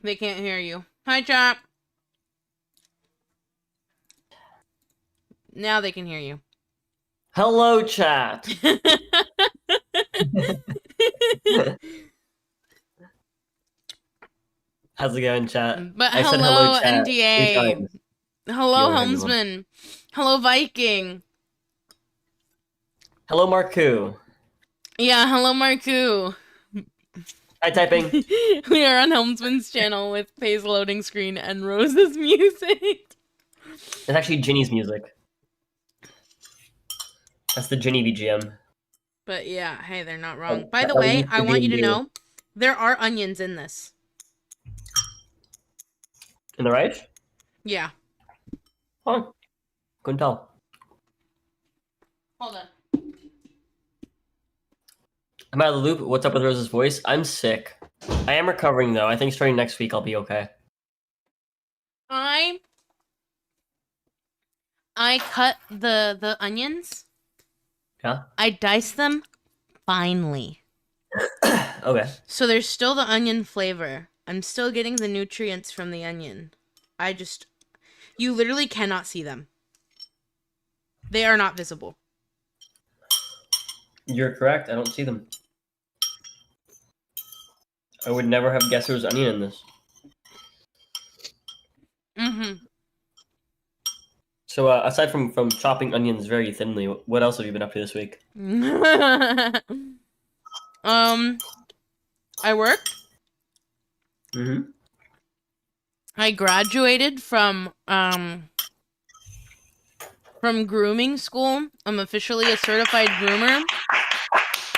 They can't hear you. Hi, Chop. Now they can hear you. Hello, chat. How's it going, chat? But I said hello, hello, chat, 3 NDA. times. You Hello, only heard me once. Helmsman. Hello, Viking. Hello, Marku. Yeah, hello, Marku. Hi, typing. We are on Helmsman's channel with Pay's loading screen and Rose's music. It's actually Ginny's music. That's the Ginny BGM. But yeah, hey, they're not wrong. Oh, By the that was way, used I to want be you to new. know there are onions in this. In the right? Yeah. Huh. Couldn't tell. Hold on. I'm out of the loop. What's up with Rose's voice? I'm sick. I am recovering, though. I think starting next week, I'll be okay. I cut the onions. Yeah? I dice them finely. Okay. So there's still the onion flavor. I'm still getting the nutrients from the onion. You literally cannot see them. They are not visible. You're correct. I don't see them. I would never have guessed there was onion in this. Mm-hmm. So, aside from chopping onions very thinly, what else have you been up to this week? I worked. Mm-hmm. I graduated from grooming school. I'm officially a certified groomer.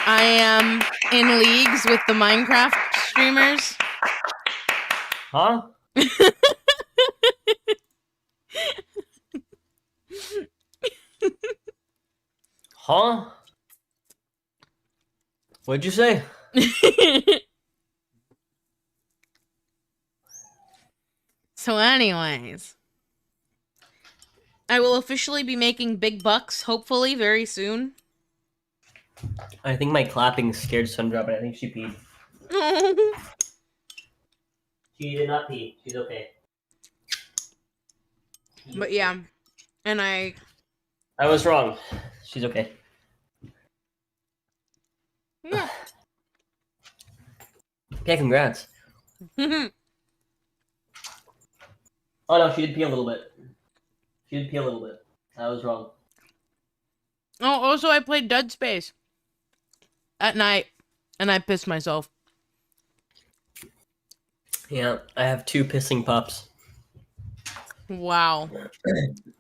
I am in leagues with the Minecraft streamers. Huh? Huh? What'd you say? So anyways, I will officially be making big bucks, hopefully, very soon. I think my clapping scared Sundrop, and I think she peed. She did not pee. She's okay. But yeah, and I was wrong. She's okay. yeah. Okay, congrats. Oh no, she did pee a little bit. She did pee a little bit. I was wrong. Oh, also I played Dead Space at night, and I pissed myself. Yeah, I have 2 pissing pups. Wow.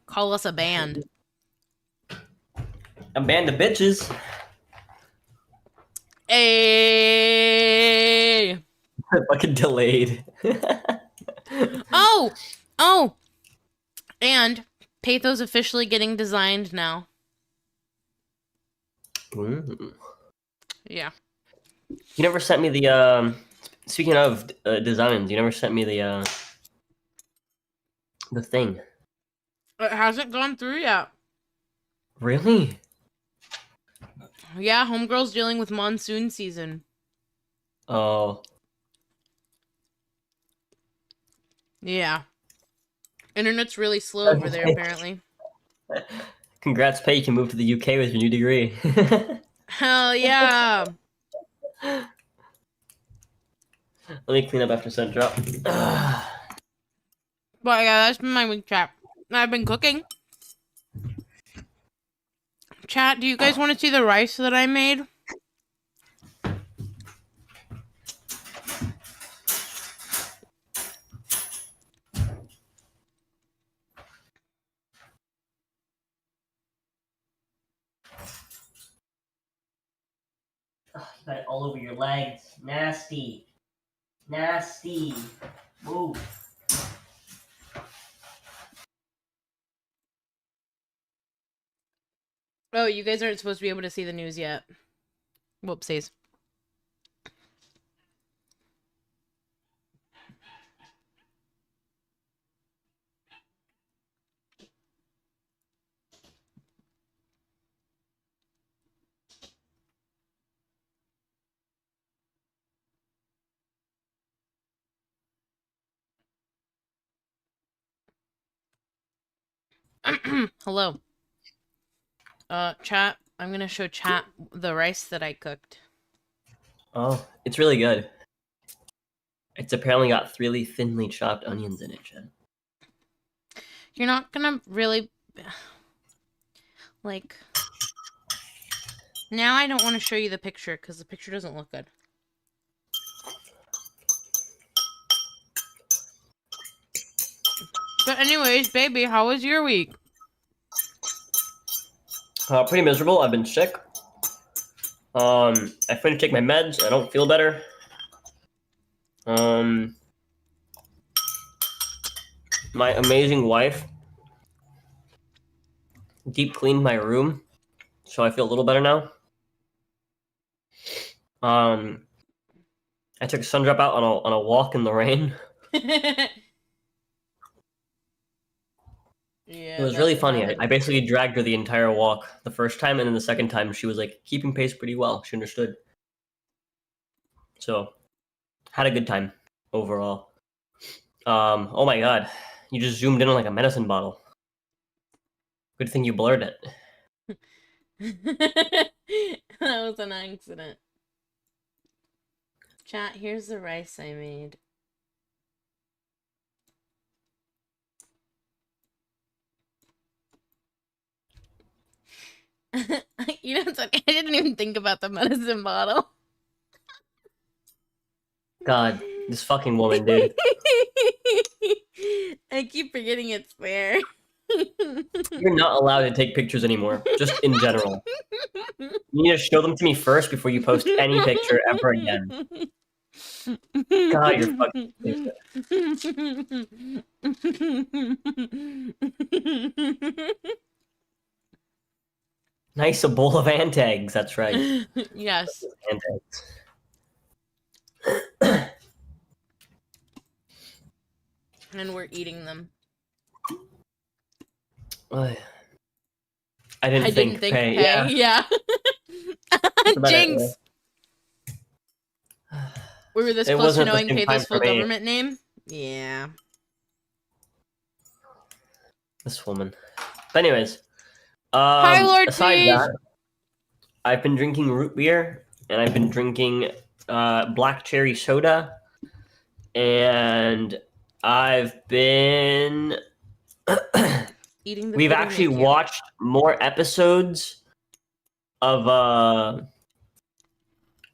Call us a band. A band of bitches. Hey. Fucking delayed. Oh. Oh. And Patho's officially getting designed now. Ooh. Yeah. You never sent me the speaking of designs, you never sent me the thing. It hasn't gone through yet. Really? Yeah, Homegirl's dealing with monsoon season. Oh. Yeah. Internet's really slow over there, apparently. Congrats, Pay. You can move to the UK with your new degree. Hell yeah. Let me clean up after sun drop. But yeah, that's been my week, chat. I've been cooking. Chat, do you guys want to see the rice that I made? Oh, you got it all over your legs. Nasty. Nasty. Move. Oh, you guys aren't supposed to be able to see the news yet. Whoopsies. Hello. Chat. I'm gonna show chat the rice that I cooked. Oh, it's really good. It's apparently got really thinly chopped onions in it, Jen. You're not gonna really like. Now I don't want to show you the picture because the picture doesn't look good. But anyways, baby, how was your week? Pretty miserable. I've been sick. I finished taking my meds. I don't feel better. My amazing wife deep cleaned my room, so I feel a little better now. I took a sun drop out on a walk in the rain. Yeah, It was really funny. I basically dragged her the entire walk the first time, and then the second time she was like keeping pace pretty well. She understood. So, had a good time overall. Oh my god, you just zoomed in on like a medicine bottle. Good thing you blurred it. That was an accident. Chat, here's the rice I made. You know, it's okay. I didn't even think about the medicine bottle. God, this fucking woman, dude. I keep forgetting it's there. You're not allowed to take pictures anymore, just in general. You need to show them to me first before you post any picture ever again. God, you're fucking stupid. Nice, a bowl of ant eggs, that's right. Yes. Ant eggs. And we're eating them. I didn't think pay. Yeah. Jinx. We were this close to knowing Payth's full government name. Yeah. This woman. But anyways, Hi, Lord aside T. that, I've been drinking root beer, and I've been drinking black cherry soda, and I've been eating the We've actually watched more episodes of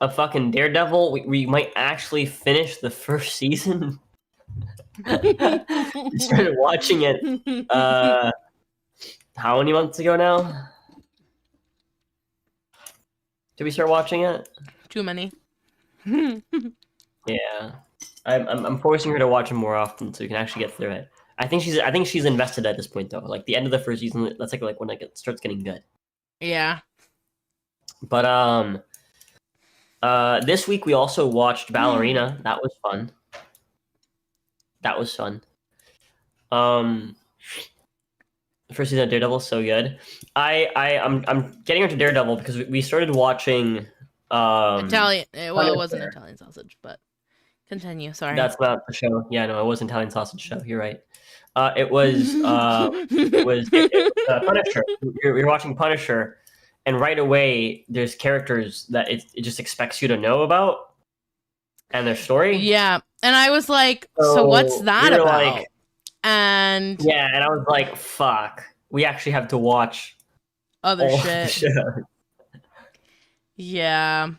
fucking Daredevil. We might actually finish the first season. We started watching it how many months ago now? Did we start watching it? Too many. Yeah. I'm forcing her to watch it more often so we can actually get through it. I think she's invested at this point though. Like the end of the first season, that's like when it starts getting good. Yeah. But this week we also watched Ballerina. That was fun. The first season of Daredevil, so good. I'm getting into Daredevil because we started watching Italian. Well, it wasn't Italian sausage, but continue. Sorry. That's not the show. Yeah, no, it was Italian Sausage Show. You're right. It was Punisher. You're watching Punisher, and right away there's characters that it just expects you to know about and their story. Yeah, and I was like, so what's that about? Like, and I was like, fuck, we actually have to watch other shit. Yeah,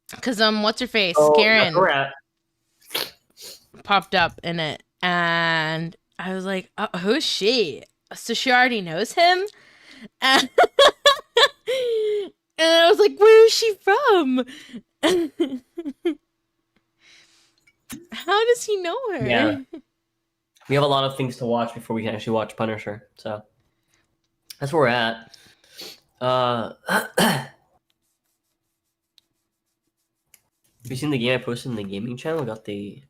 because what's her face? Karen popped up in it, and I was like, who's she? So she already knows him, and I was like, where is she from? How does he know her? Yeah. We have a lot of things to watch before we can actually watch Punisher, so that's where we're at. Have you seen the game I posted in the gaming channel? Got the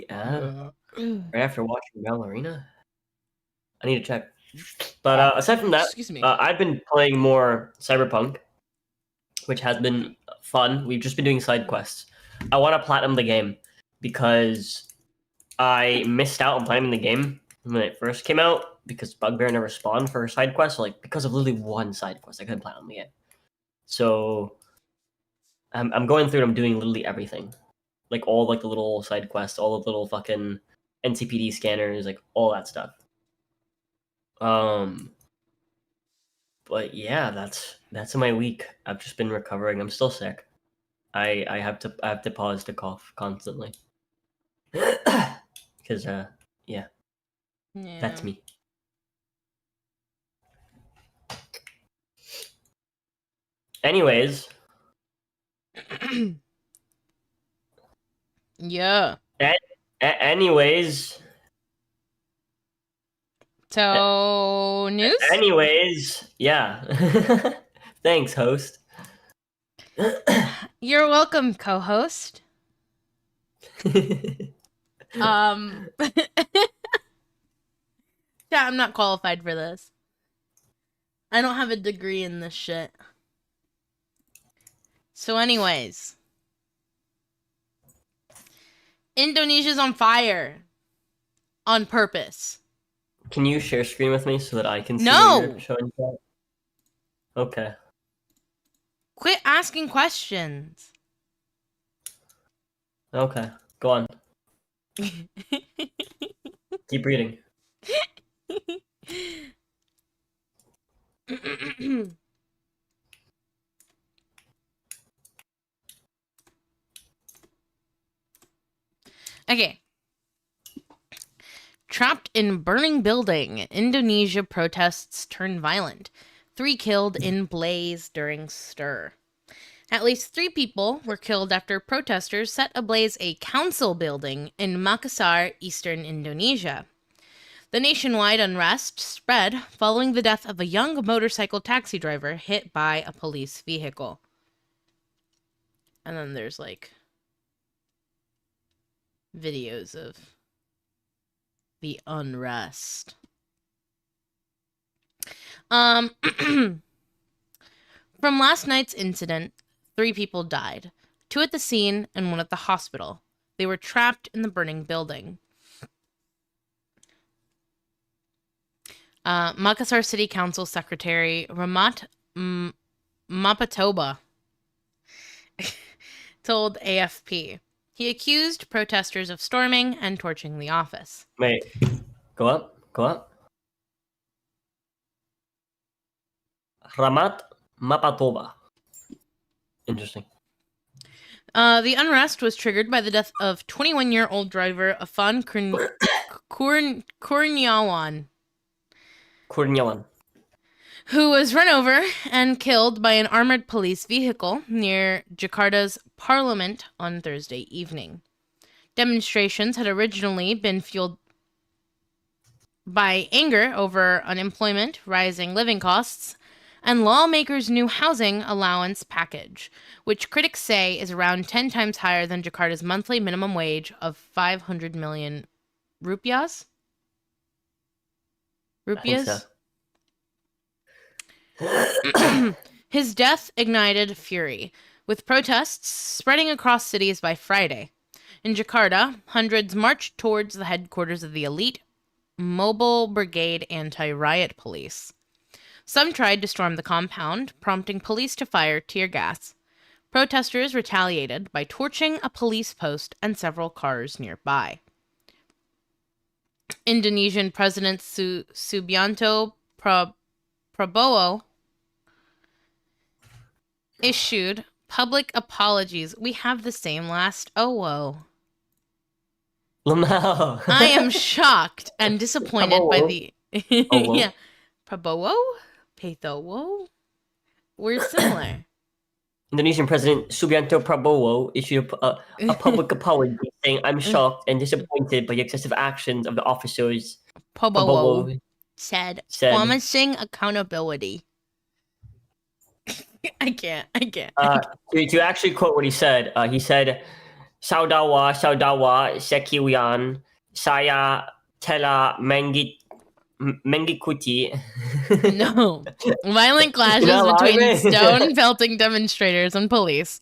ad right after watching Ballerina. I need to check. But aside from that, excuse me. I've been playing more Cyberpunk, which has been fun. We've just been doing side quests. I want to platinum the game because I missed out on platinum the game when it first came out, because Bugbear never spawned for her side quest, like because of literally one side quest, I couldn't play on the game. So I'm going through and I'm doing literally everything, like all like the little side quests, all the little fucking NCPD scanners, like all that stuff. But yeah, that's my week. I've just been recovering. I'm still sick. I have to pause to cough constantly. Because yeah, that's me. Anyways. Yeah. Anyways. So, news? Anyways, yeah. Thanks, host. You're welcome, co-host. Yeah, I'm not qualified for this. I don't have a degree in this shit. So anyways. Indonesia's on fire. On purpose. Can you share screen with me so that I can see No! what you're showing that? Okay. Quit asking questions. Okay. Go on. Keep reading. Okay. Trapped in burning building, Indonesia protests turn violent. 3 killed in blaze during stir. At least 3 people were killed after protesters set ablaze a council building in Makassar, eastern Indonesia. The nationwide unrest spread following the death of a young motorcycle taxi driver hit by a police vehicle. And then there's like videos of the unrest. From last night's incident, 3 people died. 2 at the scene and 1 at the hospital. They were trapped in the burning building. Makassar City Council Secretary Ramat Mapatoba told AFP. He accused protesters of storming and torching the office. Wait. Go up. Go up. Ramat Mapatoba. Interesting. The unrest was triggered by the death of 21-year-old driver Afan Kurniawan, who was run over and killed by an armored police vehicle near Jakarta's parliament on Thursday evening. Demonstrations had originally been fueled by anger over unemployment, rising living costs, and lawmakers' new housing allowance package, which critics say is around 10 times higher than Jakarta's monthly minimum wage of 500 million rupiahs? Rupiahs? So. His death ignited fury, with protests spreading across cities by Friday. In Jakarta, hundreds marched towards the headquarters of the elite Mobile Brigade Anti-Riot Police. Some tried to storm the compound, prompting police to fire tear gas. Protesters retaliated by torching a police post and several cars nearby. Indonesian President Subianto Prabowo issued public apologies. We have the same last whoa. Lamau. I am shocked and disappointed by the yeah. Prabowo? Pethowo? We're similar. Indonesian President Subianto Prabowo issued a public apology saying, "I'm shocked and disappointed by the excessive actions of the officers." Prabowo said, promising accountability. I can't. To actually quote what he said, Saudara sekian saya telah mengikuti. No. Violent clashes between stone-pelting demonstrators and police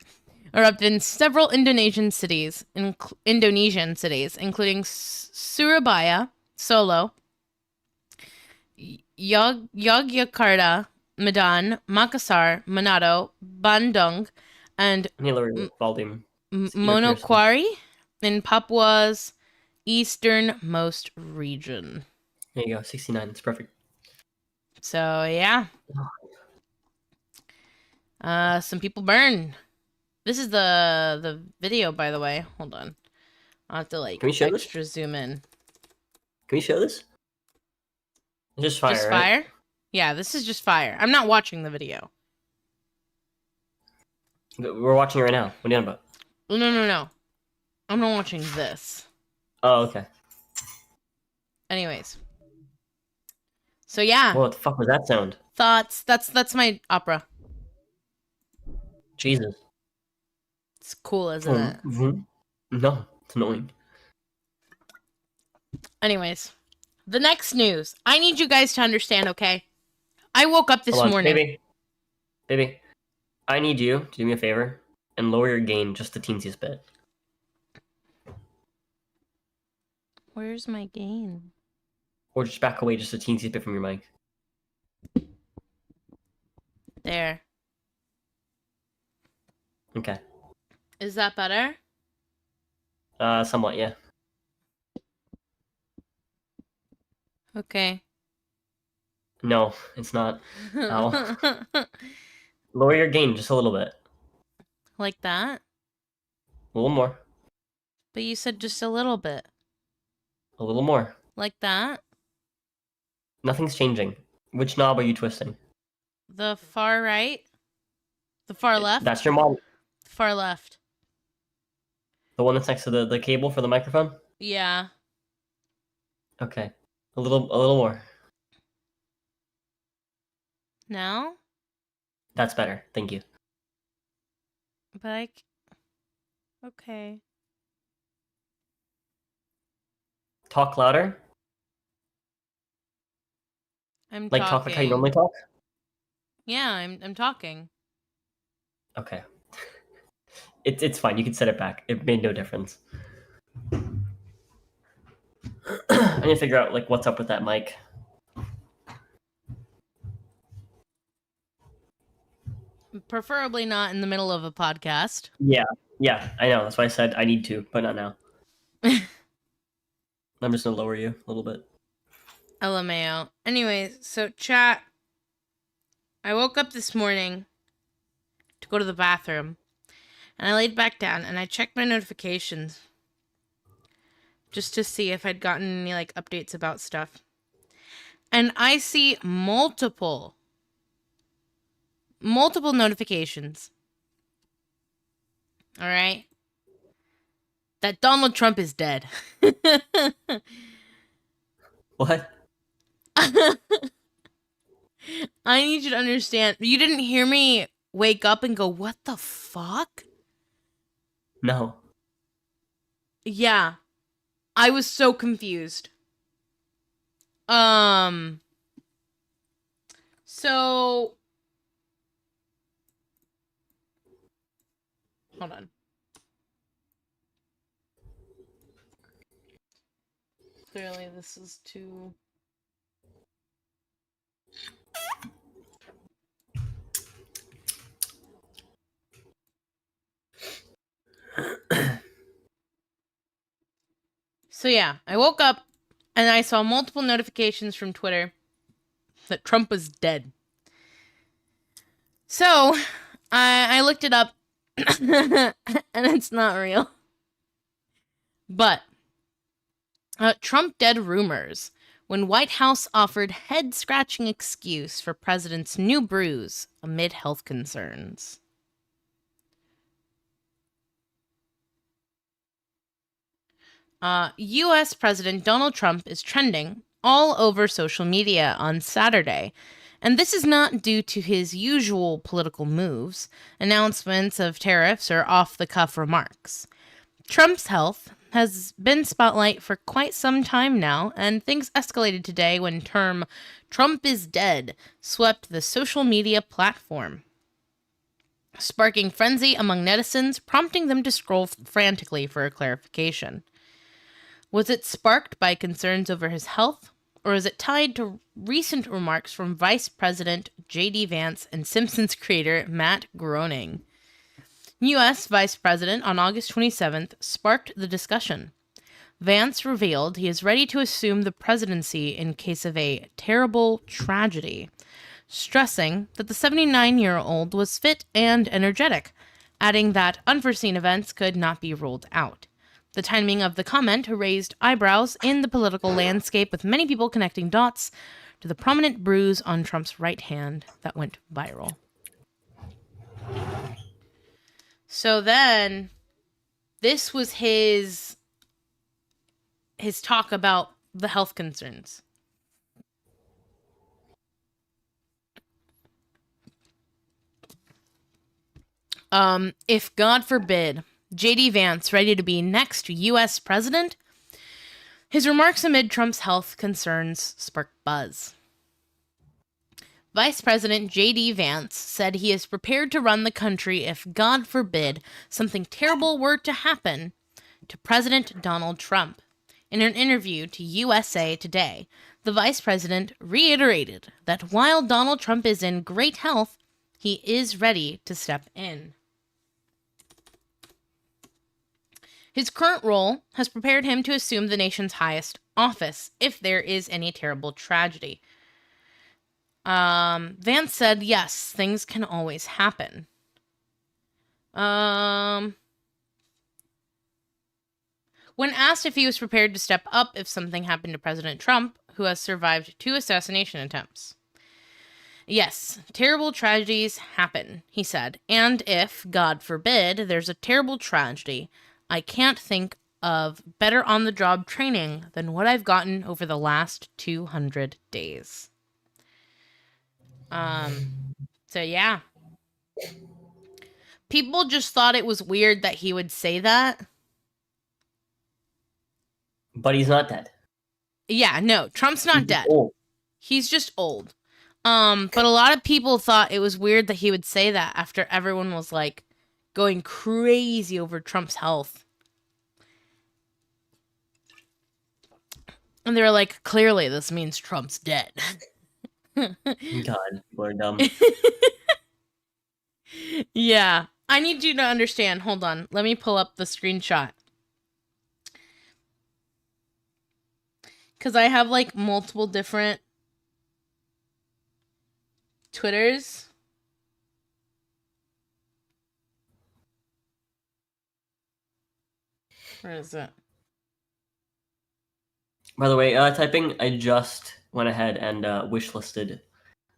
erupted in several Indonesian cities, including Surabaya, Solo, Yogyakarta, Medan, Makassar, Manado, Bandung, and I need to lower your volume. Ear piercing. Monokwari in Papua's easternmost region. There you go, 69. It's perfect. So yeah. Some people burn. This is the video, by the way. Hold on. I'll have to like Can we show this? extra zoom in. Can we show this? It's just fire, Just right? fire? Yeah, this is just fire. I'm not watching the video. We're watching it right now. What are you on about? No. I'm not watching this. Oh, okay. Anyways. So yeah. What the fuck was that sound? Thoughts. That's my opera. Jesus. It's cool, isn't it? No, it's annoying. Anyways. The next news. I need you guys to understand, okay? I woke up this Hold on, morning. Baby, I need you to do me a favor and lower your gain just the teенsiest bit. Where's my gain? Or just back away just a teensiest bit from your mic. There. Okay. Is that better? Somewhat, yeah. Okay. No, it's not. Ow. Lower your gain just a little bit. Like that? A little more. But you said just a little bit. A little more. Like that? Nothing's changing. Which knob are you twisting? The far right? The far left? That's your mom. Far left. The one that's next to the cable for the microphone? Yeah. Okay. A little more. Now? That's better. Thank you. But okay. Talk louder. I'm Like talk like how you normally talk? Yeah, I'm talking. Okay. It's fine. You can set it back. It made no difference. I need to figure out like what's up with that mic. Preferably not in the middle of a podcast. Yeah, I know. That's why I said I need to, but not now. I'm just gonna lower you a little bit. LMAO. Anyways, so chat. I woke up this morning to go to the bathroom, and I laid back down and I checked my notifications just to see if I'd gotten any like updates about stuff. And I see multiple notifications. All right? That Donald Trump is dead. What? I need you to understand. You didn't hear me wake up and go, "What the fuck?" No. Yeah. I was so confused. So hold on. Clearly this is too So yeah, I woke up and I saw multiple notifications from Twitter that Trump was dead. So I looked it up and it's not real. But Trump dead rumors when White House offered head-scratching excuse for president's new bruise amid health concerns. U.S. President Donald Trump is trending all over social media on Saturday. And this is not due to his usual political moves, announcements of tariffs, or off-the-cuff remarks. Trump's health has been spotlight for quite some time now, and things escalated today when term "Trump is dead" swept the social media platform, sparking frenzy among netizens, prompting them to scroll frantically for a clarification. Was it sparked by concerns over his health, or is it tied to recent remarks from Vice President J.D. Vance and Simpsons creator Matt Groening? U.S. Vice President on August 27th sparked the discussion. Vance revealed he is ready to assume the presidency in case of a terrible tragedy, stressing that the 79-year-old was fit and energetic, adding that unforeseen events could not be ruled out. The timing of the comment raised eyebrows in the political landscape, with many people connecting dots to the prominent bruise on Trump's right hand that went viral. So then, this was his talk about the health concerns. If, God forbid, J.D. Vance ready to be next U.S. president, his remarks amid Trump's health concerns sparked buzz. Vice President J.D. Vance said he is prepared to run the country if, God forbid, something terrible were to happen to President Donald Trump. In an interview to USA Today, the vice president reiterated that while Donald Trump is in great health, he is ready to step in. His current role has prepared him to assume the nation's highest office if there is any terrible tragedy. Vance said, yes, things can always happen. When asked if he was prepared to step up if something happened to President Trump, who has survived 2 assassination attempts. Yes, terrible tragedies happen, he said, and if, God forbid, there's a terrible tragedy, I can't think of better on-the-job training than what I've gotten over the last 200 days. So yeah. People just thought it was weird that he would say that. But he's not dead. Yeah, no, Trump's not dead. Old. He's just old. But a lot of people thought it was weird that he would say that after everyone was like going crazy over Trump's health. And they were like, clearly this means Trump's dead. God, people are dumb. Yeah, I need you to understand. Hold on. Let me pull up the screenshot. Because I have like multiple different Twitters. Where is it? By the way, typing, I just went ahead and wishlisted,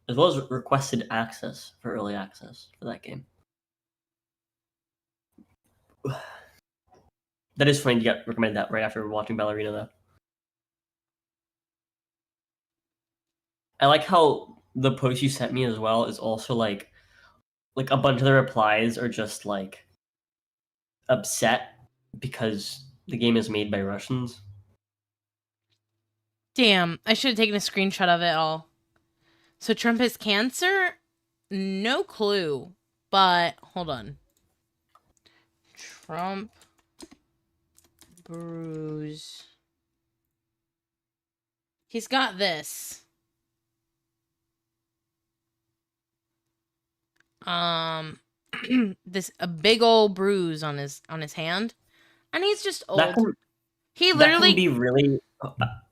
as well as requested access for early access for that game. That is funny to get recommended that right after watching Ballerina, though. I like how the post you sent me as well is also like a bunch of the replies are just like upset because the game is made by Russians. Damn, I should have taken a screenshot of it all. So Trump has cancer? No clue. But, hold on. Trump bruise. He's got this. This a big old bruise on his hand. And he's just old. He literally that can be really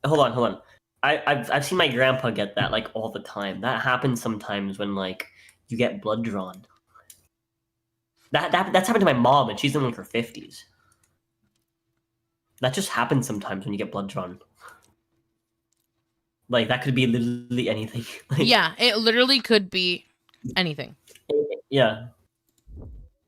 hold on. I've seen my grandpa get that like all the time. That happens sometimes when like you get blood drawn. That's happened to my mom, and she's in like her 50s. That just happens sometimes when you get blood drawn. Like that could be literally anything. Like, yeah, it literally could be anything. Yeah.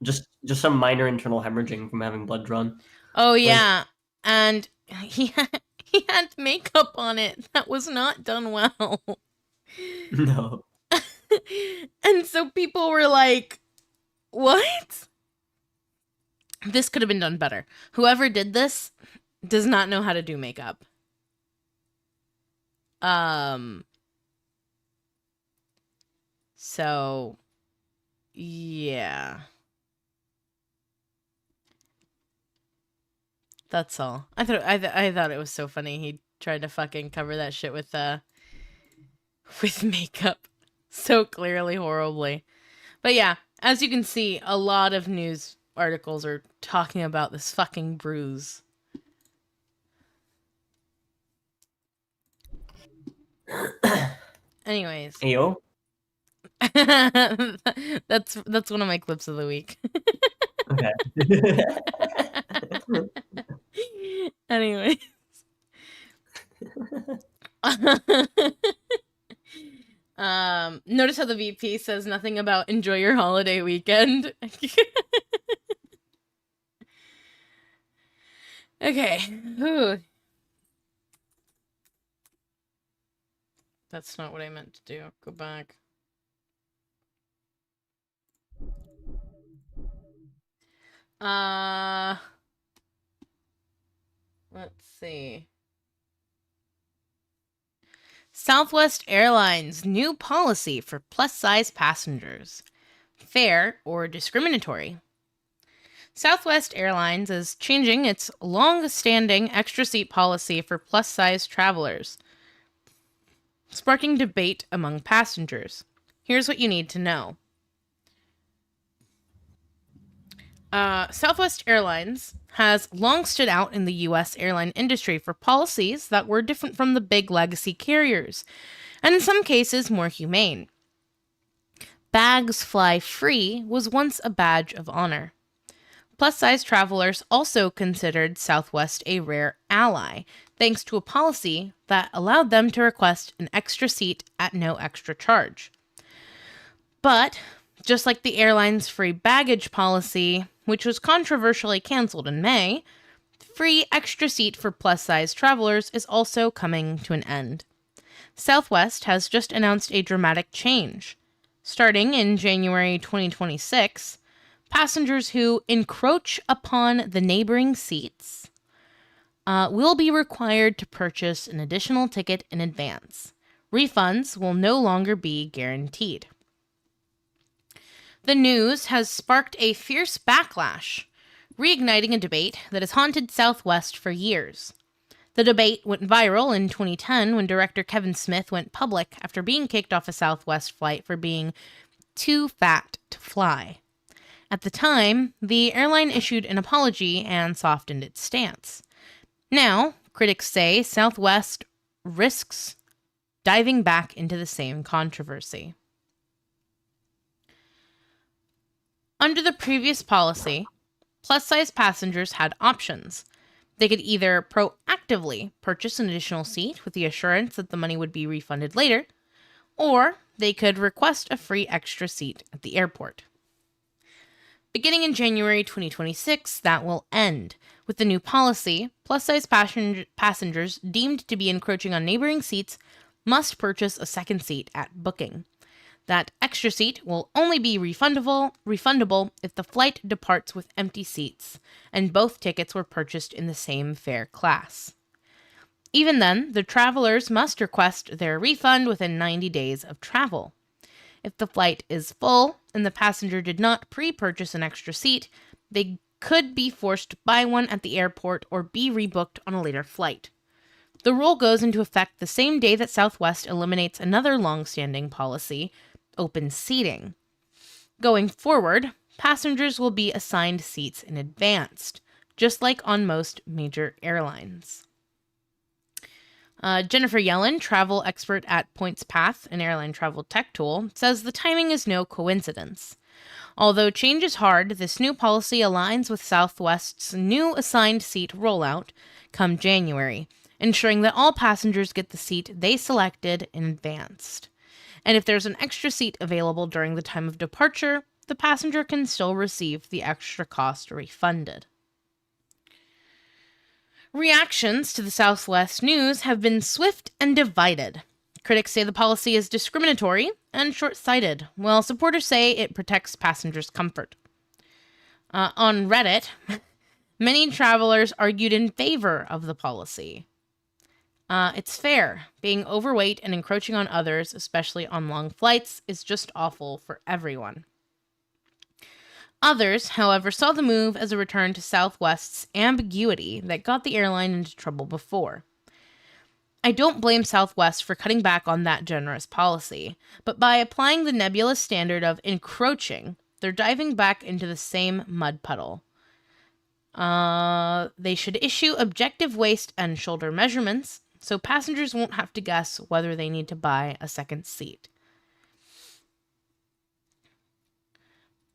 Just some minor internal hemorrhaging from having blood drawn. Oh yeah, and he had makeup on it that was not done well. No. And so people were like, what? This could have been done better. Whoever did this does not know how to do makeup. So, yeah. That's all. I thought it was so funny. He tried to fucking cover that shit with makeup so clearly horribly. But yeah, as you can see, a lot of news articles are talking about this fucking bruise. Anyways. Ayo. That's one of my clips of the week. Okay. Anyways. Notice how the VP says nothing about enjoy your holiday weekend. Okay. Ooh. That's not what I meant to do. Go back. Let's see. Southwest Airlines new policy for plus-size passengers. Fair or discriminatory? Southwest Airlines is changing its long-standing extra seat policy for plus-size travelers, sparking debate among passengers. Here's what you need to know. Southwest Airlines has long stood out in the U.S. airline industry for policies that were different from the big legacy carriers, and in some cases more humane. Bags fly free was once a badge of honor. Plus-size travelers also considered Southwest a rare ally, thanks to a policy that allowed them to request an extra seat at no extra charge. But, just like the airline's free baggage policy, which was controversially canceled in May, free extra seat for plus-size travelers is also coming to an end. Southwest has just announced a dramatic change. Starting in January 2026, passengers who encroach upon the neighboring seats will be required to purchase an additional ticket in advance. Refunds will no longer be guaranteed. The news has sparked a fierce backlash, reigniting a debate that has haunted Southwest for years. The debate went viral in 2010 when director Kevin Smith went public after being kicked off a Southwest flight for being too fat to fly. At the time, the airline issued an apology and softened its stance. Now, critics say Southwest risks diving back into the same controversy. Under the previous policy, plus-size passengers had options. They could either proactively purchase an additional seat with the assurance that the money would be refunded later, or they could request a free extra seat at the airport. Beginning in January 2026, that will end. With the new policy, plus-size passengers deemed to be encroaching on neighboring seats must purchase a second seat at booking. That extra seat will only be refundable if the flight departs with empty seats, and both tickets were purchased in the same fare class. Even then, the travelers must request their refund within 90 days of travel. If the flight is full and the passenger did not pre-purchase an extra seat, they could be forced to buy one at the airport or be rebooked on a later flight. The rule goes into effect the same day that Southwest eliminates another long-standing policy, open seating. Going forward, passengers will be assigned seats in advance, just like on most major airlines. Jennifer Yellen, travel expert at PointsPath, an airline travel tech tool, says the timing is no coincidence. Although change is hard, this new policy aligns with Southwest's new assigned seat rollout come January, ensuring that all passengers get the seat they selected in advance. And if there's an extra seat available during the time of departure, the passenger can still receive the extra cost refunded. Reactions to the Southwest news have been swift and divided. Critics say the policy is discriminatory and short-sighted, while supporters say it protects passengers' comfort. On Reddit, many travelers argued in favor of the policy. It's fair. Being overweight and encroaching on others, especially on long flights, is just awful for everyone. Others, however, saw the move as a return to Southwest's ambiguity that got the airline into trouble before. I don't blame Southwest for cutting back on that generous policy, but by applying the nebulous standard of encroaching, they're diving back into the same mud puddle. They should issue objective waist and shoulder measurements so passengers won't have to guess whether they need to buy a second seat.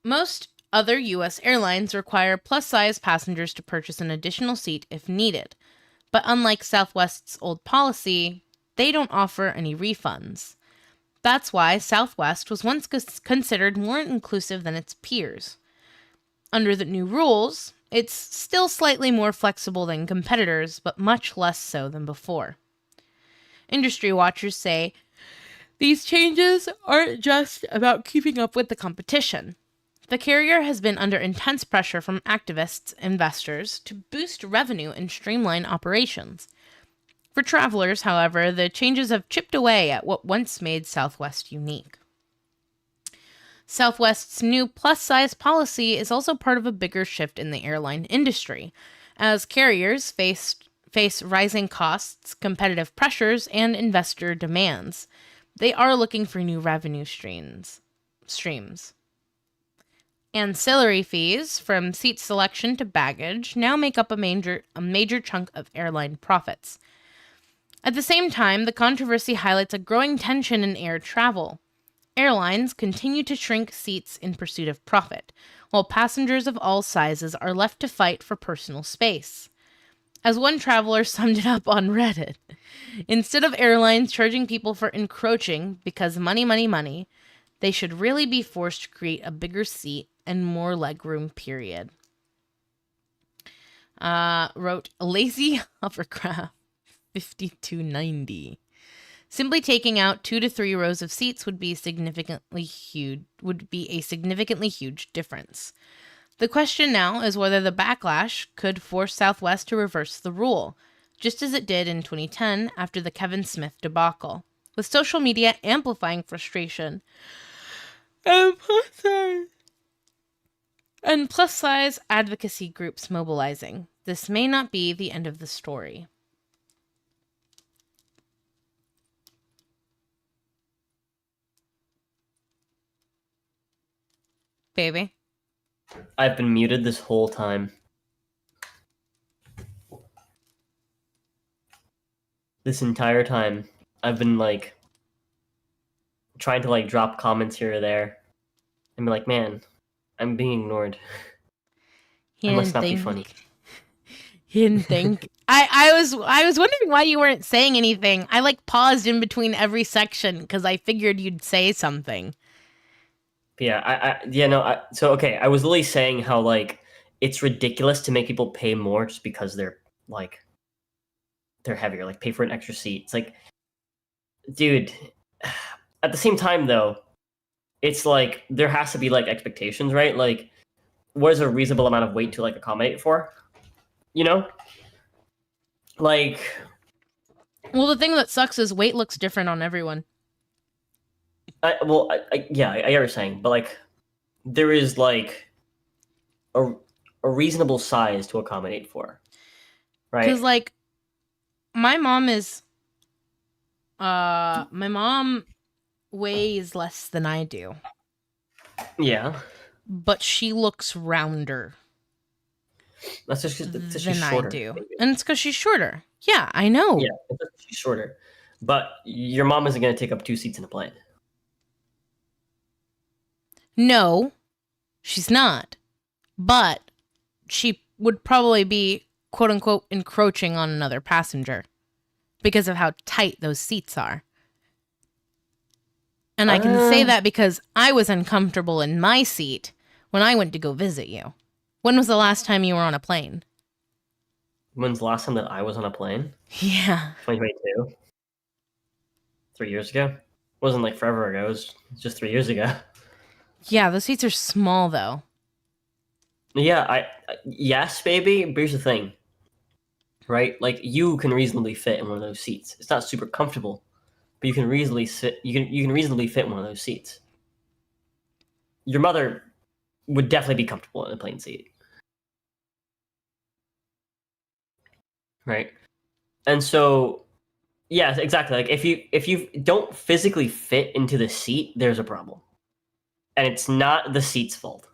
Most other U.S. airlines require plus-size passengers to purchase an additional seat if needed, but unlike Southwest's old policy, they don't offer any refunds. That's why Southwest was once considered more inclusive than its peers. Under the new rules, it's still slightly more flexible than competitors, but much less so than before. Industry watchers say these changes aren't just about keeping up with the competition. The carrier has been under intense pressure from activists, investors, to boost revenue and streamline operations. For travelers, however, the changes have chipped away at what once made Southwest unique. Southwest's new plus-size policy is also part of a bigger shift in the airline industry, as carriers face rising costs, competitive pressures, and investor demands. They are looking for new revenue streams. Ancillary fees, from seat selection to baggage, now make up a major chunk of airline profits. At the same time, the controversy highlights a growing tension in air travel. Airlines continue to shrink seats in pursuit of profit, while passengers of all sizes are left to fight for personal space. As one traveler summed it up on Reddit, instead of airlines charging people for encroaching because money, they should really be forced to create a bigger seat and more legroom, period. Wrote Lazy Hovercraft 5290. Simply taking out 2 to 3 rows of seats would be a significantly huge difference. The question now is whether the backlash could force Southwest to reverse the rule, just as it did in 2010 after the Kevin Smith debacle, with social media amplifying frustration and plus-size advocacy groups mobilizing. This may not be the end of the story. Baby? I've been muted this whole time. This entire time, I've been trying to drop comments here or there, and be like, man, I'm being ignored. I must not be funny. He didn't think. I was wondering why you weren't saying anything. I paused in between every section because I figured you'd say something. Yeah, I was literally saying how it's ridiculous to make people pay more just because they're heavier, pay for an extra seat. It's dude, at the same time though, it's there has to be expectations, right? What is a reasonable amount of weight to accommodate for? You know? Well, the thing that sucks is weight looks different on everyone. I get what you're saying, but there is a reasonable size to accommodate for, right? Because my mom weighs less than I do. Yeah, but she looks rounder. That's just because she's than shorter. I do, and it's because she's shorter. Yeah, I know. Yeah, she's shorter, but your mom isn't going to take up 2 seats in a plane. No, she's not. But she would probably be, quote unquote, encroaching on another passenger because of how tight those seats are. And I can say that because I was uncomfortable in my seat when I went to go visit you. When was the last time you were on a plane? When's the last time that I was on a plane? Yeah. 2022? 3 years ago? It wasn't forever ago. It was just 3 years ago. Yeah, those seats are small, though. Yeah, yes, baby. But here's the thing, right? You can reasonably fit in one of those seats. It's not super comfortable, but you can reasonably sit. You can reasonably fit in one of those seats. Your mother would definitely be comfortable in a plane seat, right? And so, Yes, exactly. Like if you don't physically fit into the seat, there's a problem, and it's not the seat's fault,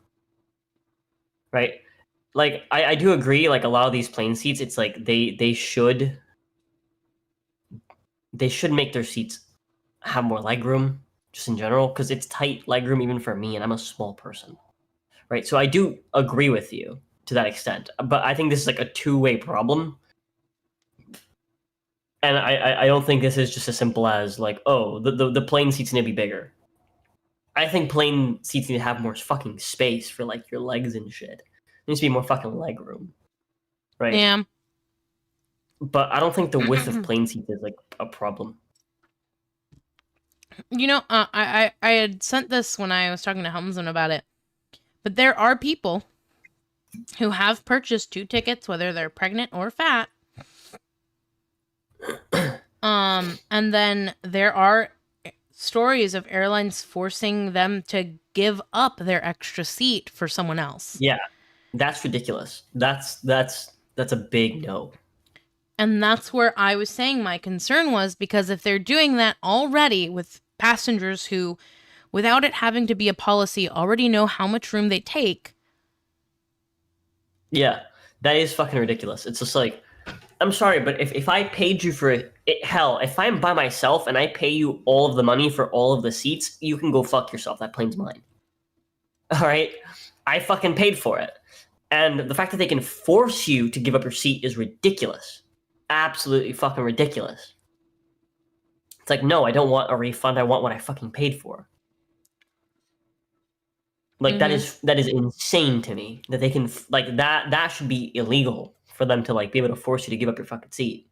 right? Like I do agree. Like a lot of these plane seats, it's like they should make their seats have more leg room, just in general, because it's tight leg room even for me, and I'm a small person, right? So I do agree with you to that extent, but I think this is like a two-way problem. And I don't think this is just as simple as like, oh, the plane seats need to be bigger. I think plane seats need to have more fucking space for like your legs and shit. There needs to be more fucking leg room, right? Yeah. But I don't think the width of plane seats is like a problem. You know, I had sent this when I was talking to Helmsman about it, but there are people who have purchased 2 tickets, whether they're pregnant or fat. And then there are stories of airlines forcing them to give up their extra seat for someone else. Yeah, that's ridiculous. That's a big no. And that's where I was saying my concern was, because if they're doing that already with passengers who, without it having to be a policy, already know how much room they take. Yeah, that is fucking ridiculous. It's just like, I'm sorry, but if I paid you for it, hell, if I'm by myself and I pay you all of the money for all of the seats, you can go fuck yourself. That plane's mine. All right? I fucking paid for it. And the fact that they can force you to give up your seat is ridiculous. Absolutely fucking ridiculous. It's like, no, I don't want a refund. I want what I fucking paid for. Like, that is insane to me that they can, like, that should be illegal for them to, like, be able to force you to give up your fucking seat.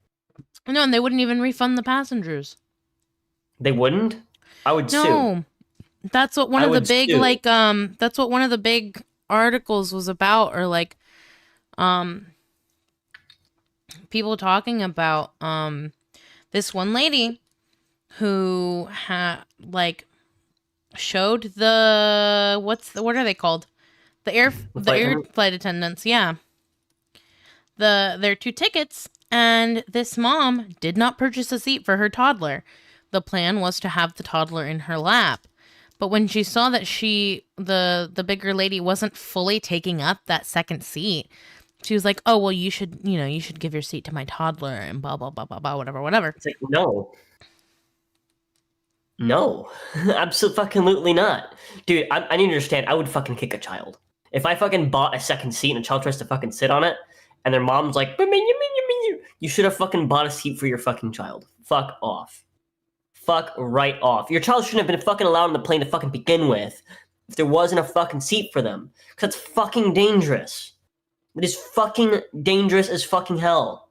No, and they wouldn't even refund the passengers. They wouldn't? I would sue. No. That's what one I of the would big, sue. like, that's what one of the big articles was about, or like, people talking about, this one lady who had, like, showed the, what are they called? The air flight attendants, yeah. Their 2 tickets, and this mom did not purchase a seat for her toddler. The plan was to have the toddler in her lap. But when she saw that the bigger lady wasn't fully taking up that second seat, she was like, "Oh, well, you should give your seat to my toddler," and blah blah blah blah blah, whatever. It's like, no, absolutely not, dude. I need to understand. I would fucking kick a child if I fucking bought a second seat and a child tries to fucking sit on it, and their mom's like, "You should have fucking bought a seat for your fucking child. Fuck off. Fuck right off. Your child shouldn't have been fucking allowed on the plane to fucking begin with if there wasn't a fucking seat for them. Because that's fucking dangerous. It is fucking dangerous as fucking hell.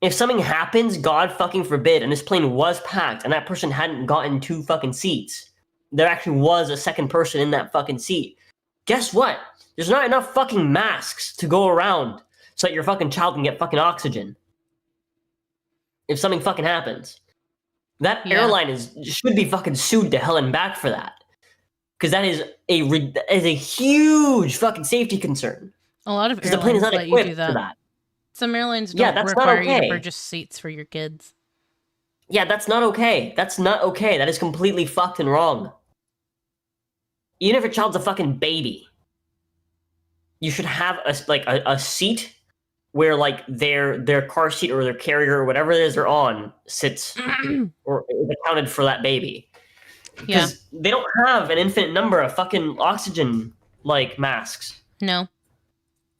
If something happens, God fucking forbid, and this plane was packed and that person hadn't gotten 2 fucking seats, there actually was a second person in that fucking seat, guess what? There's not enough fucking masks to go around so that your fucking child can get fucking oxygen. If something fucking happens. That airline should be fucking sued to hell and back for that. Because that is a huge fucking safety concern. A lot of airlines the plane is not let equipped you do that. for that. Some airlines don't require you to purchase seats for your kids. Yeah, that's not okay. That's not okay. That is completely fucked and wrong. Even if your child's a fucking baby, you should have a seat where like their car seat or their carrier or whatever it is they're on sits or is accounted for that baby. Because they don't have an infinite number of fucking oxygen like masks.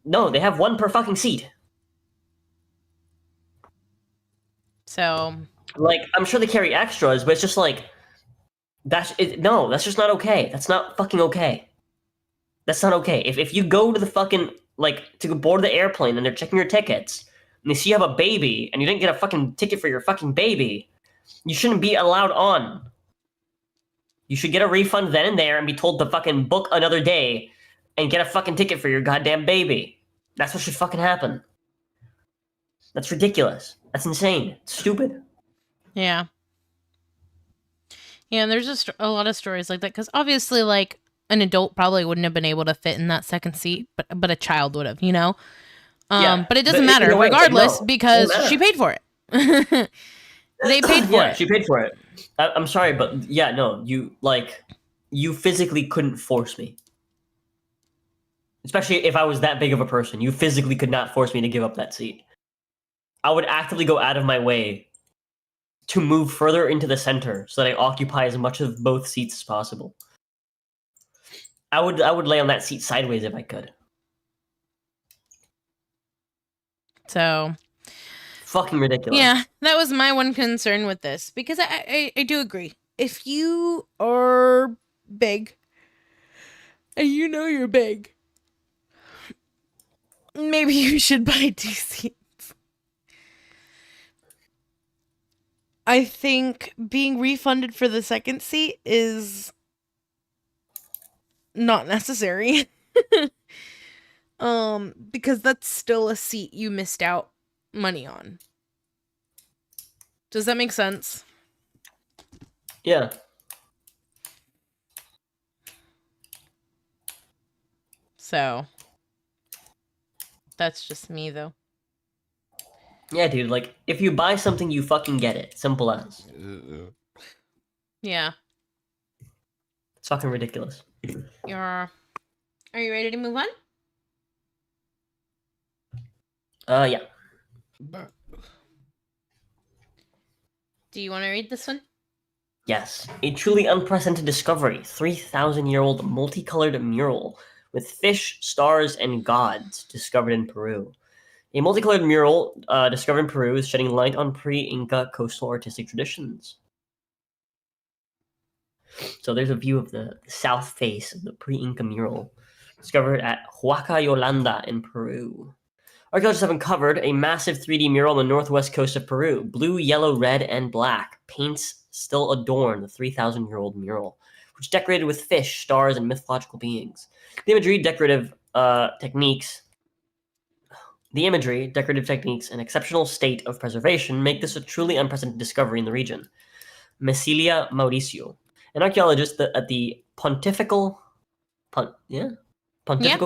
No, they have 1 per fucking seat. So, like, I'm sure they carry extras, but it's just like that's just not okay. That's not fucking okay. That's not okay. If you go to the fucking like to board the airplane and they're checking your tickets and they see you have a baby and you didn't get a fucking ticket for your fucking baby, you shouldn't be allowed on. You should get a refund then and there and be told to fucking book another day and get a fucking ticket for your goddamn baby. That's what should fucking happen. That's ridiculous. That's insane. It's stupid. Yeah. Yeah, and there's just a lot of stories like that, because obviously, like, an adult probably wouldn't have been able to fit in that second seat, but a child would have, you know? But it doesn't matter regardless because she paid for it. They paid for Yeah, it. she paid for it. I'm sorry, but yeah, no, you physically couldn't force me. Especially if I was that big of a person, you physically could not force me to give up that seat. I would actively go out of my way to move further into the center so that I occupy as much of both seats as possible. I would lay on that seat sideways if I could. So, Fucking ridiculous. yeah, that was my one concern with this, because I do agree. If you are big, and you know you're big, maybe you should buy 2 seats. I think being refunded for the second seat is not necessary. Because that's still a seat you missed out money on. Does that make sense? Yeah. So, that's just me, though. Yeah, dude, like, if you buy something, you fucking get it. Simple as. Yeah. It's fucking ridiculous. Are you ready to move on? Yeah. Do you want to read this one? Yes. A truly unprecedented discovery. 3,000-year-old multicolored mural with fish, stars, and gods discovered in Peru. A multicolored mural discovered in Peru is shedding light on pre-Inca coastal artistic traditions. So there's a view of the south face of the pre-Inca mural discovered at Huaca Yolanda in Peru. Archaeologists have uncovered a massive 3D mural on the northwest coast of Peru. Blue, yellow, red, and black paints still adorn the 3,000-year-old mural, which is decorated with fish, stars, and mythological beings. The imagery, decorative techniques, and exceptional state of preservation make this a truly unprecedented discovery in the region. Mesilia Mauricio, an archaeologist at the Pontifical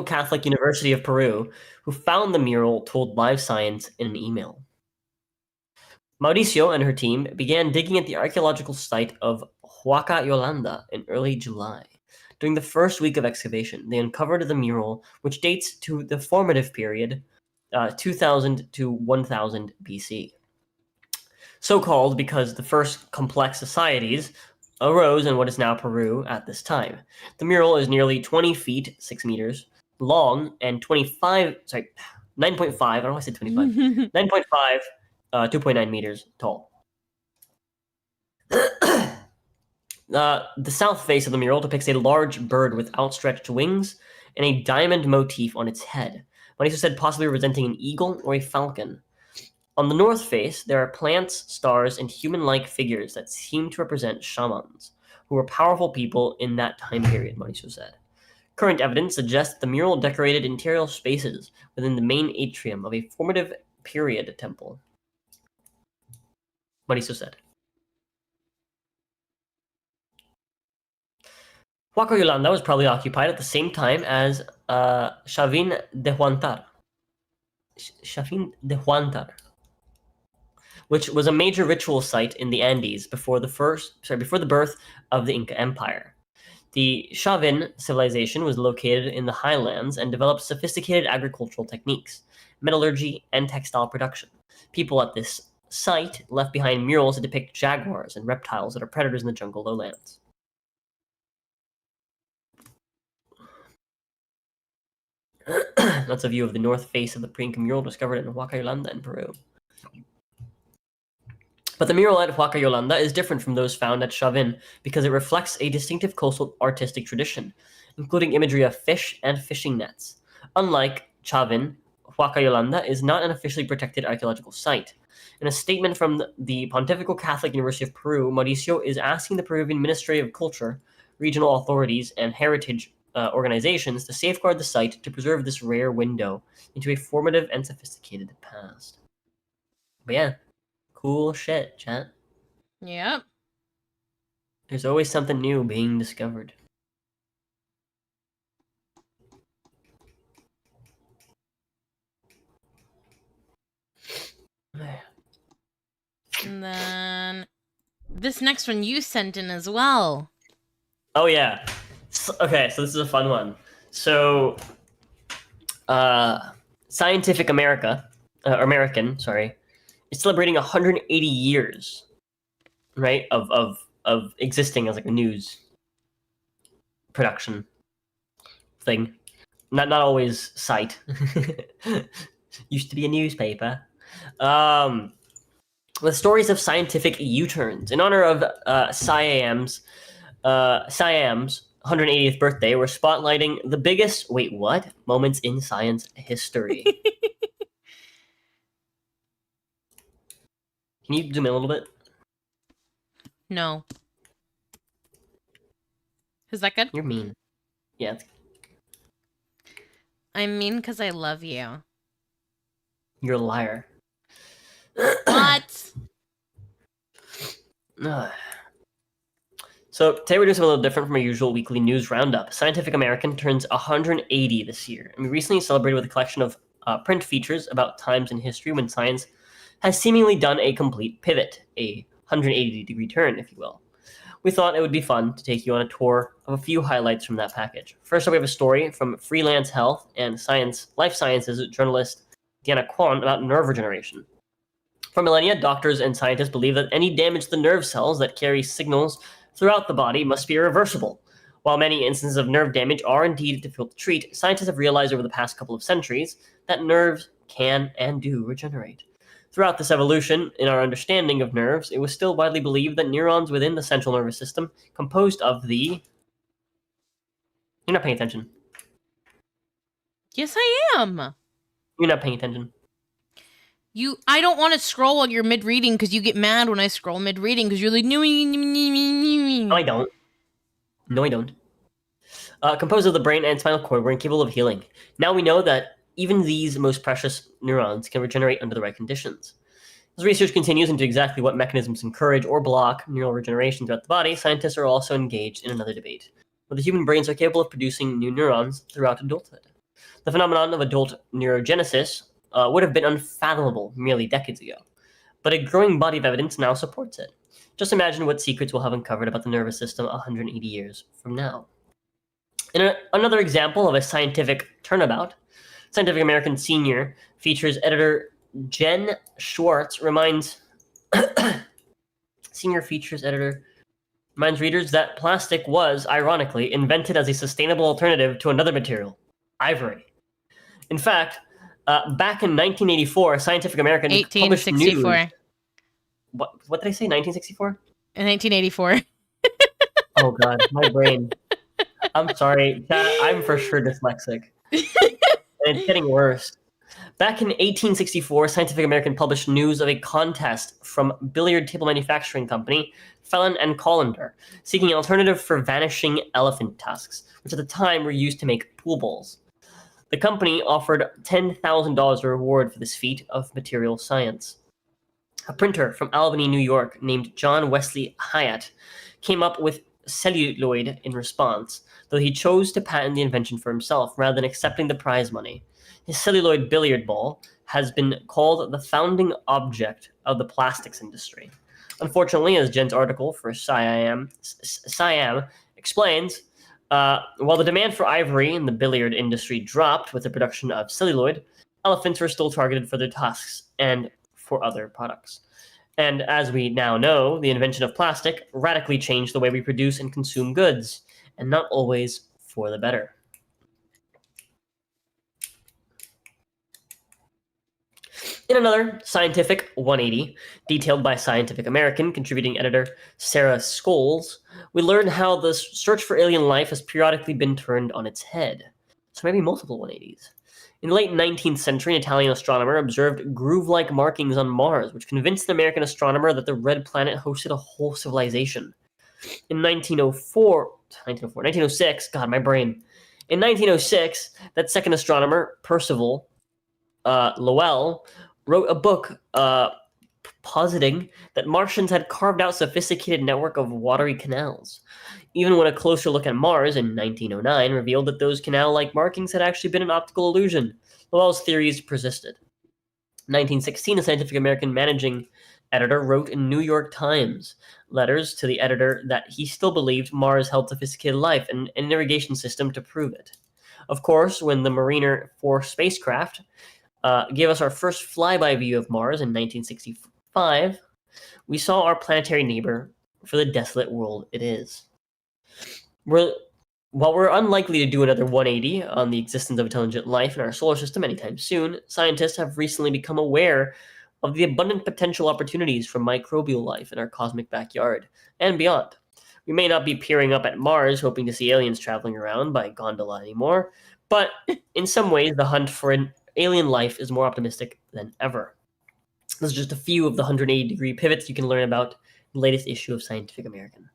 Catholic University of Peru, who found the mural, told Live Science in an email. Mauricio and her team began digging at the archaeological site of Huaca Yolanda in early July. During the first week of excavation, they uncovered the mural, which dates to the formative period, 2000 to 1000 BC. So called because the first complex societies arose in what is now Peru at this time. The mural is nearly 20 feet, 6 meters, long, and 9.5, I don't know why I said 25, 9.5, 2.9 meters tall. The south face of the mural depicts a large bird with outstretched wings and a diamond motif on its head. Mauricio said possibly representing an eagle or a falcon. On the north face, there are plants, stars, and human-like figures that seem to represent shamans, who were powerful people in that time period, Mauricio said. Current evidence suggests that the mural decorated interior spaces within the main atrium of a formative period temple. Mauricio said. Huaca Yolanda was probably occupied at the same time as Chavin de Huantar. Which was a major ritual site in the Andes before the birth of the Inca Empire. The Chavin civilization was located in the highlands and developed sophisticated agricultural techniques, metallurgy, and textile production. People at this site left behind murals that depict jaguars and reptiles that are predators in the jungle lowlands. That's a view of the north face of the pre-Inca mural discovered in Huaca Yolanda in Peru. But the mural at Huaca Yolanda is different from those found at Chavin because it reflects a distinctive coastal artistic tradition, including imagery of fish and fishing nets. Unlike Chavin, Huaca Yolanda is not an officially protected archaeological site. In a statement from the Pontifical Catholic University of Peru, Mauricio is asking the Peruvian Ministry of Culture, regional authorities, and heritage organizations to safeguard the site to preserve this rare window into a formative and sophisticated past. But yeah. Cool shit, chat. Yep. There's always something new being discovered. And then This next one you sent in as well. Oh yeah. Okay, so this is a fun one. So, Scientific American, sorry, is celebrating 180 years, right, of existing as like a news production thing. Not always site. Used to be a newspaper. With stories of scientific U-turns in honor of Siam's 180th birthday. We're spotlighting the biggest moments in science history. Can you zoom in a little bit? No. Is that good? You're mean. Yeah. I'm mean because I love you. You're a liar. What? So today we're doing something a little different from our usual weekly news roundup. Scientific American turns 180 this year, and we recently celebrated with a collection of print features about times in history when science has seemingly done a complete pivot, a 180-degree turn, if you will. We thought it would be fun to take you on a tour of a few highlights from that package. First up, we have a story from freelance health and life sciences journalist Deanna Kwan about nerve regeneration. For millennia, doctors and scientists believe that any damage to the nerve cells that carry signals throughout the body must be irreversible. While many instances of nerve damage are indeed difficult to treat, scientists have realized over the past couple of centuries that nerves can and do regenerate. Throughout this evolution in our understanding of nerves, it was still widely believed that neurons within the central nervous system, composed of the... You're not paying attention. Yes, I am. You're not paying attention. I don't want to scroll while you're mid-reading because you get mad when I scroll mid-reading because you're like, no, I don't. No, I don't. Composed of the brain and spinal cord, we're incapable of healing. Now we know that even these most precious neurons can regenerate under the right conditions. As research continues into exactly what mechanisms encourage or block neural regeneration throughout the body, scientists are also engaged in another debate, whether human brains are capable of producing new neurons throughout adulthood. The phenomenon of adult neurogenesis would have been unfathomable merely decades ago, but a growing body of evidence now supports it. Just imagine what secrets we'll have uncovered about the nervous system 180 years from now. In another example of a scientific turnabout, Scientific American Senior features editor Jen Schwartz reminds readers that plastic was, ironically, invented as a sustainable alternative to another material, ivory. In fact, back in 1984, Scientific American published news... What did I say, 1964? In 1984. Oh, God, my brain. I'm sorry. I'm for sure dyslexic. And it's getting worse. Back in 1864, Scientific American published news of a contest from billiard table manufacturing company Fellon and Colander, seeking an alternative for vanishing elephant tusks, which at the time were used to make pool balls. The company offered $10,000 reward for this feat of material science. A printer from Albany, New York, named John Wesley Hyatt, came up with celluloid in response, though he chose to patent the invention for himself rather than accepting the prize money. His celluloid billiard ball has been called the founding object of the plastics industry. Unfortunately, as Jen's article for Siam explains, while the demand for ivory in the billiard industry dropped with the production of celluloid, elephants were still targeted for their tusks and for other products. And as we now know, the invention of plastic radically changed the way we produce and consume goods, and not always for the better. In another Scientific 180, detailed by Scientific American contributing editor Sarah Scholes, we learn how the search for alien life has periodically been turned on its head. So maybe multiple 180s. In the late 19th century, an Italian astronomer observed groove-like markings on Mars, which convinced an American astronomer that the red planet hosted a whole civilization. In 1906, God, my brain. In 1906, that second astronomer, Percival Lowell, wrote a book positing that Martians had carved out a sophisticated network of watery canals. Even when a closer look at Mars in 1909 revealed that those canal-like markings had actually been an optical illusion, Lowell's theories persisted. In 1916, a Scientific American managing editor wrote in New York Times letters to the editor that he still believed Mars held sophisticated life and an irrigation system to prove it. Of course, when the Mariner 4 spacecraft gave us our first flyby view of Mars in 1965, we saw our planetary neighbor for the desolate world it is. While we're unlikely to do another 180 on the existence of intelligent life in our solar system anytime soon, scientists have recently become aware of the abundant potential opportunities for microbial life in our cosmic backyard and beyond. We may not be peering up at Mars hoping to see aliens traveling around by gondola anymore, but in some ways the hunt for an alien life is more optimistic than ever. Those are just a few of the 180-degree pivots you can learn about in the latest issue of Scientific American.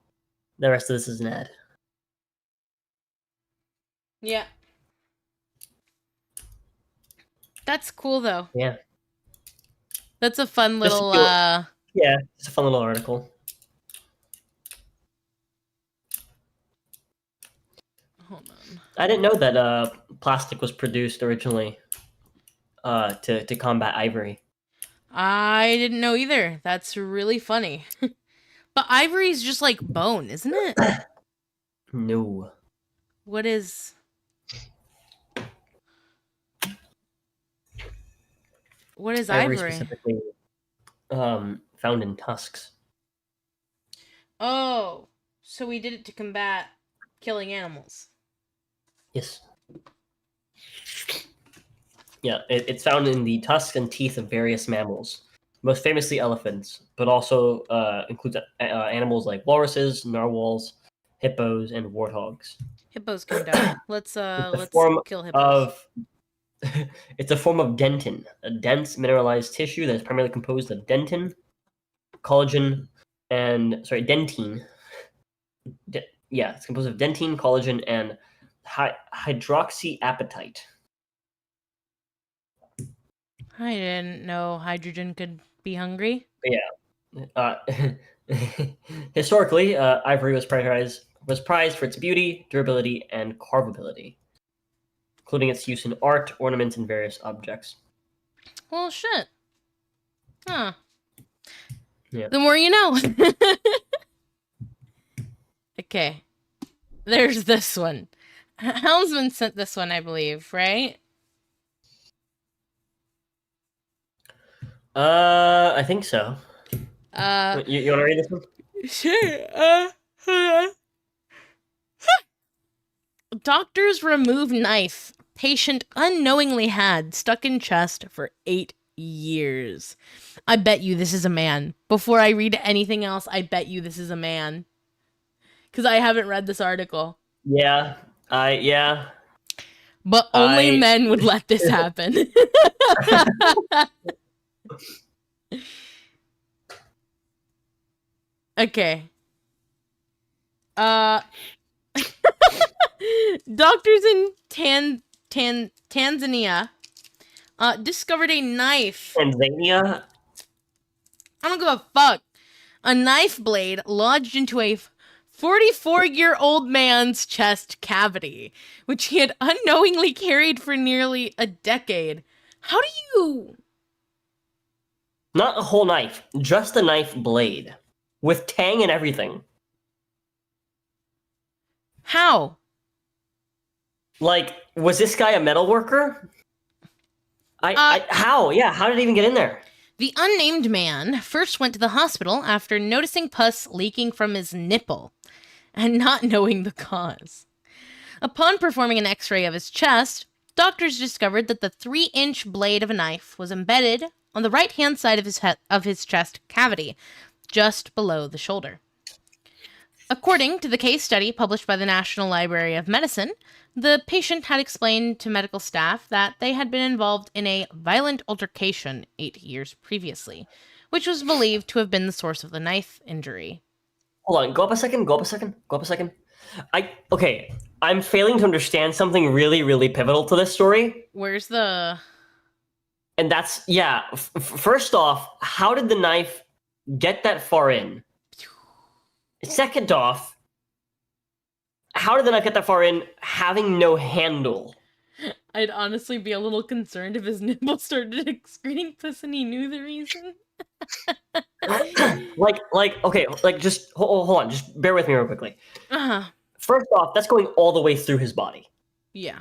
The rest of this is an ad. Yeah. That's cool, though. Yeah. That's a fun Just a little, few- Yeah, it's a fun little article. Hold on. I didn't know that plastic was produced originally to combat ivory. I didn't know either. That's really funny. But ivory's just like bone, isn't it? No. What is... What is Ivory ivory? specifically found in tusks. Oh, so we did it to combat killing animals. Yes. Yeah, it's found in the tusks and teeth of various mammals, most famously elephants, but also includes animals like walruses, narwhals, hippos, and warthogs. Hippos can die. Let's form kill hippos. It's a form of dentin, a dense mineralized tissue that is primarily composed of dentin, collagen, dentine. It's composed of dentine, collagen, and hydroxyapatite. I didn't know hydrogen could be hungry. Historically, ivory was prized for its beauty, durability, and carvability, including its use in art, ornaments, and various objects. Well, shit. Huh. Yeah. The more you know. Okay. There's this one. Helmsman sent this one, I believe, right? I think so. You want Uh, to read this one? Sure. Hold on. Doctors remove knife patient unknowingly had stuck in chest for 8 years. I bet you this is a man. Before I read anything else, I bet you this is a man. Because I haven't read this article. Yeah. But only men would let this happen. Okay. Doctors in Tanzania discovered a knife. Tanzania? I don't give a fuck. A knife blade lodged into a 44-year-old man's chest cavity, which he had unknowingly carried for nearly a decade. How do you... Not a whole knife, just a knife blade. With tang and everything. How? Like, was this guy a metal worker? How? Yeah, how did it even get in there? The unnamed man first went to the hospital after noticing pus leaking from his nipple and not knowing the cause. Upon performing an x-ray of his chest, doctors discovered that the 3-inch blade of a knife was embedded on the right-hand side of his chest cavity, just below the shoulder. According to the case study published by the National Library of Medicine, the patient had explained to medical staff that they had been involved in a violent altercation 8 years previously, which was believed to have been the source of the knife injury. Hold on, go up a second. I'm failing to understand something really, really pivotal to this story. Where's the... And that's, first off, how did the knife get that far in? Second off, how did the knife get that far in having no handle? I'd honestly be a little concerned if his nipple started excreting pus and he knew the reason. Okay, just hold on, just bear with me real quickly. Uh-huh. First off, that's going all the way through his body. Yeah.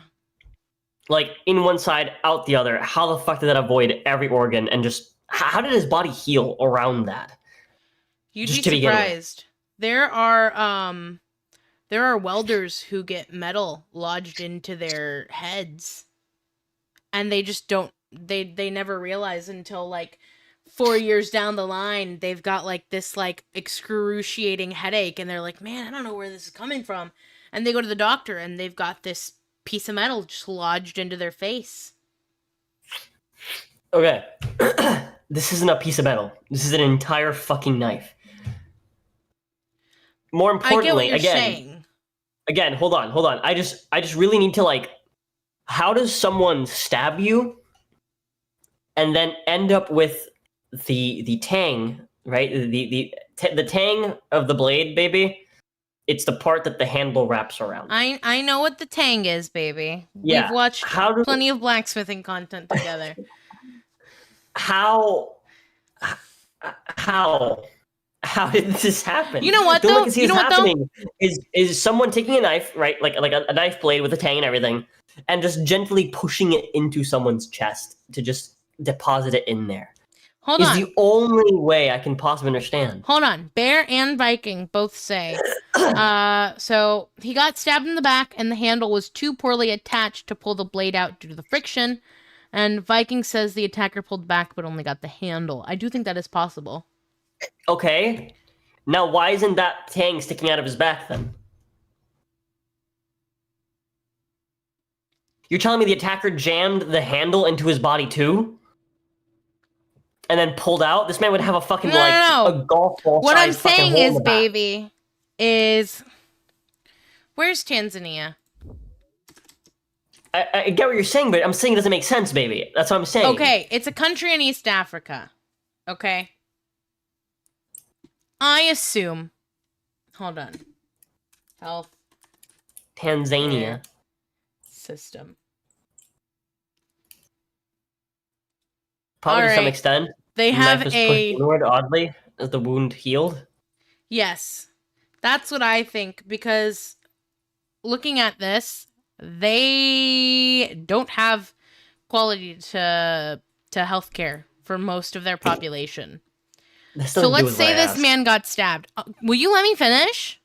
Like, in one side, out the other. How the fuck did that avoid every organ? And just, how did his body heal around that? You'd Just be to begin with. surprised. There are welders who get metal lodged into their heads, and they just don't they never realize until like 4 years down the line they've got like this like excruciating headache, and they're like, man, I don't know where this is coming from, and they go to the doctor and they've got this piece of metal just lodged into their face. Okay. This isn't a piece of metal. This is an entire fucking knife. More I get what importantly, you're saying. again, hold on. I just really need to, like, how does someone stab you and then end up with the tang, right? The tang of the blade, baby. It's the part that the handle wraps around. I know what the tang is, baby. Yeah. We've watched How do- plenty of blacksmithing content together. How did this happen? You know what, The only though? I can see You this know what, though? happening is someone taking a knife, right, like a knife blade with a tang and everything, and just gently pushing it into someone's chest to just deposit it in there. Hold Is on. the only way I can possibly understand. Hold on. Bear and Viking both say. So he got stabbed in the back, and the handle was too poorly attached to pull the blade out due to the friction. And Viking says the attacker pulled back, but only got the handle. I do think that is possible. Okay. Now, why isn't that tang sticking out of his back then? You're telling me the attacker jammed the handle into his body too? And then pulled out? This man would have a fucking, No. a golf ball What I'm sized fucking saying hole in is, the back. baby, is... Where's Tanzania? I get what you're saying, but I'm saying it doesn't make sense, baby. That's what I'm saying. Okay, it's a country in East Africa. Okay? I assume... Hold on. Health Tanzania. system. Probably to some Alright. extent. They The have knife was pushed a... inward, oddly, as the wound healed. Yes. That's what I think, because looking at this, they don't have quality to healthcare for most of their population. That's So nothing to do let's with say my this ass. man got stabbed. Will you let me finish?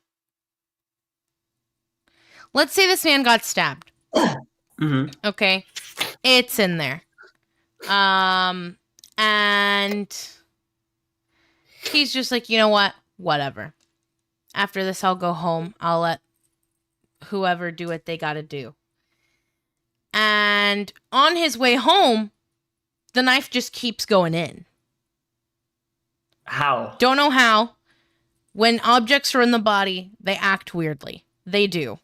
Let's say this man got stabbed. Mm-hmm. Okay. It's in there. And he's just like, you know what? Whatever. After this, I'll go home. I'll let whoever do what they gotta do. And on his way home, the knife just keeps going in. How? Don't know how. When objects are in the body, they act weirdly. They do.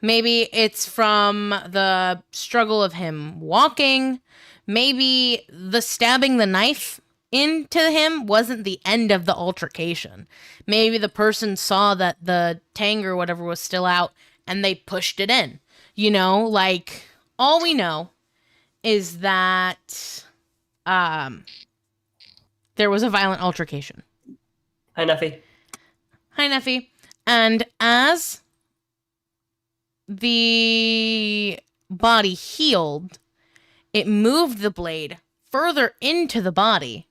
Maybe it's from the struggle of him walking. Maybe the stabbing the knife into him wasn't the end of the altercation. Maybe the person saw that the tang or whatever was still out and they pushed it in. You know, like, all we know is that there was a violent altercation. Hi, Nuffy. Hi, Neffy. And as the body healed, it moved the blade further into the body.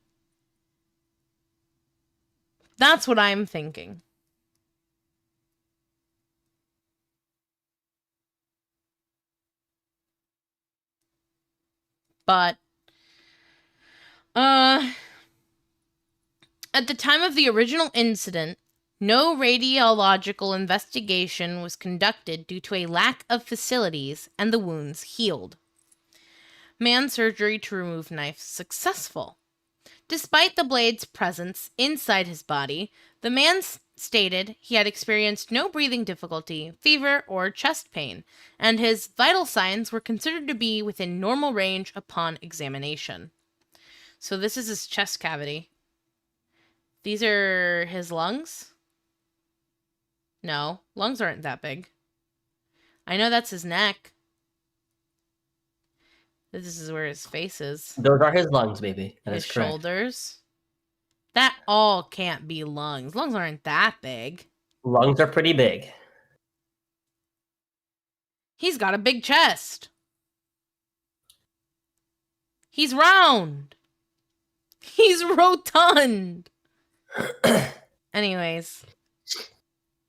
That's what I'm thinking. But, at the time of the original incident, no radiological investigation was conducted due to a lack of facilities, and the wounds healed. Man surgery to remove knife successful. Despite the blade's presence inside his body, the man stated he had experienced no breathing difficulty, fever, or chest pain, and his vital signs were considered to be within normal range upon examination. So this is his chest cavity. These are his lungs? No, lungs aren't that big. I know that's his neck. This is where his face is. Those are his lungs, baby. That His is correct. shoulders. That all can't be lungs. Lungs aren't that big. Lungs are pretty big. He's got a big chest. He's round. He's rotund. Anyways.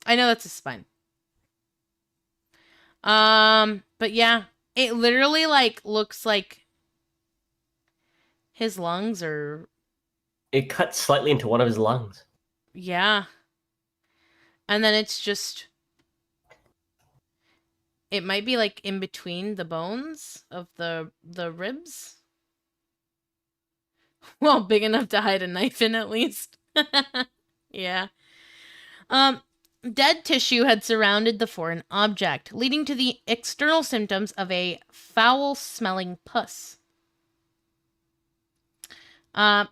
I know that's his spine. But yeah. It literally, like, looks like his lungs are... It cuts slightly into one of his lungs. Yeah. And then it's just... It might be, like, in between the bones of the ribs. Well, big enough to hide a knife in, at least. Yeah. Dead tissue had surrounded the foreign object, leading to the external symptoms of a foul-smelling pus.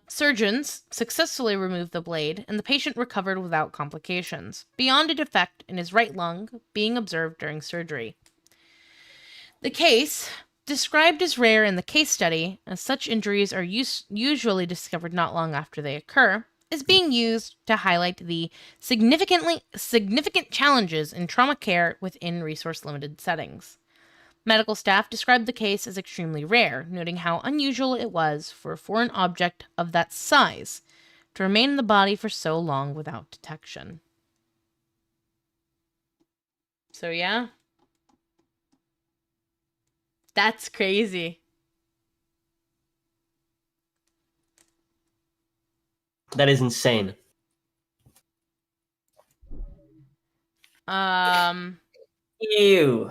Surgeons successfully removed the blade, and the patient recovered without complications, beyond a defect in his right lung being observed during surgery. The case, described as rare in the case study, as such injuries are usually discovered not long after they occur, is being used to highlight the significant challenges in trauma care within resource-limited settings. Medical staff described the case as extremely rare, noting how unusual it was for a foreign object of that size to remain in the body for so long without detection. So yeah. That's crazy. That is insane. Ew.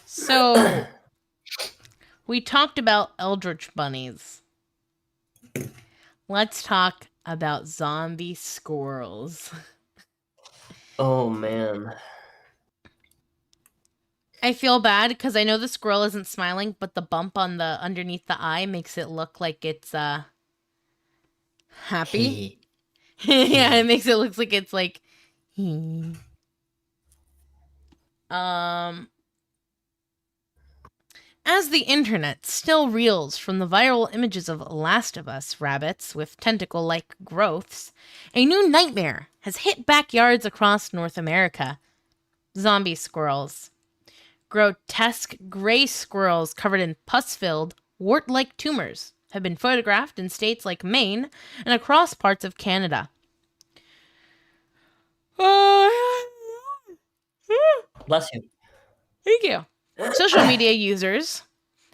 So we talked about eldritch bunnies. Let's talk about zombie squirrels. Oh, man. I feel bad because I know the squirrel isn't smiling, but the bump on the underneath the eye makes it look like it's happy. Yeah, it makes it look like it's like As the internet still reels from the viral images of Last of Us rabbits with tentacle-like growths, a new nightmare has hit backyards across North America. Zombie squirrels. Grotesque gray squirrels covered in pus-filled, wart-like tumors have been photographed in states like Maine and across parts of Canada. Bless you. Thank you. Social media users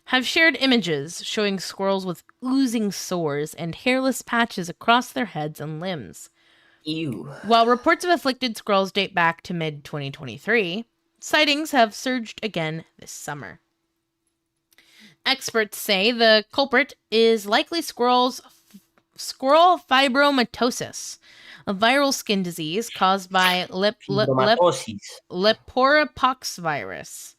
have shared images showing squirrels with oozing sores and hairless patches across their heads and limbs. Ew. While reports of afflicted squirrels date back to mid-2023, sightings have surged again this summer. Experts say the culprit is likely squirrel fibromatosis, a viral skin disease caused by leporelpox virus.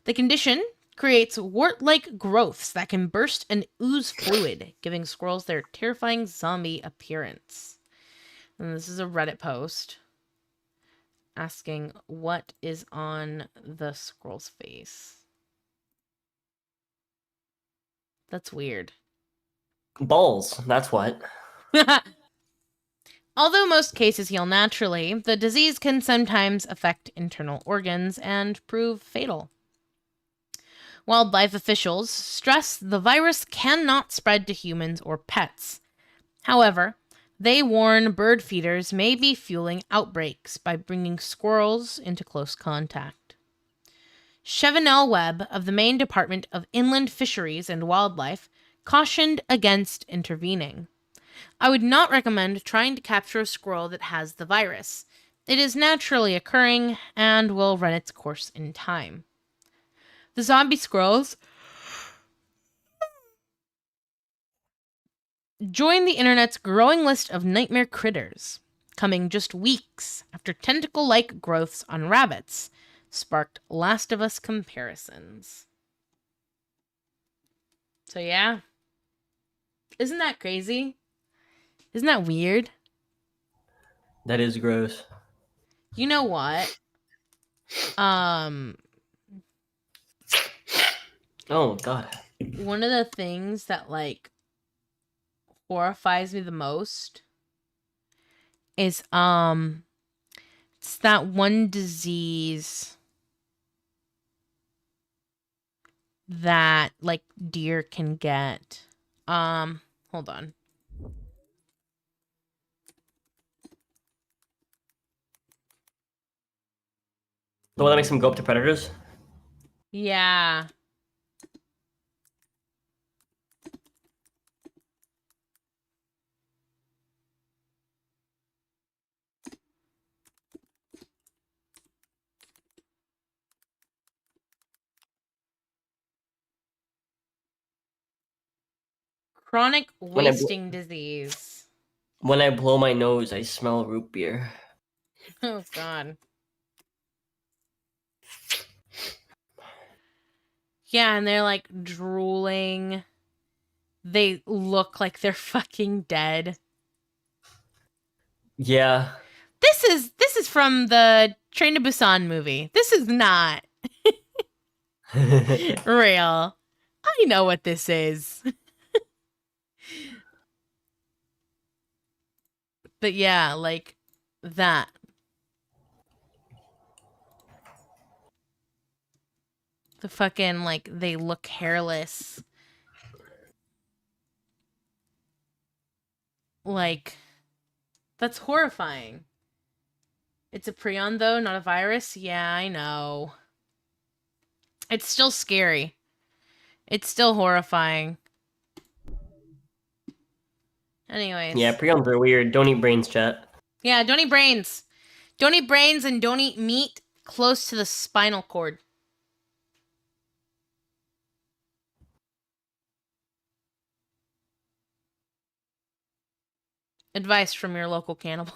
The condition creates wart-like growths that can burst and ooze fluid, giving squirrels their terrifying zombie appearance. And this is a Reddit post asking what is on the squirrel's face. That's weird. Balls, that's what. Although most cases heal naturally, the disease can sometimes affect internal organs and prove fatal. Wildlife officials stress the virus cannot spread to humans or pets. However, they warn bird feeders may be fueling outbreaks by bringing squirrels into close contact. Chevenel Webb of the Maine Department of Inland Fisheries and Wildlife cautioned against intervening. I would not recommend trying to capture a squirrel that has the virus. It is naturally occurring and will run its course in time. The zombie squirrels join the internet's growing list of nightmare critters, coming just weeks after tentacle-like growths on rabbits sparked Last of Us comparisons. So yeah. Isn't that crazy? Isn't that weird? That is gross. You know what? Oh, God. one of the things that, like, horrifies me the most is, it's that one disease that, like, deer can get. Hold on. The one that makes them go up to predators? Yeah. Chronic wasting disease. When I blow my nose, I smell root beer. Oh, God. Yeah, and they're, like, drooling. They look like they're fucking dead. Yeah. This is from the Train to Busan movie. This is not real. I know what this is. But yeah, like that. The fucking, like, they look hairless. Like, that's horrifying. It's a prion, though, not a virus? Yeah, I know. It's still scary. It's still horrifying. Anyways. Yeah, prions are weird. Don't eat brains, chat. Yeah, don't eat brains. Don't eat brains and don't eat meat close to the spinal cord. Advice from your local cannibal.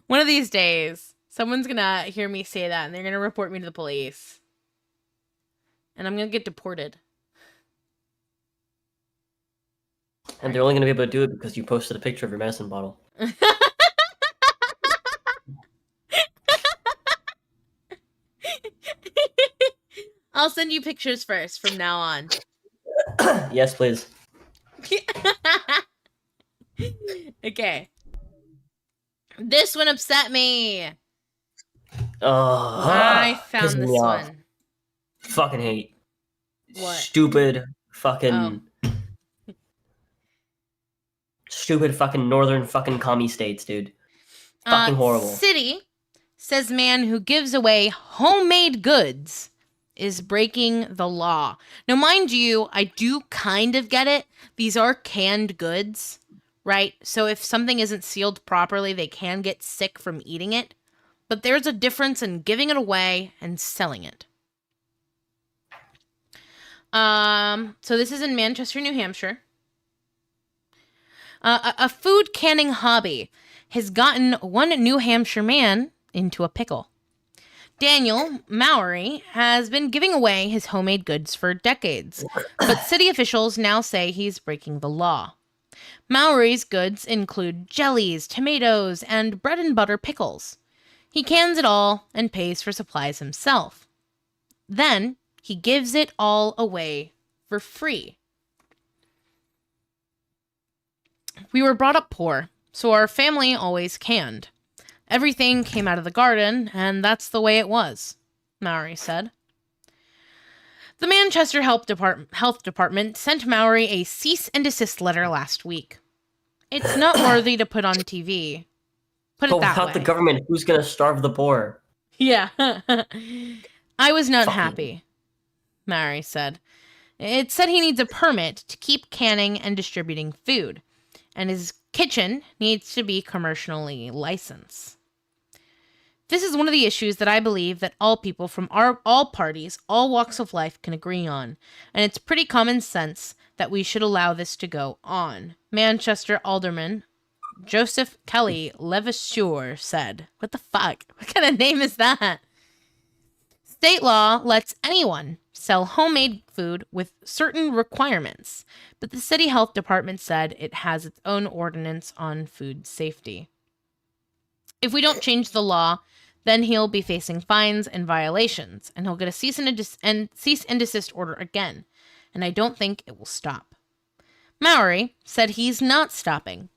One of these days, someone's gonna hear me say that and they're gonna report me to the police. And I'm gonna get deported. And they're only going to be able to do it because you posted a picture of your medicine bottle. I'll send you pictures first from now on. Yes, please. Okay. This one upset me. I found pissing this me off. one. Fucking hate. What? Stupid fucking northern fucking commie states, dude. Fucking horrible. City says man who gives away homemade goods is breaking the law. Now, mind you, I do kind of get it. These are canned goods, right? So if something isn't sealed properly, they can get sick from eating it. But there's a difference in giving it away and selling it. So this is in Manchester, New Hampshire. A food canning hobby has gotten one New Hampshire man into a pickle. Daniel Mowry has been giving away his homemade goods for decades, but city officials now say he's breaking the law. Mowry's goods include jellies, tomatoes, and bread and butter pickles. He cans it all and pays for supplies himself. Then he gives it all away for free. We were brought up poor, so our family always canned. Everything came out of the garden, and that's the way it was, Mowry said. The Manchester Health Department sent Mowry a cease and desist letter last week. It's not worthy to put on TV. Put it that way. Without the government, who's gonna starve the poor? Yeah. I was not happy, Mowry said. It said he needs a permit to keep canning and distributing food, and his kitchen needs to be commercially licensed. This is one of the issues that I believe that all people from all parties, all walks of life can agree on, and it's pretty common sense that we should allow this to go on, Manchester Alderman Joseph Kelly Levasseur said. What the fuck? What kind of name is that? State law lets anyone sell homemade food with certain requirements, but the city health department said it has its own ordinance on food safety. If we don't change the law, Then he'll be facing fines and violations, and he'll get a cease and desist order again. And I don't think it will stop. Mowry said he's not stopping.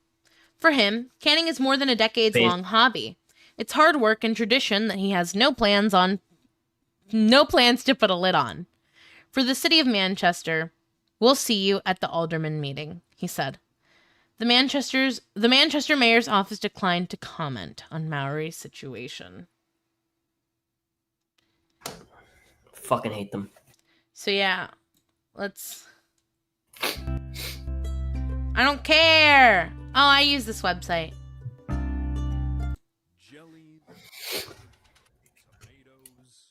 For him, canning is more than a decades-long hobby. It's hard work and tradition that he has no plans to put a lid on. For the city of Manchester, we'll see you at the alderman meeting, he said. The Manchester mayor's office declined to comment on Mowry's situation. Fucking hate them. So yeah, I don't care. Oh, I use this website. Jellied tomatoes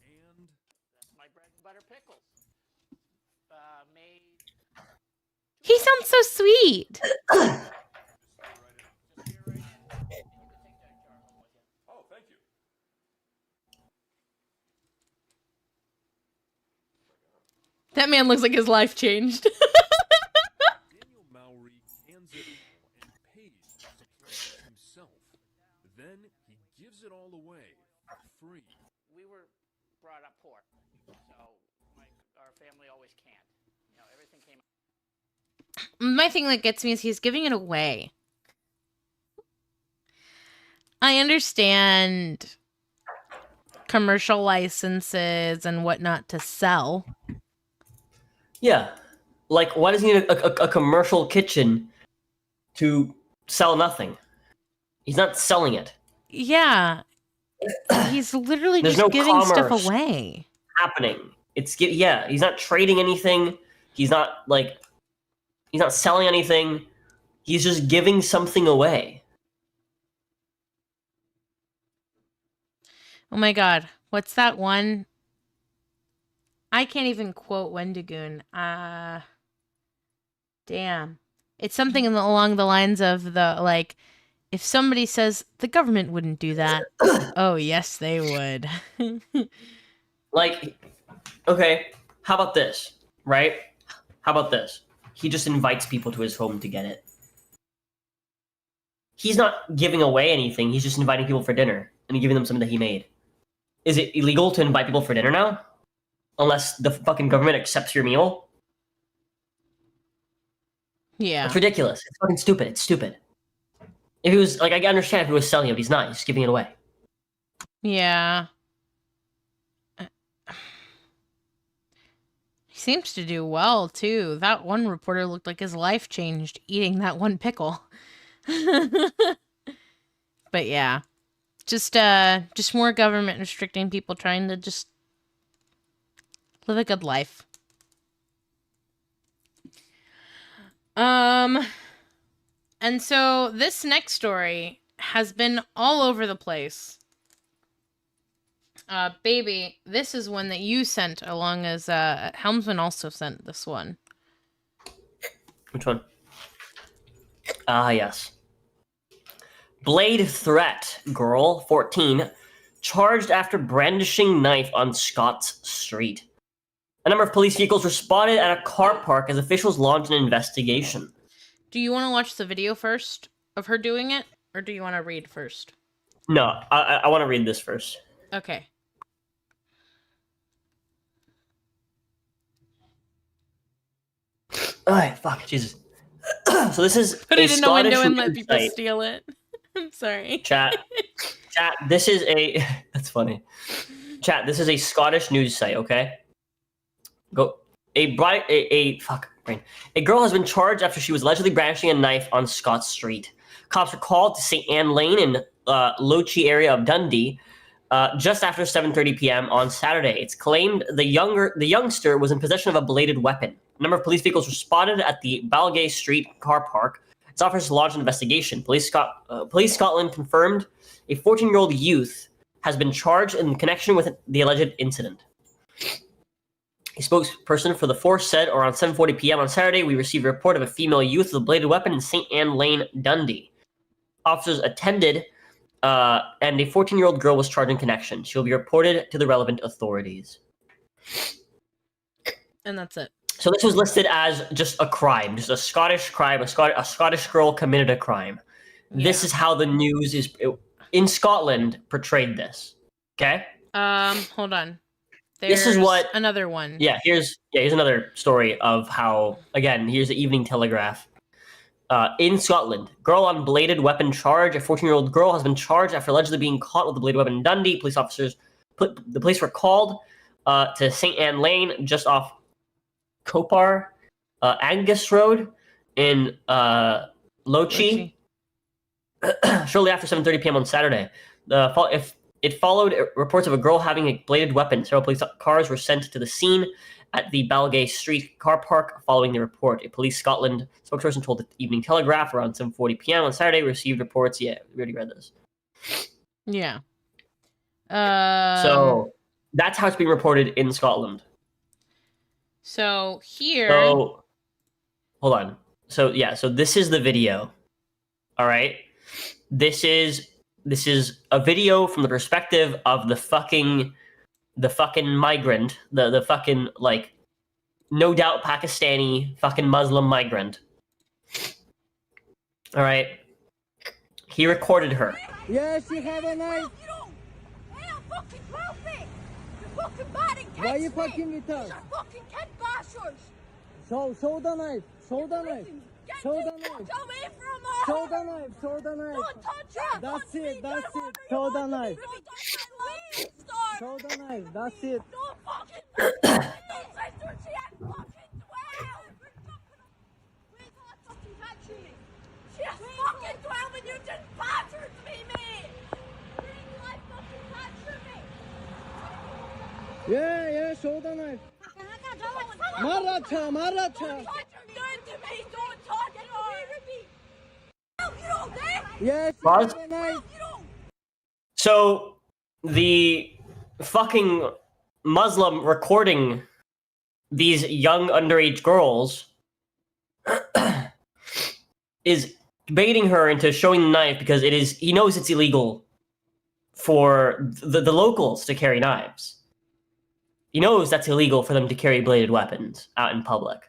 and That's my bread and butter pickles. Made. He sounds so sweet. oh, thank you. That man looks like his life changed. Daniel Mowry cans it all and pays to supply it himself. Then he gives it all away for free. We were brought up poor, so our family always canned. Everything came. My thing that gets me is he's giving it away. I understand commercial licenses and whatnot to sell. Yeah. Like, why does he need a commercial kitchen to sell nothing? He's not selling it. Yeah. He's literally There's just no giving stuff commerce away. happening. He's not trading anything. He's not selling anything. He's just giving something away. Oh my god. What's that one? I can't even quote Wendigoon. Damn. It's something along the lines of if somebody says the government wouldn't do that. Oh, yes, they would. Like, okay, how about this, right? How about this? He just invites people to his home to get it. He's not giving away anything. He's just inviting people for dinner and giving them something that he made. Is it illegal to invite people for dinner now? Unless the fucking government accepts your meal? Yeah. It's ridiculous. It's fucking stupid. It's stupid. If he was, I understand if he was selling it, but he's not. He's just giving it away. Yeah. He seems to do well, too. That one reporter looked like his life changed eating that one pickle. But yeah. Just more government restricting people trying to just live a good life. And so this next story has been all over the place. Baby, this is one that you sent along as, Helmsman also sent this one. Which one? Yes. Blade threat. Girl, 14, charged after brandishing knife on Scott's street. A number of police vehicles were spotted at a car park as officials launched an investigation. Do you want to watch the video first of her doing it? Or do you want to read first? No, I want to read this first. Okay. Oh, fuck, Jesus. So this is Put it in a window and let news people site. steal it. I'm sorry. Chat, this is a... That's funny. Chat, this is a Scottish news site, okay? Go. A girl has been charged after she was allegedly brandishing a knife on Scott Street. Cops were called to St. Anne Lane in Lochie area of Dundee just after 7:30 p.m. on Saturday. It's claimed the youngster was in possession of a bladed weapon. A number of police vehicles were spotted at the Balgay Street car park. Its officers launched an investigation. Police Scotland confirmed a 14-year-old youth has been charged in connection with the alleged incident. A spokesperson for the force said around 7:40 p.m. on Saturday, we received a report of a female youth with a bladed weapon in St. Anne Lane, Dundee. Officers attended, and a 14-year-old girl was charged in connection. She will be reported to the relevant authorities. And that's it. So this was listed as just a crime, just a Scottish crime. A Scottish girl committed a crime. This Yeah. is how the news is. in Scotland portrayed this. Okay? Hold on. This is There's what- another one. Yeah, here's another story of how, again, here's the Evening Telegraph. In Scotland, girl on bladed weapon charge. A 14-year-old girl has been charged after allegedly being caught with a bladed weapon in Dundee. The police were called to St. Anne Lane, just off Copar, Angus Road in Lochie. Shortly after 7:30 p.m. on Saturday. It followed reports of a girl having a bladed weapon. Several police cars were sent to the scene at the Balgay Street car park following the report. A Police Scotland spokesperson told the Evening Telegraph around 7:40 p.m. on Saturday received reports. Yeah, we already read this. Yeah. So that's how it's being reported in Scotland. So here. So hold on. So this is the video. All right. This is a video from the perspective of the fucking migrant, the fucking, like, no doubt Pakistani fucking Muslim migrant. All right. He recorded her. Yes, you have a knife. You don't. Hey, I'm fucking wealthy. You're fucking bad and Why you catch me. fucking with us? These are fucking kid bashers. Show the knife. Show the knife. Get Show this the knife. fuck away from us. Show the knife. Show the knife. Don't touch it. That's Touch it, me. that's You're it. Show the hungry. knife. Don't touch my leg, star. Show the knife. That's it. Don't fucking touch me. Don't say to her, she has fucking 12. Wait till I fucking catch me. She has fucking 12 and you just battered me, mate. Wait till I fucking catch me. Yeah, show the knife. Maracha. Don't touch her. Don't to me. Don't touch her. You don't dare. Yes, you Pause. have a knife. You don't. So the fucking Muslim recording these young underage girls is baiting her into showing the knife because he knows it's illegal for the locals to carry knives. He knows that's illegal for them to carry bladed weapons out in public.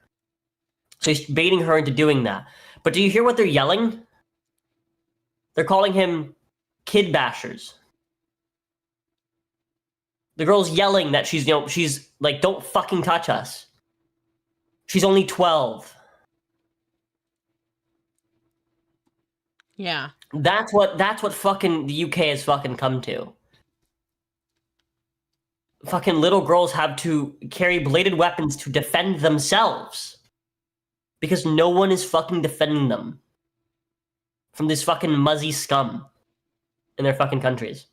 So he's baiting her into doing that. But do you hear what they're yelling? They're calling him kid bashers. The girl's yelling that she's like, don't fucking touch us. She's only 12. Yeah. That's what fucking the UK has fucking come to. Fucking little girls have to carry bladed weapons to defend themselves. Because no one is fucking defending them from this fucking muzzy scum in their fucking countries.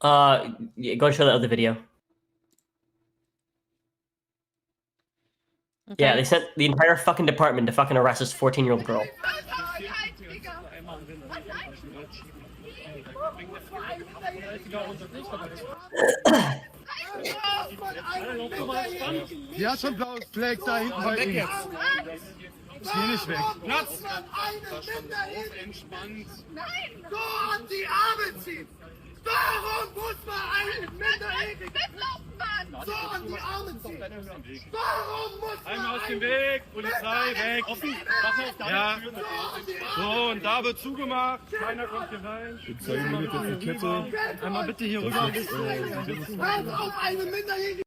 Yeah, go and show that other video. Okay. Yeah, they sent the entire fucking department to fucking arrest this 14-year-old girl. Die hat schon blaues Fleck da hinten bei ihm. Geh nicht weg. Platz! Entspannt. Nein! So an die Arme ziehen! Warum muss man einen Minderjährigen so an die Arme ziehen? Warum muss man Einmal aus dem Weg, Polizei, weg. Offen, ja. So, und da wird zugemacht. Keiner kommt hier rein. Einmal bitte hier rüber ein bisschen. Hört auf einen Minderjährigen!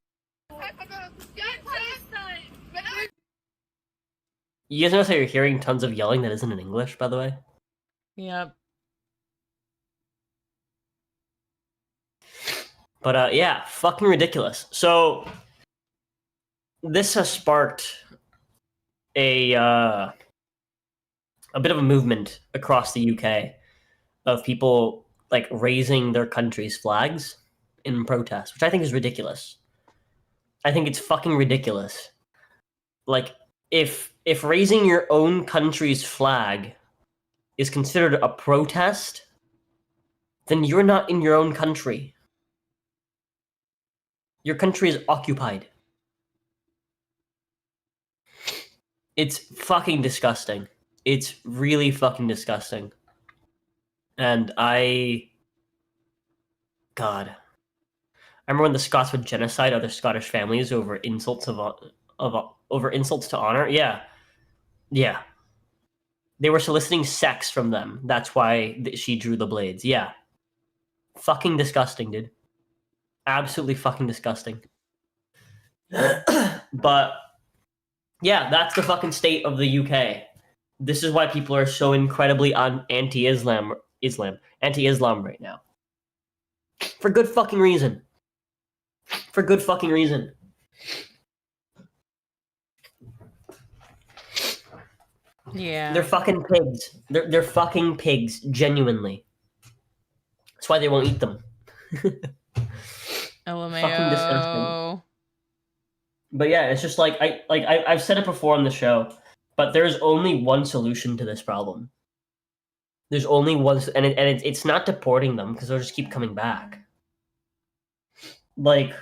You guys notice how you're hearing tons of yelling that isn't in English, by the way? Yep. But yeah, fucking ridiculous. So this has sparked a bit of a movement across the UK of people like raising their country's flags in protest, which I think is ridiculous. I think it's fucking ridiculous. Like, if raising your own country's flag is considered a protest, then you're not in your own country. Your country is occupied. It's fucking disgusting. It's really fucking disgusting. And God. I remember when the Scots would genocide other Scottish families over insults over insults to honor. Yeah. They were soliciting sex from them. That's why she drew the blades. Yeah. Fucking disgusting, dude. Absolutely fucking disgusting. But yeah, that's the fucking state of the UK. This is why people are so incredibly anti-Islam right now. For good fucking reason. For good fucking reason. Yeah. They're fucking pigs. They're fucking pigs, genuinely. That's why they won't eat them. Fucking disgusting. LMAO. But yeah, it's just like I've said it before on the show, but there's only one solution to this problem. There's only one, and it's not deporting them because they'll just keep coming back. Like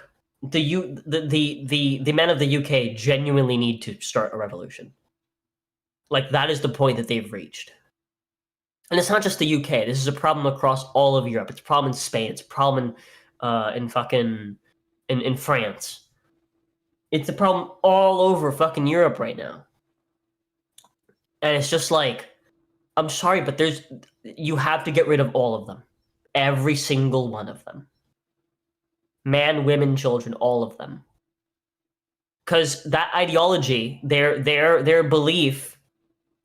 the men of the UK genuinely need to start a revolution. Like that is the point that they've reached. And it's not just the UK. This is a problem across all of Europe. It's a problem in Spain. It's a problem in France. It's a problem all over fucking Europe right now. And it's just like, I'm sorry, but you have to get rid of all of them. Every single one of them. Man, women, children, all of them. Because that ideology, their belief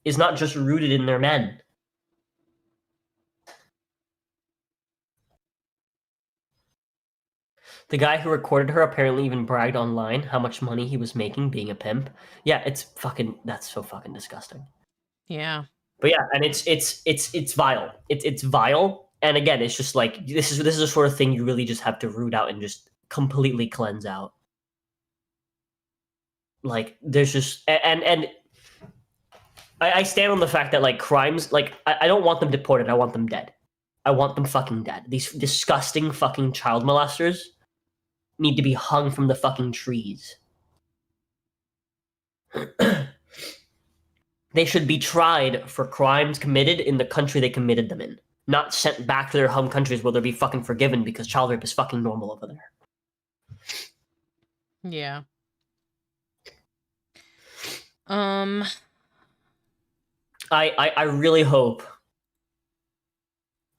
is not just rooted in their men. The guy who recorded her apparently even bragged online how much money he was making being a pimp. Yeah, that's so fucking disgusting. Yeah. But yeah, and it's vile. It's vile, and again, it's just like this is the sort of thing you really just have to root out and just completely cleanse out. Like there's just and I stand on the fact that like crimes, like I don't want them deported. I want them dead. I want them fucking dead. These disgusting fucking child molesters need to be hung from the fucking trees. They should be tried for crimes committed in the country they committed them in, not sent back to their home countries where they'll be fucking forgiven because child rape is fucking normal over there. Yeah. I really hope,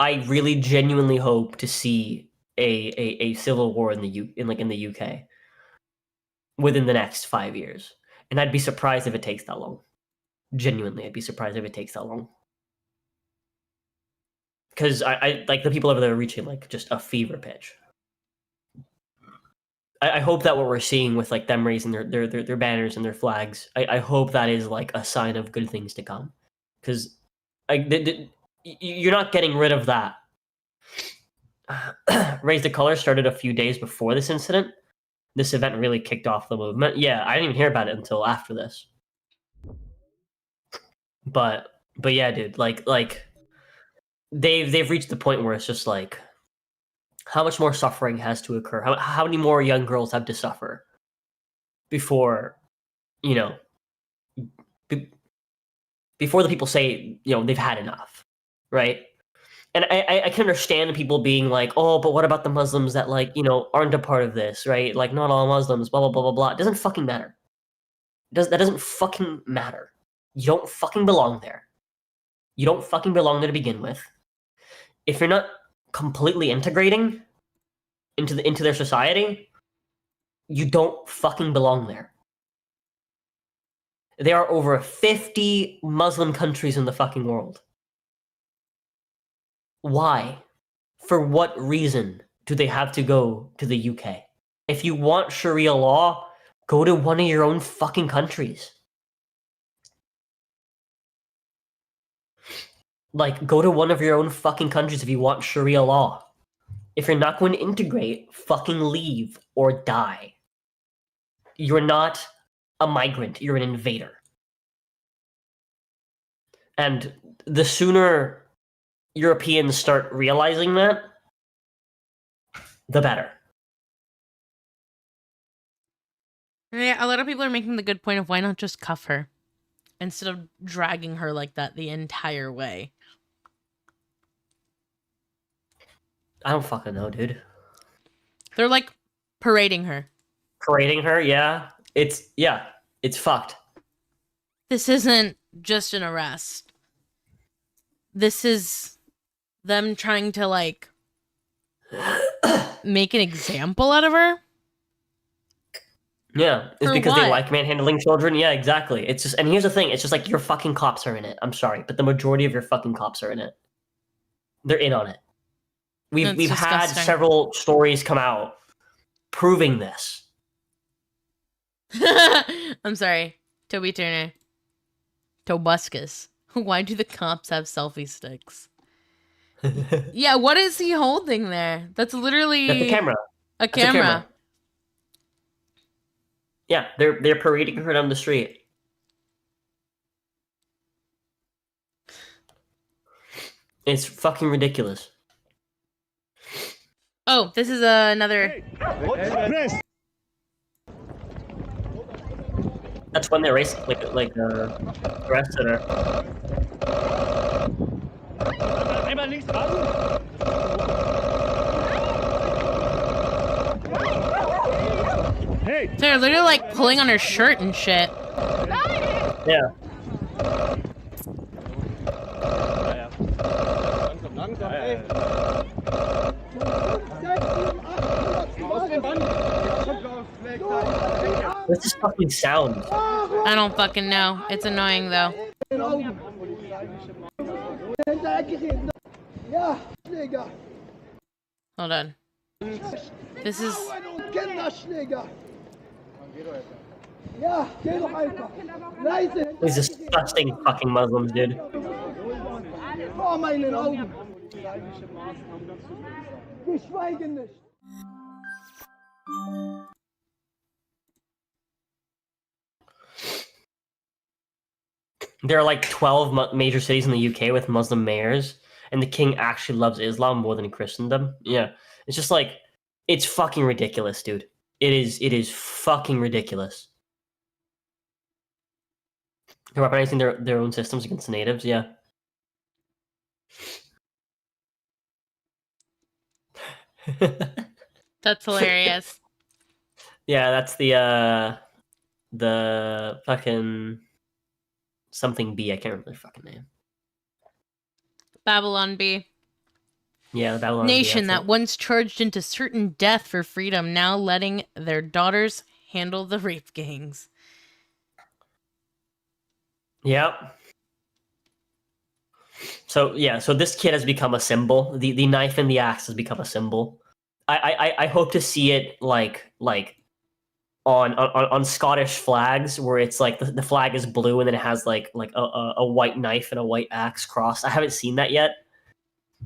I really genuinely hope to see a civil war in the UK within the next 5 years, and I'd be surprised if it takes that long. Genuinely, I'd be surprised if it takes that long. Because I like the people over there are reaching like just a fever pitch. I hope that what we're seeing with like them raising their banners and their flags, I hope that is like a sign of good things to come. Because you're not getting rid of that. Raise the Color started a few days before this incident. This event really kicked off the movement. Yeah, I didn't even hear about it until after this. But yeah, dude, like they've reached the point where it's just like, how much more suffering has to occur? How many more young girls have to suffer before, before the people say, they've had enough, right? And I can understand people being like, oh, but what about the Muslims that aren't a part of this, right? Like not all Muslims, blah blah blah blah blah. It doesn't fucking matter. That doesn't fucking matter. You don't fucking belong there. You don't fucking belong there to begin with. If you're not completely integrating into their society, you don't fucking belong there. There are over 50 Muslim countries in the fucking world. Why? For what reason do they have to go to the UK? If you want Sharia law, go to one of your own fucking countries. Like, go to one of your own fucking countries if you want Sharia law. If you're not going to integrate, fucking leave or die. You're not a migrant, you're an invader. And the sooner Europeans start realizing that, the better. Yeah, a lot of people are making the good point of why not just cuff her instead of dragging her like that the entire way. I don't fucking know, dude. They're like parading her. Parading her, yeah. It's fucked. This isn't just an arrest. this is them trying to like make an example out of her. Yeah, it's For because they what? like manhandling children. Yeah, exactly. It's just, and here's the thing: it's just like your fucking cops are in it. I'm sorry, but the majority of your fucking cops are in it. They're in on it. That's We've had disgusting. several stories come out proving this. I'm sorry, Toby Turner. Tobuscus. Why do the cops have selfie sticks? Yeah, what is he holding there? That's literally That's a camera. A That's a camera. Yeah, they're parading her down the street. It's fucking ridiculous. Oh, this is another. That's when they arrested her. Einmal links ran. Hey! They're literally like pulling on her shirt and shit. Yeah. Langsam, ey. What's this fucking sound? I don't fucking know. It's annoying though. Ja, Schläger. Hold on. This is. Kinderschläger. Ja, geh doch einfach. Leise. These disgusting fucking Muslims, dude. Vor meinen Augen. Wir schweigen nicht. There are like 12 major cities in the UK with Muslim mayors, and the king actually loves Islam more than Christendom. Yeah, it's just like, it's fucking ridiculous, dude. It is fucking ridiculous. They're weaponizing their own systems against the natives. Yeah. That's hilarious. Yeah, that's the fucking something B. I can't remember their fucking name. Babylon Bee. Yeah, the Babylon Nation B, that that's it. once charged into certain death for freedom, now letting their daughters handle the rape gangs. Yep. So yeah, so this kid has become a symbol. The knife and the axe has become a symbol. I hope to see it like on Scottish flags where it's like the flag is blue and then it has like a white knife and a white axe crossed. I haven't seen that yet.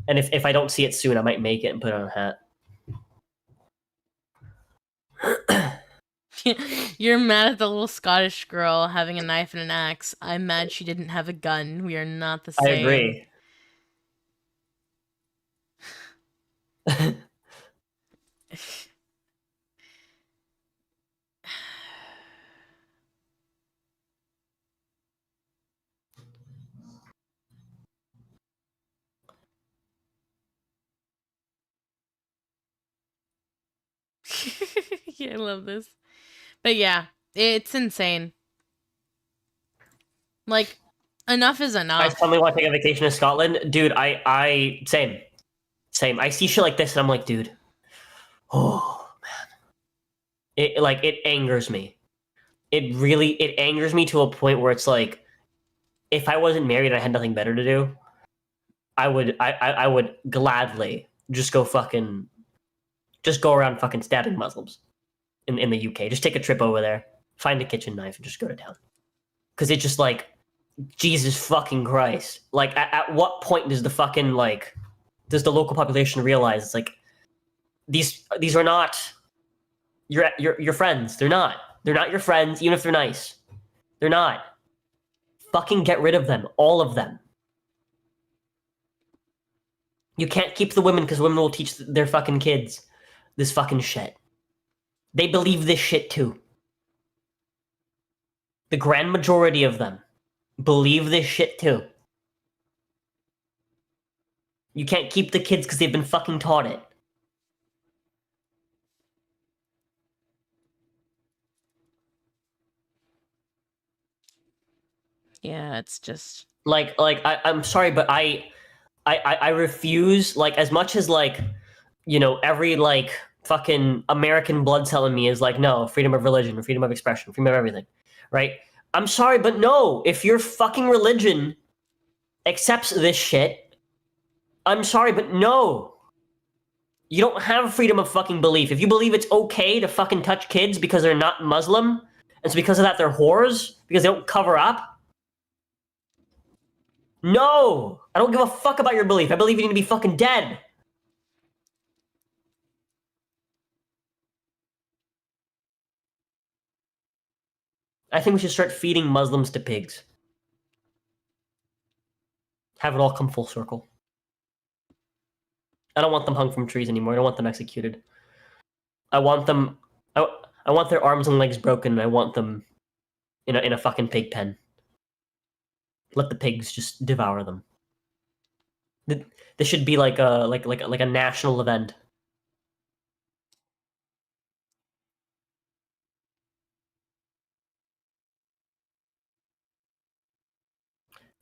And if I don't see it soon, I might make it and put it on a hat. You're mad at the little Scottish girl having a knife and an axe. I'm mad she didn't have a gun. We are not the I same. agree. Yeah, I love this. But yeah, it's insane. Like, enough is I enough. suddenly want to take a vacation to Scotland. Dude, I same. I see shit like this and I'm like, dude, oh man. It angers me. It angers me to a point where it's like, if I wasn't married and I had nothing better to do, I would gladly just go around fucking stabbing Muslims in the UK. Just take a trip over there, find a kitchen knife, and just go to town. Because it's just like, Jesus fucking Christ. Like, at what point does does the local population realize it's like, these are not your friends. They're not your friends, even if they're nice. They're not. Fucking get rid of them, all of them. You can't keep the women because women will teach their fucking kids this fucking shit. They believe this shit too. The grand majority of them believe this shit too. You can't keep the kids because they've been fucking taught it. Yeah, it's just... I'm sorry, but I refuse, like, as much as, like, you know, every, like, fucking American blood cell in me is like, no, freedom of religion, freedom of expression, freedom of everything, right? I'm sorry, but no, if your fucking religion accepts this shit, I'm sorry, but no. You don't have freedom of fucking belief. If you believe it's okay to fucking touch kids because they're not Muslim, and so because of that they're whores, because they don't cover up, no! I don't give a fuck about your belief. I believe you need to be fucking dead. I think we should start feeding Muslims to pigs. Have it all come full circle. I don't want them hung from trees anymore. I don't want them executed. I want them... I want their arms and legs broken, and I want them in a fucking pig pen. Let the pigs just devour them. This should be like a national event.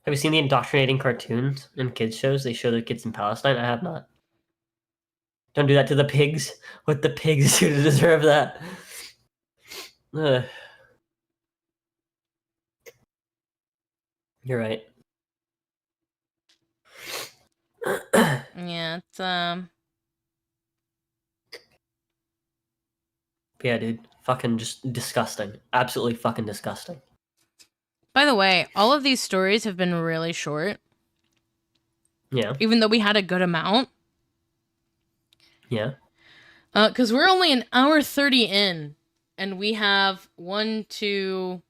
Have you seen the indoctrinating cartoons and kids shows they show their kids in Palestine? I have not. Don't do that to the pigs. What the pigs do to deserve that? Ugh. You're right. Yeah, it's Yeah, dude. Fucking just disgusting. Absolutely fucking disgusting. By the way, all of these stories have been really short. Yeah. Even though we had a good amount. Yeah. Because we're only an hour 30 in. And we have 1, 2...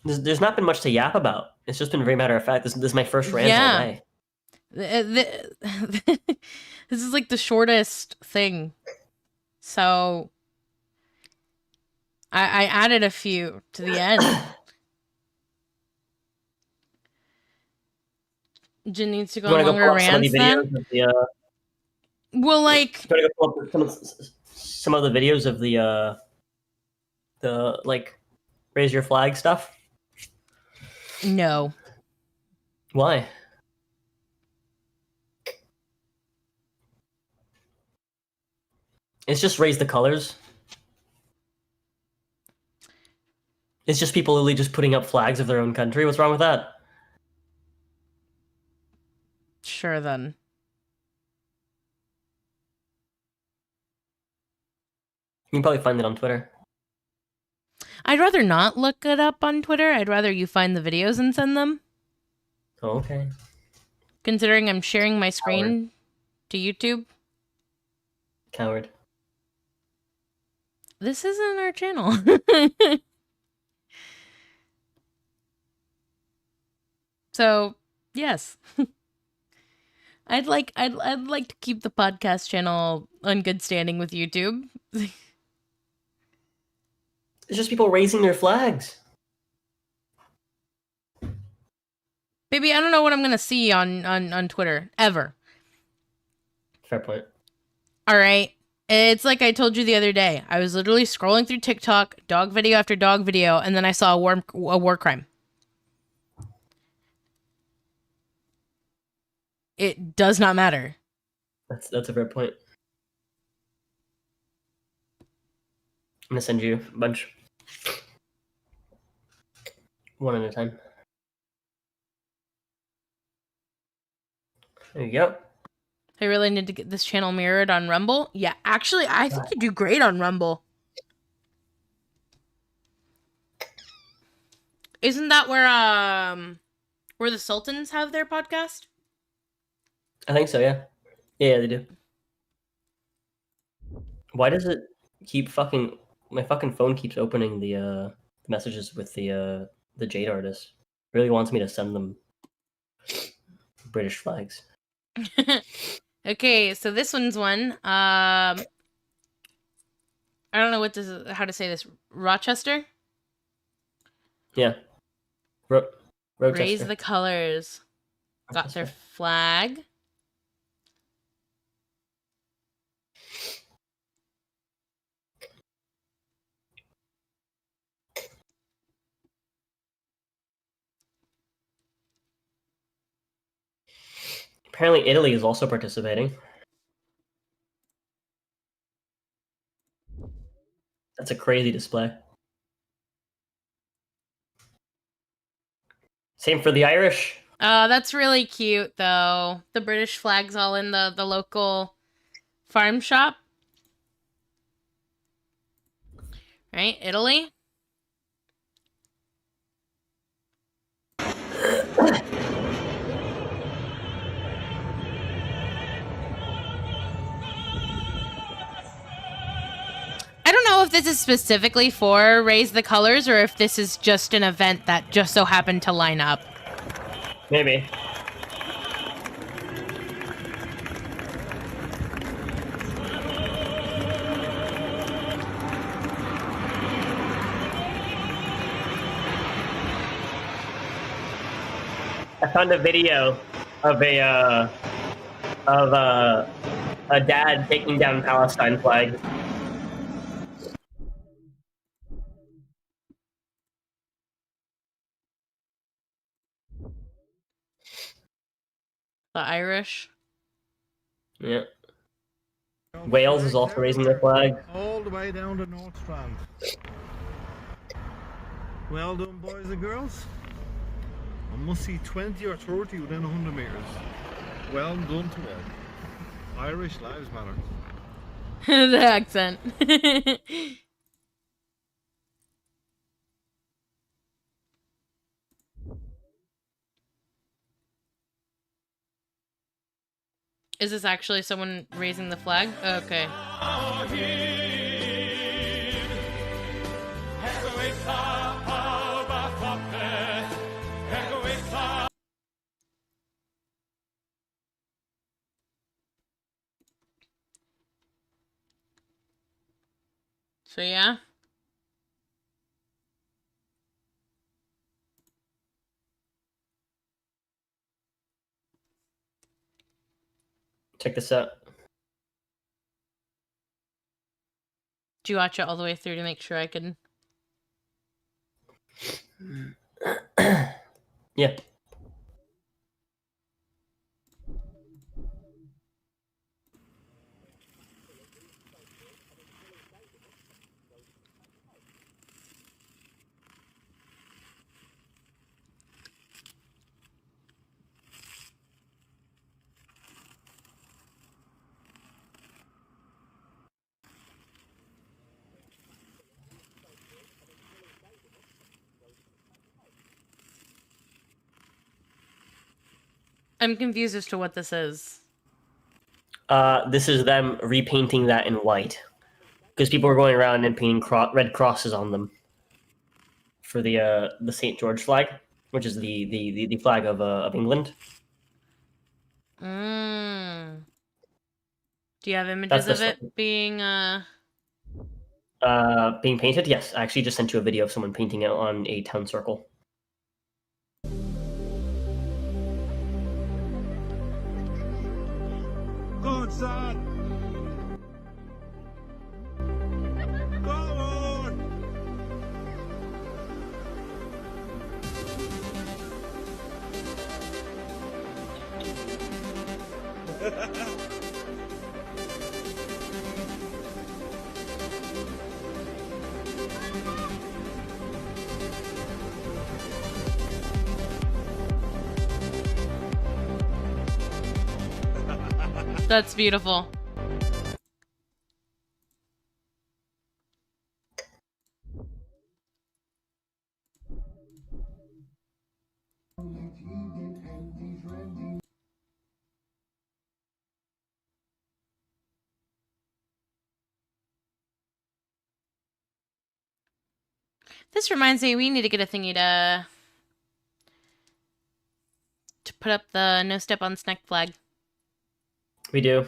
There's not been much to yap about. It's just been very matter of fact. This is my first rant all day. This is like the shortest thing. So I added a few to the end. Jen needs to go on longer rants then. Well, like... Do you want to go pull up some of the videos of the like raise your flag stuff? No. Why? It's just raise the colors. It's just people literally just putting up flags of their own country. What's wrong with that? Sure, then. You can probably find it on Twitter. I'd rather not look it up on Twitter. I'd rather you find the videos and send them. Oh, okay. Considering I'm sharing my screen to YouTube. Coward. This isn't our channel. So, yes. I'd like to keep the podcast channel on good standing with YouTube. It's just people raising their flags. Baby, I don't know what I'm gonna see on Twitter ever. Fair point. All right. It's like I told you the other day. I was literally scrolling through TikTok, dog video after dog video, and then I saw a war crime. It does not matter. That's a fair point. I'm gonna send you a bunch. One at a time. There you go. I really need to get this channel mirrored on Rumble. Yeah, actually, I think you do great on Rumble. Isn't that where the Sultans have their podcast? I think so, yeah. Yeah, they do. Why does it keep fucking... My fucking phone keeps opening the messages with the Jade artist. It really wants me to send them British flags. Okay, so this one's one. I don't know how to say this. Rochester? Yeah. Rochester. Raise the colors. Got their flag. Apparently, Italy is also participating. That's a crazy display. Same for the Irish. That's really cute, though. The British flag's all in the local farm shop. Right? Italy? I don't know if this is specifically for Raise the Colors or if this is just an event that just so happened to line up. Maybe. I found a video of a dad taking down Palestine flag. The Irish. Yeah. Wales is also raising their flag. All the way down the North Strand. Well done, boys and girls. I must see 20 or 30 within 100 meters. Well done to all. Irish lives matter. The accent. Is this actually someone raising the flag? Okay. So yeah. Check this out. Did you watch it all the way through to make sure I could? Yeah. I'm confused as to what this is. This is them repainting that in white. Because people were going around and painting red crosses on them. For the St. George flag, which is the flag of England. Mm. Do you have images of it being being painted? Yes, I actually just sent you a video of someone painting it on a town circle. Go on, son. Go on. That's beautiful. This reminds me, we need to get a thingy to put up the no step on snack flag. We do.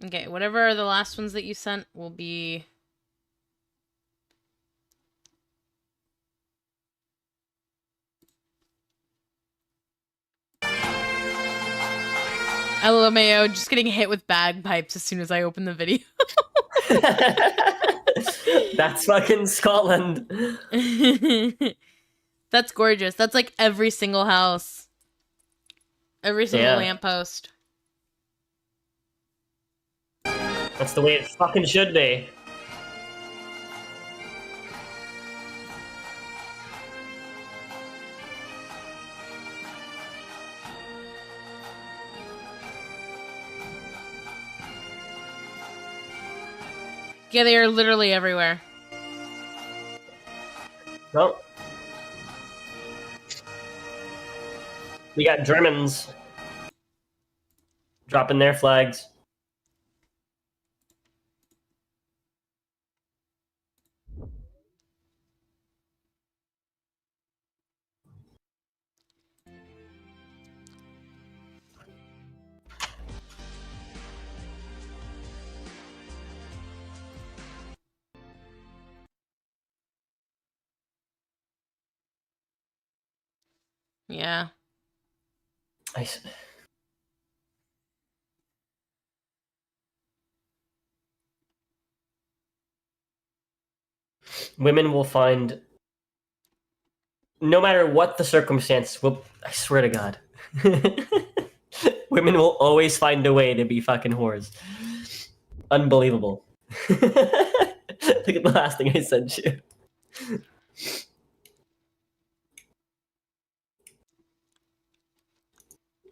Okay, whatever are the last ones that you sent will be... LMAO, just getting hit with bagpipes as soon as I open the video. That's fucking Scotland. That's gorgeous. That's like every single house. Every single Yeah. lamppost. That's the way it fucking should be. Yeah, they are literally everywhere. Well, we got Germans dropping their flags. Yeah. Women will find, no matter what the circumstance, I swear to God, women will always find a way to be fucking whores. Unbelievable. Look at the last thing I sent you.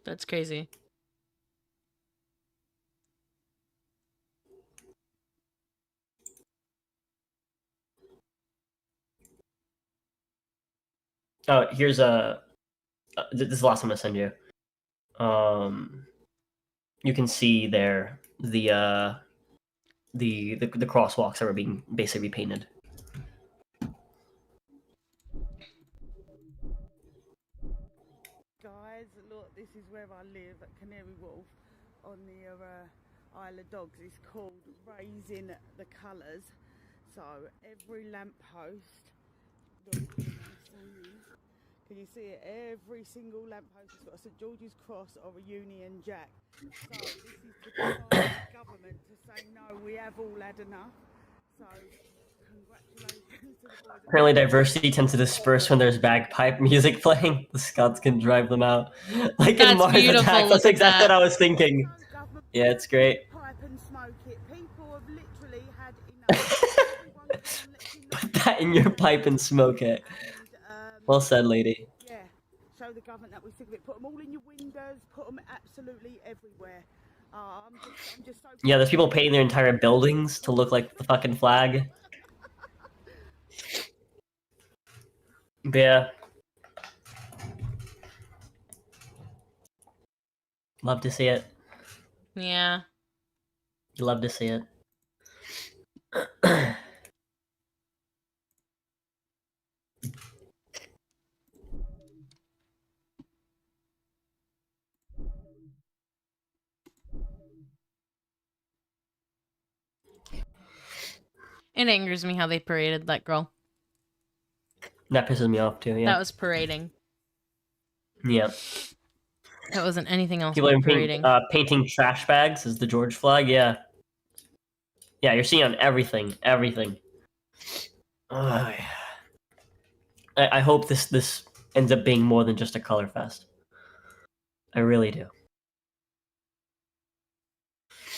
That's crazy. Oh, here's a. This is the last one I'm gonna send you. You can see there the crosswalks that were being basically repainted. Guys, look, this is where I live at Canary Wharf on the Isle of Dogs. It's called Raising the Colours. So every lamppost, can you see it? Every single lamppost has got a St George's Cross or a Union Jack. So this is the design of the government to say, no, we have all had enough. So congratulations to the boys. Apparently, diversity tends to disperse when there's bagpipe music playing. The Scots can drive them out. Like in That's Mars beautiful, Attacks. That's look at exactly that. what I was thinking. Yeah, it's great. Pipe and smoke it. People have literally had enough. Everyone can let you know. Put that in your pipe and smoke it. Well said, lady. Yeah, show the government that we're sick of it. Put them all in your windows. Put them absolutely everywhere. I'm just so. Yeah, there's people painting their entire buildings to look like the fucking flag. But yeah. Love to see it. Yeah. Love to see it. It angers me how they paraded that girl. That pisses me off too, yeah. That was parading. Yeah. That wasn't anything else People but are parading. painting trash bags as the George flag, yeah. Yeah, you're seeing on everything. Ugh. I hope this ends up being more than just a color fest. I really do.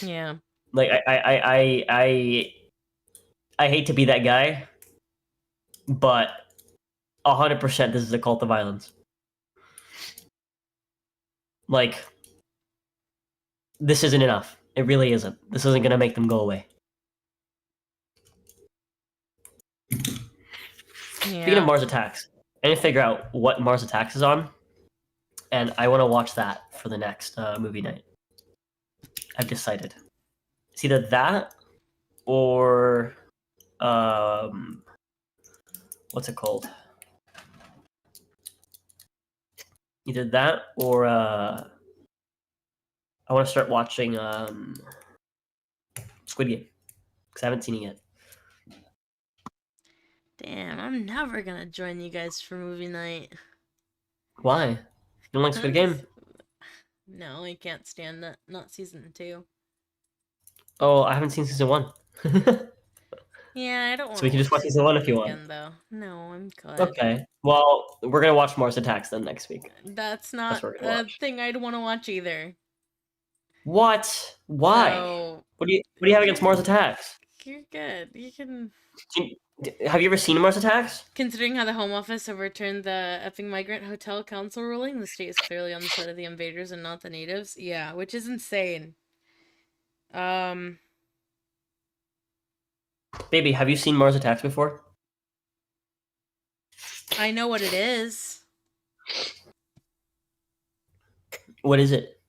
Yeah. Like I hate to be that guy, but 100% this is a cult of violence. Like, this isn't enough. It really isn't. This isn't gonna make them go away. Speaking of Mars Attacks, I need to figure out what Mars Attacks is on, and I want to watch that for the next movie night. I've decided. It's either that or what's it called? Either that or I want to start watching Squid Game because I haven't seen it yet. Damn, I'm never gonna join you guys for movie night. Why? You don't like Squid Game? No, I can't stand that. Not season 2. Oh, I haven't seen season 1. Yeah, I don't want So we can just watch season 1 if you want. again, though. No, I'm good. Okay. Well, we're gonna watch Mars Attacks then next week. That's not what we're gonna a watch. thing I'd want to watch either. What? Why? So, What do you have against Mars Attacks? you're good. You can... Have you ever seen Mars Attacks? Considering how the Home Office overturned the effing Migrant Hotel Council ruling, the state is clearly on the side of the invaders and not the natives. Yeah, which is insane. Baby, have you seen Mars Attacks before? I know what it is. What is it?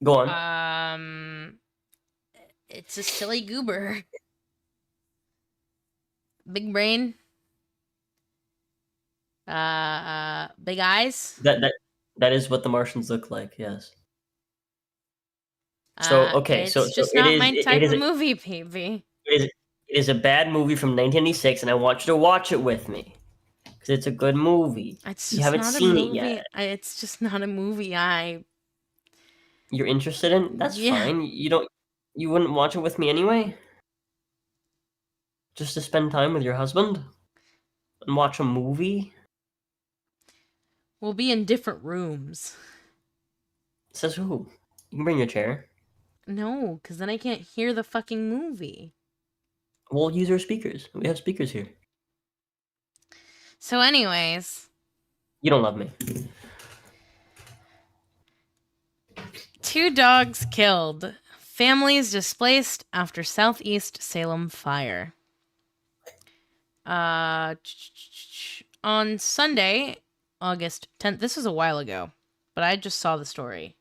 Go on. It's a silly goober. Big brain. Big eyes. That is what the Martians look like. Yes. So okay, it's so just it not is my type it is of movie, baby. it is a bad movie from 1996, and I want you to watch it with me because it's a good movie. It's You just haven't not a seen movie. it yet. It's just not a movie. You're interested in? That's Yeah. fine. You wouldn't watch it with me anyway? Just to spend time with your husband and watch a movie? We'll be in different rooms. Says who? You can bring your chair. No, because then I can't hear the fucking movie. We'll use our speakers. We have speakers here. So, anyways, You don't love me. 2 dogs killed. Families displaced after Southeast Salem fire. On Sunday, August 10th, this was a while ago, but I just saw the story.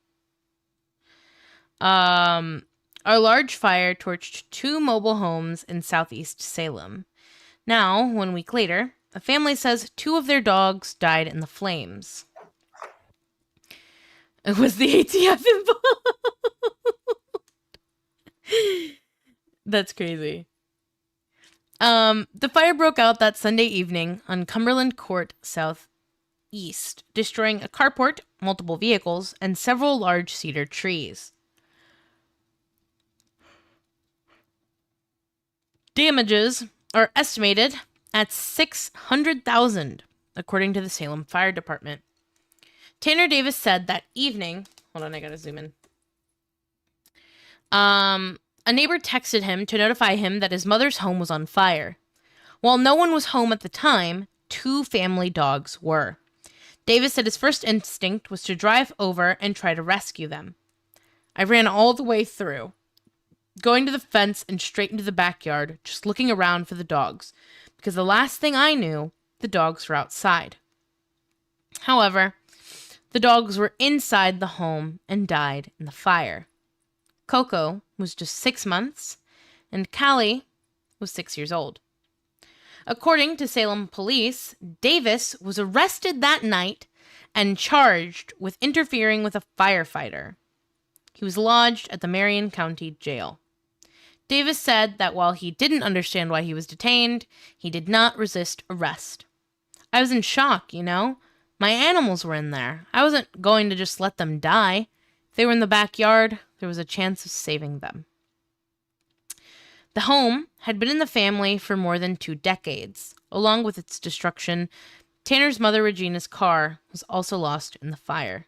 A large fire torched 2 mobile homes in Southeast Salem. Now, 1 week later, a family says 2 of their dogs died in the flames. It was the ATF involved. That's crazy. The fire broke out that Sunday evening on Cumberland Court Southeast, destroying a carport, multiple vehicles, and several large cedar trees. Damages are estimated at $600,000, according to the Salem Fire Department. Tanner Davis said that evening... Hold on, I gotta zoom in. A neighbor texted him to notify him that his mother's home was on fire. While no one was home at the time, 2 family dogs were. Davis said his first instinct was to drive over and try to rescue them. I ran all the way through, going to the fence and straight into the backyard, just looking around for the dogs, because the last thing I knew, the dogs were outside. However, the dogs were inside the home and died in the fire. Coco was just 6 months, and Callie was 6 years old. According to Salem police, Davis was arrested that night and charged with interfering with a firefighter. He was lodged at the Marion County Jail. Davis said that while he didn't understand why he was detained, he did not resist arrest. I was in shock, you know? My animals were in there. I wasn't going to just let them die. If they were in the backyard, there was a chance of saving them. The home had been in the family for more than 2 decades. Along with its destruction, Tanner's mother Regina's car was also lost in the fire.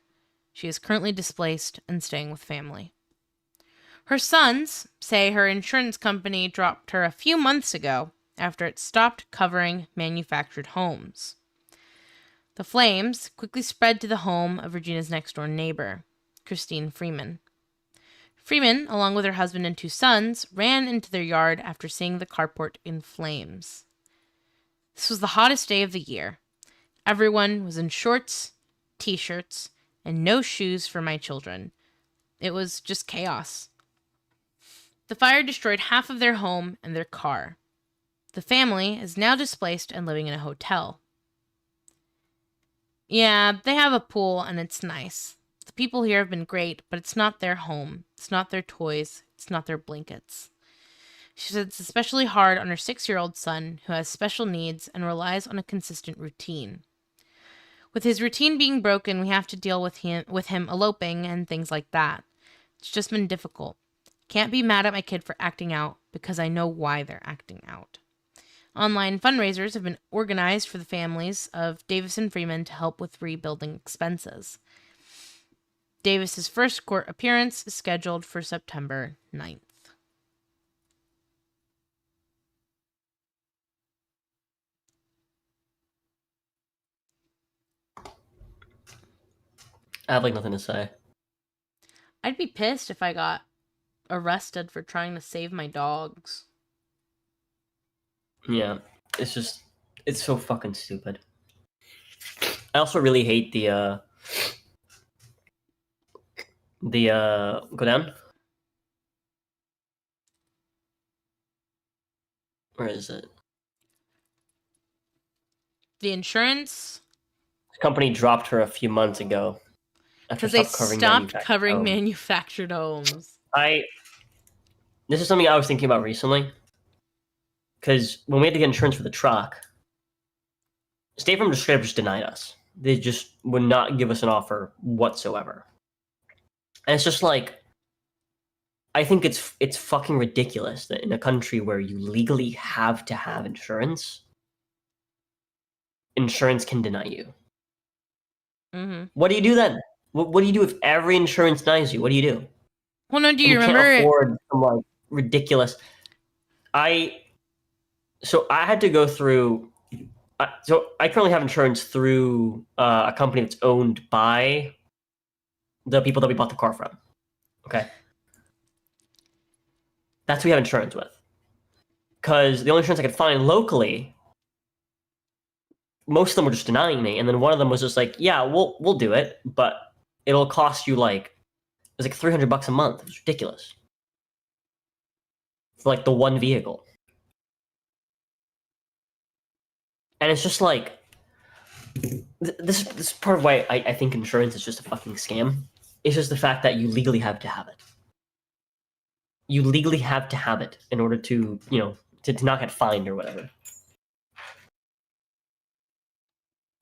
She is currently displaced and staying with family. Her sons say her insurance company dropped her a few months ago after it stopped covering manufactured homes. The flames quickly spread to the home of Regina's next-door neighbor, Christine Freeman. Freeman, along with her husband and 2 sons, ran into their yard after seeing the carport in flames. This was the hottest day of the year. Everyone was in shorts, t-shirts, and no shoes for my children. It was just chaos. The fire destroyed half of their home and their car. The family is now displaced and living in a hotel. Yeah, they have a pool and it's nice. The people here have been great, but it's not their home. It's not their toys. It's not their blankets. She said it's especially hard on her 6-year-old son, who has special needs and relies on a consistent routine. With his routine being broken, we have to deal with him eloping and things like that. It's just been difficult. Can't be mad at my kid for acting out because I know why they're acting out. Online fundraisers have been organized for the families of Davis and Freeman to help with rebuilding expenses. Davis's first court appearance is scheduled for September 9th. I have like nothing to say. I'd be pissed if I got arrested for trying to save my dogs. Yeah, it's so fucking stupid. I also really hate the go down. Where is it? The insurance, The company dropped her a few months ago after because they covering stopped manufactured covering homes. manufactured homes. This is something I was thinking about recently. Because when we had to get insurance for the truck, State Farm just straight up just denied us. They just would not give us an offer whatsoever. And it's just like, I think it's fucking ridiculous that in a country where you legally have to have insurance, insurance can deny you. Mm-hmm. What do you do then? What do you do if every insurance denies you? What do you do? Well, no, do you And remember? can't afford some like ridiculous. So I had to go through. So I currently have insurance through a company that's owned by the people that we bought the car from. Okay, that's who we have insurance with. Because the only insurance I could find locally, most of them were just denying me, and then one of them was just like, "Yeah, we'll do it, but it'll cost you like it was like $300 a month. It was ridiculous for like the one vehicle." And it's just like, this is part of why I think insurance is just a fucking scam. It's just the fact that you legally have to have it. You legally have to have it in order to, to not get fined or whatever.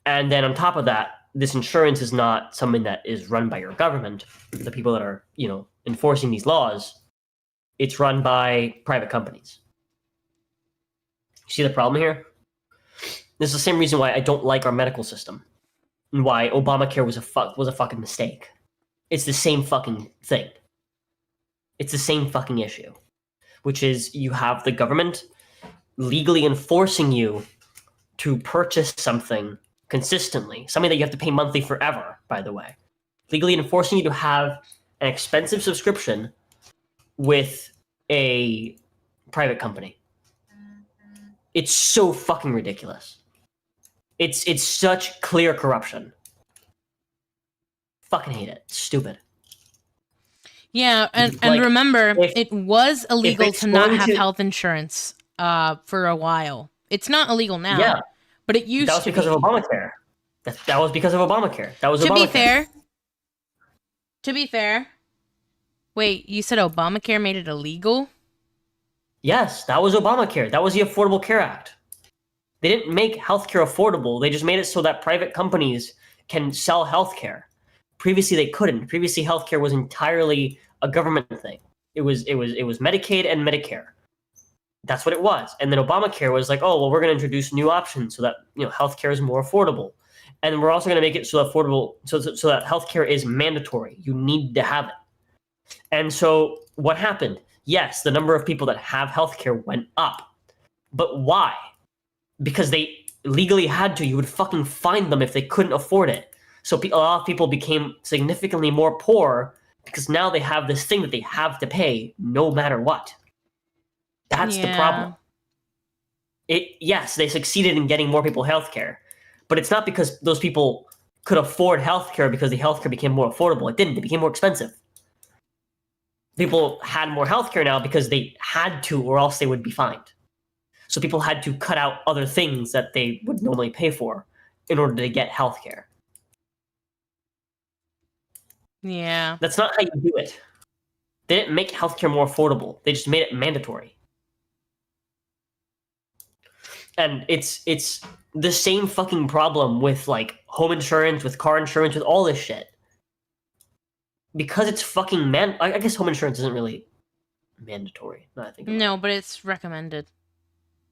And then on top of that, this insurance is not something that is run by your government, the people that are, enforcing these laws. It's run by private companies. You see the problem here? This is the same reason why I don't like our medical system, and why Obamacare was a fucking mistake. It's the same fucking thing. It's the same fucking issue, which is you have the government legally enforcing you to purchase something consistently, something that you have to pay monthly forever, by the way. Legally enforcing you to have an expensive subscription with a private company. It's so fucking ridiculous. It's such clear corruption. Fucking hate it. It's stupid. Yeah, and Like, remember, if- it was illegal it's to not going have to- health insurance for a while. It's not illegal now. Yeah. But it used That was to because be. of Obamacare. That was because of Obamacare. That was To Obamacare. be fair. Wait, you said Obamacare made it illegal? Yes, that was Obamacare. That was the Affordable Care Act. They didn't make healthcare affordable. They just made it so that private companies can sell healthcare. Previously, they couldn't. Previously, healthcare was entirely a government thing. It was Medicaid and Medicare. That's what it was. And then Obamacare was like, oh, well, we're going to introduce new options so that healthcare is more affordable, and we're also going to make it so affordable so that healthcare is mandatory. You need to have it. And so what happened? Yes, the number of people that have healthcare went up, but why? Because they legally had to. You would fucking find them if they couldn't afford it. So a lot of people became significantly more poor because now they have this thing that they have to pay no matter what. That's the problem. Yes, they succeeded in getting more people healthcare, but it's not because those people could afford healthcare because the healthcare became more affordable. It didn't. It became more expensive. People had more healthcare now because they had to, or else they would be fined. So people had to cut out other things that they would normally pay for in order to get healthcare. Yeah. That's not how you do it. They didn't make healthcare more affordable. They just made it mandatory. And it's the same fucking problem with like home insurance, with car insurance, with all this shit. Because it's fucking I guess home insurance isn't really mandatory. No, I think No, but it's recommended.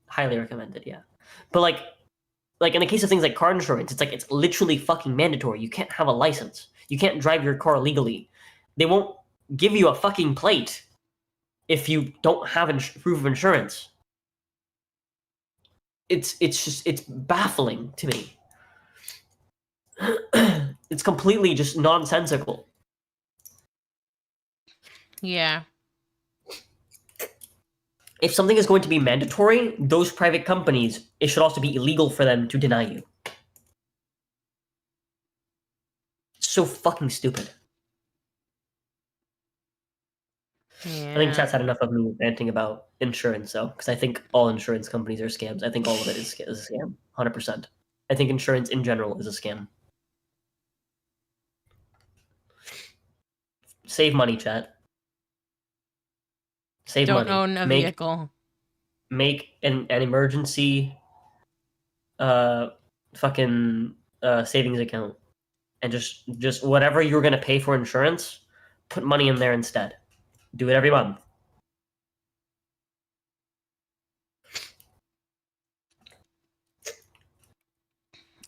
Highly recommended, yeah. But like in the case of things like car insurance, it's like it's literally fucking mandatory. You can't have a license. You can't drive your car legally. They won't give you a fucking plate if you don't have proof of insurance. It's baffling to me. It's completely just nonsensical. Yeah. If something is going to be mandatory, those private companies, it should also be illegal for them to deny you. It's so fucking stupid. Yeah. I think chat's had enough of me ranting about insurance, though, because I think all insurance companies are scams. I think all of it is a scam, 100%. I think insurance in general is a scam. Save money, chat. Save Don't money. own a vehicle. Make an emergency fucking savings account, and just whatever you're gonna pay for insurance, put money in there instead. Do it every month.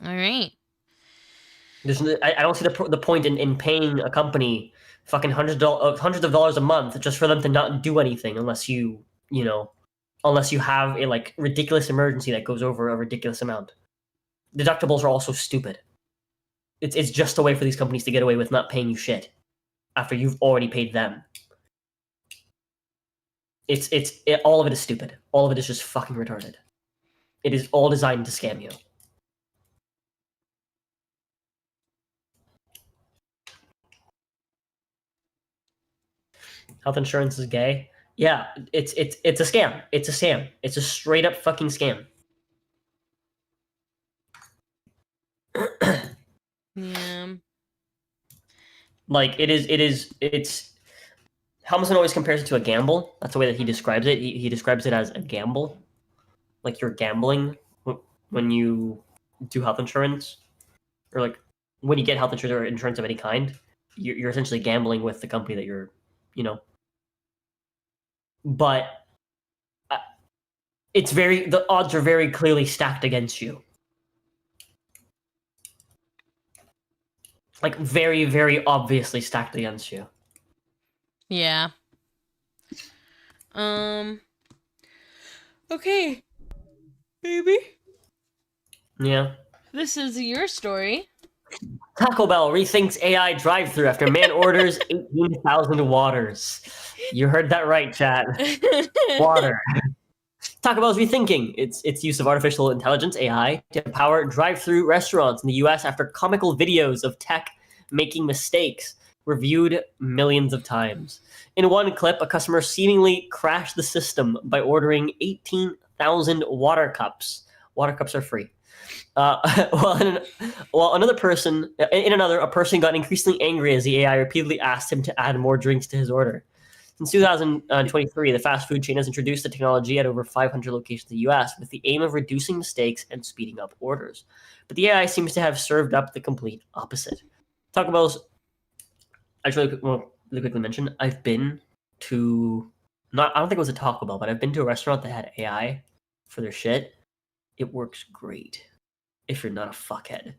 All right. I don't see the point in paying a company fucking hundreds of dollars a month just for them to not do anything unless you have a like ridiculous emergency that goes over a ridiculous amount. Deductibles are also stupid. It's just a way for these companies to get away with not paying you shit after you've already paid them. All of it is stupid. All of it is just fucking retarded. It is all designed to scam you. Health insurance is gay. Yeah, it's a scam. It's a scam. It's a straight up fucking scam. Yeah. Like it's Helmsley always compares it to a gamble. That's the way that he describes it. He describes it as a gamble. Like you're gambling when you do health insurance, or like when you get health insurance or insurance of any kind, you're essentially gambling with the company that you're, But the odds are very clearly stacked against you. Like very, very obviously stacked against you. Yeah. Okay. Baby. Yeah. This is your story. Taco Bell rethinks AI drive-thru after man orders 18,000 waters. You heard that right, chat. Water. Taco Bell is rethinking its use of artificial intelligence, AI, to power drive-thru restaurants in the US after comical videos of tech making mistakes were viewed millions of times. In one clip, a customer seemingly crashed the system by ordering 18,000 water cups. Water cups are free. While another person, a person got increasingly angry as the AI repeatedly asked him to add more drinks to his order. Since 2023, the fast food chain has introduced the technology at over 500 locations in the US with the aim of reducing mistakes and speeding up orders. But the AI seems to have served up the complete opposite. Taco Bell's, really quickly mention, I've been to, I don't think it was a Taco Bell, but I've been to a restaurant that had AI for their shit. It works great if you're not a fuckhead.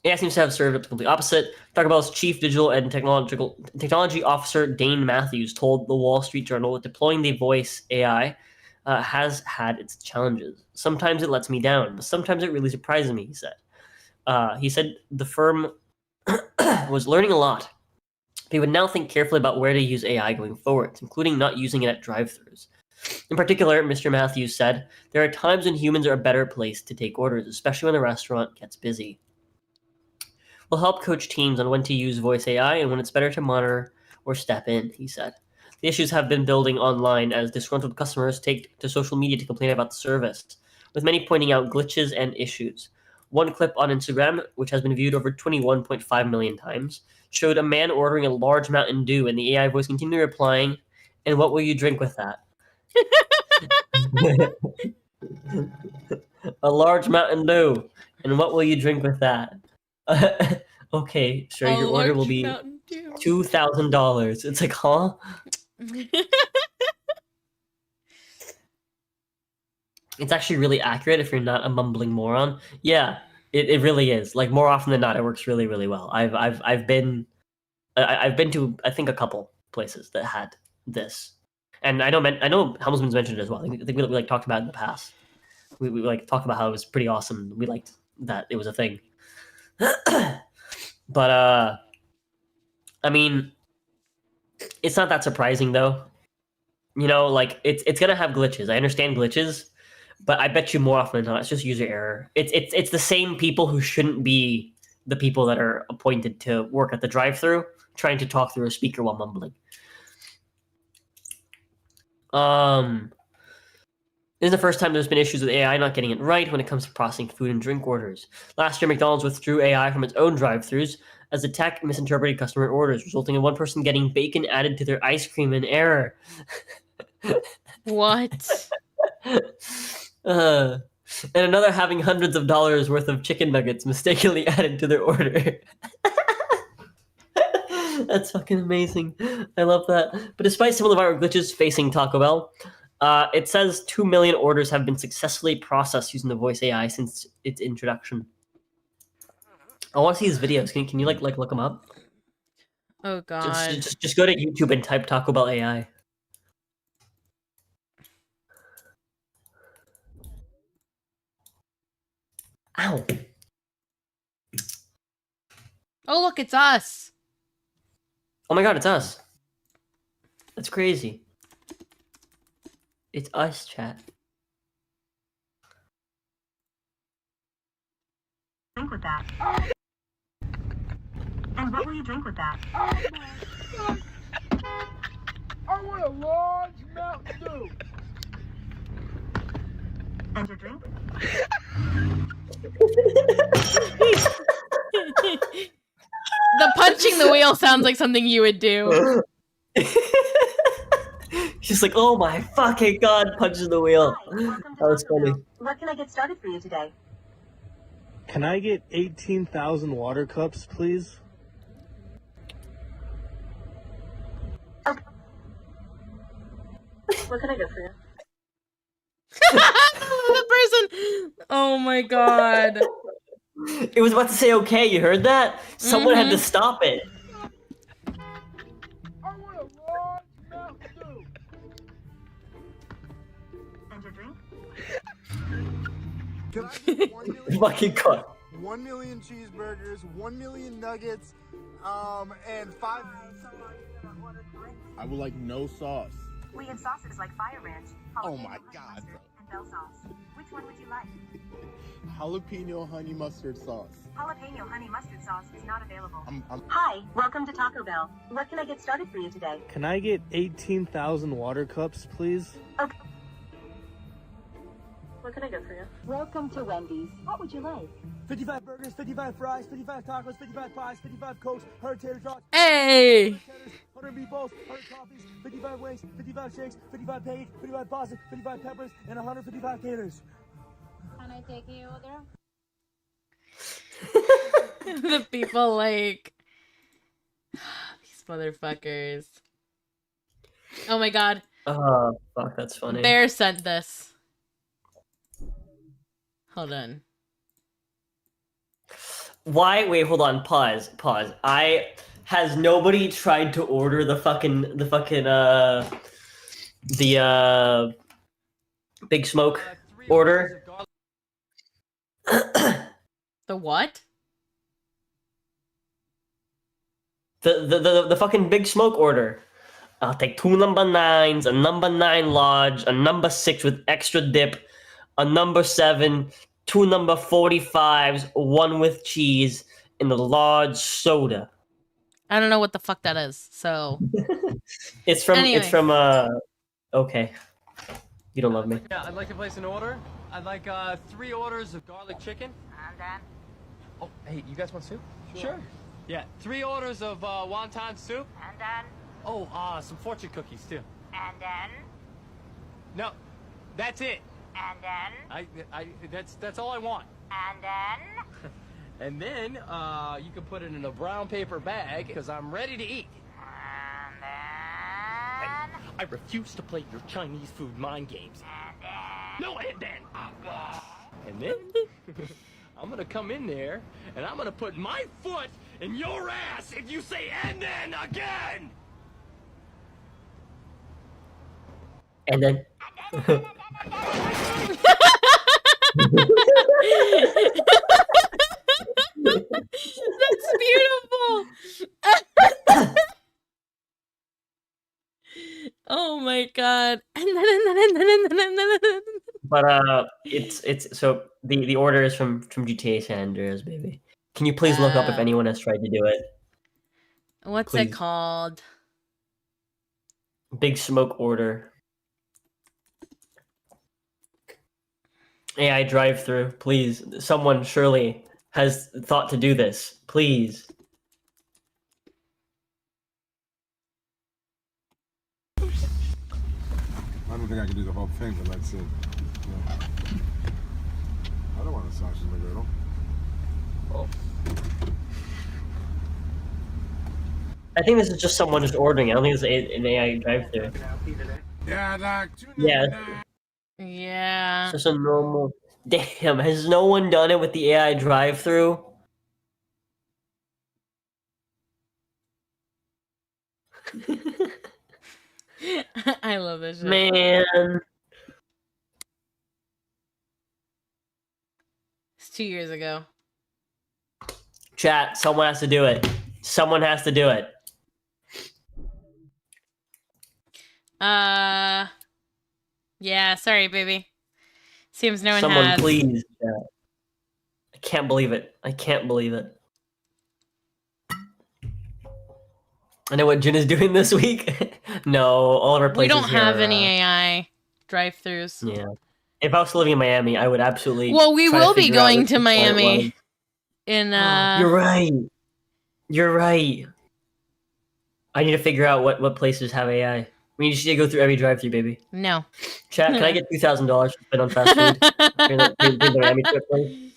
AI seems to have served up the complete opposite. Taco Bell's chief digital and technology officer, Dane Matthews, told the Wall Street Journal that deploying the voice AI has had its challenges. Sometimes it lets me down, but sometimes it really surprises me, he said. He said the firm was learning a lot. They would now think carefully about where to use AI going forward, including not using it at drive-thrus. In particular, Mr. Matthews said, there are times when humans are a better place to take orders, especially when the restaurant gets busy. We'll help coach teams on when to use voice AI and when it's better to monitor or step in, he said. The issues have been building online as disgruntled customers take to social media to complain about the service, with many pointing out glitches and issues. One clip on Instagram, which has been viewed over 21.5 million times, showed a man ordering a large Mountain Dew and the AI voice continually replying, "And what will you drink with that?" A large Mountain Dew. And what will you drink with that? Okay, sure, your order will be you. $2,000. It's like, huh? It's actually really accurate if you're not a mumbling moron. Yeah, it really is. Like, more often than not, it works really, really well. I've been to, I think, a couple places that had this, and I know Helmsman's mentioned it as well. I think we like talked about it in the past. We like talked about how it was pretty awesome. We liked that it was a thing. But I mean, it's not that surprising though. You know, like it's gonna have glitches. I understand glitches, but I bet you more often than not, it's just user error. It's the same people who shouldn't be the people that are appointed to work at the drive-thru trying to talk through a speaker while mumbling. This is the first time there's been issues with AI not getting it right when it comes to processing food and drink orders. Last year, McDonald's withdrew AI from its own drive-thrus as the tech misinterpreted customer orders, resulting in one person getting bacon added to their ice cream in error. What? And another having hundreds of dollars worth of chicken nuggets mistakenly added to their order. That's fucking amazing. I love that. But despite some of the viral glitches facing Taco Bell, it says 2 million orders have been successfully processed using the voice AI since its introduction. I want to see his videos. Can you like look them up? Oh god. Just go to YouTube and type Taco Bell AI. Ow. Oh look, it's us. Oh my god, it's us. That's crazy. It's us, chat. Drink with that. And what will you drink with that? I want a large Mountain Dew. And your drink? The punching the wheel sounds like something you would do. She's like, oh my fucking god, punches the wheel. Hi, welcome to That was Taco funny. Bell. What can I get started for you today? Can I get 18,000 water cups, please? Okay. What can I get for you? The person. Oh my god. It was about to say okay, you heard that? Someone had to stop it. I want a large Mountain Dew. And your drink? Can I get 1 million? Fucking god. 1 million cheeseburgers, 1 million nuggets, and 5. I would like no sauce. We have sauces like Fire Ranch, Oh jalapeno my honey God, mustard, bro. and bell sauce. Which one would you like? Jalapeno honey mustard sauce. Jalapeno honey mustard sauce is not available. I'm Hi, welcome to Taco Bell. What can I get started for you today? Can I get 18,000 water cups, please? Okay. What can I get for you? Welcome to Wendy's. What would you like? 55 burgers, 55 fries, 55 tacos, 55 pies, 55 cokes, 100 tater tots, Hey. 100 meatballs, 100 coffees, 55 wings, 55 shakes, 55 pancakes, 55 pasta, 55 peppers, and 155 taters. Can I take you order? The people like these motherfuckers. Oh my god. Oh, fuck, that's funny. Bear sent this. Hold on. Why? Wait, hold on. Pause. Has nobody tried to order the Big Smoke order? The what? The fucking Big Smoke order. I'll take 2 number 9s, a number 9 large, a number 6 with extra dip, a number 7, 2 number 45s, 1 with cheese, and a large soda. I don't know what the fuck that is. So It's from Anyway. okay. You don't love me. Yeah, I'd like to place an order. I'd like 3 orders of garlic chicken. And then? Oh, hey, you guys want soup? Sure. Yeah, 3 orders of wonton soup. And then? Oh, some fortune cookies too. And then? No, that's it. And then? That's all I want. And then? And then, you can put it in a brown paper bag, because I'm ready to eat. I refuse to play your Chinese food mind games. No, and then. And then, I'm gonna come in there, and I'm gonna put my foot in your ass if you say and then again! And then. That's beautiful. Oh my god. But it's so the order is from GTA San Andreas, baby. Can you please look up if anyone has tried to do it? What's Please. it called? Big Smoke order. AI drive-through, please. Someone surely has thought to do this. Please. I don't think I can do the whole thing, but let's see. Yeah. I don't want a sausage McGriddle. Oh. I think this is just someone just ordering it. I don't think it's an AI drive-through. Yeah, Doc. Yeah. Yeah. It's just a normal. Damn, has no one done it with the AI drive-through? I love this shit. Man. It's 2 years ago. Chat, someone has to do it. Someone has to do it. Yeah, sorry, baby. Seems no one Someone has. please. Chat. I can't believe it. I can't believe it. I know what Jin is doing this week. No, all of our places We don't here have are, any AI drive-thrus. Yeah. If I was living in Miami, I would absolutely. Well, we try to will be figure out going which to one it was. Miami. You're right. You're right. I need to figure out what places have AI. We just need to go through every drive-through, baby. No. Chat, can I get $2,000 to spend on fast food? During the Miami trip, please?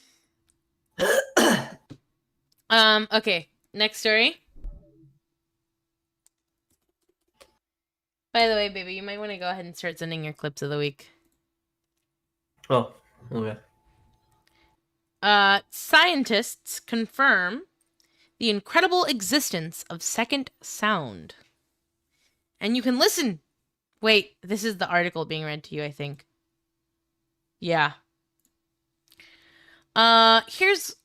Okay. Next story. By the way, baby, you might want to go ahead and start sending your clips of the week. Oh, okay. Scientists confirm the incredible existence of second sound. And you can listen. Wait, this is the article being read to you, I think. Yeah.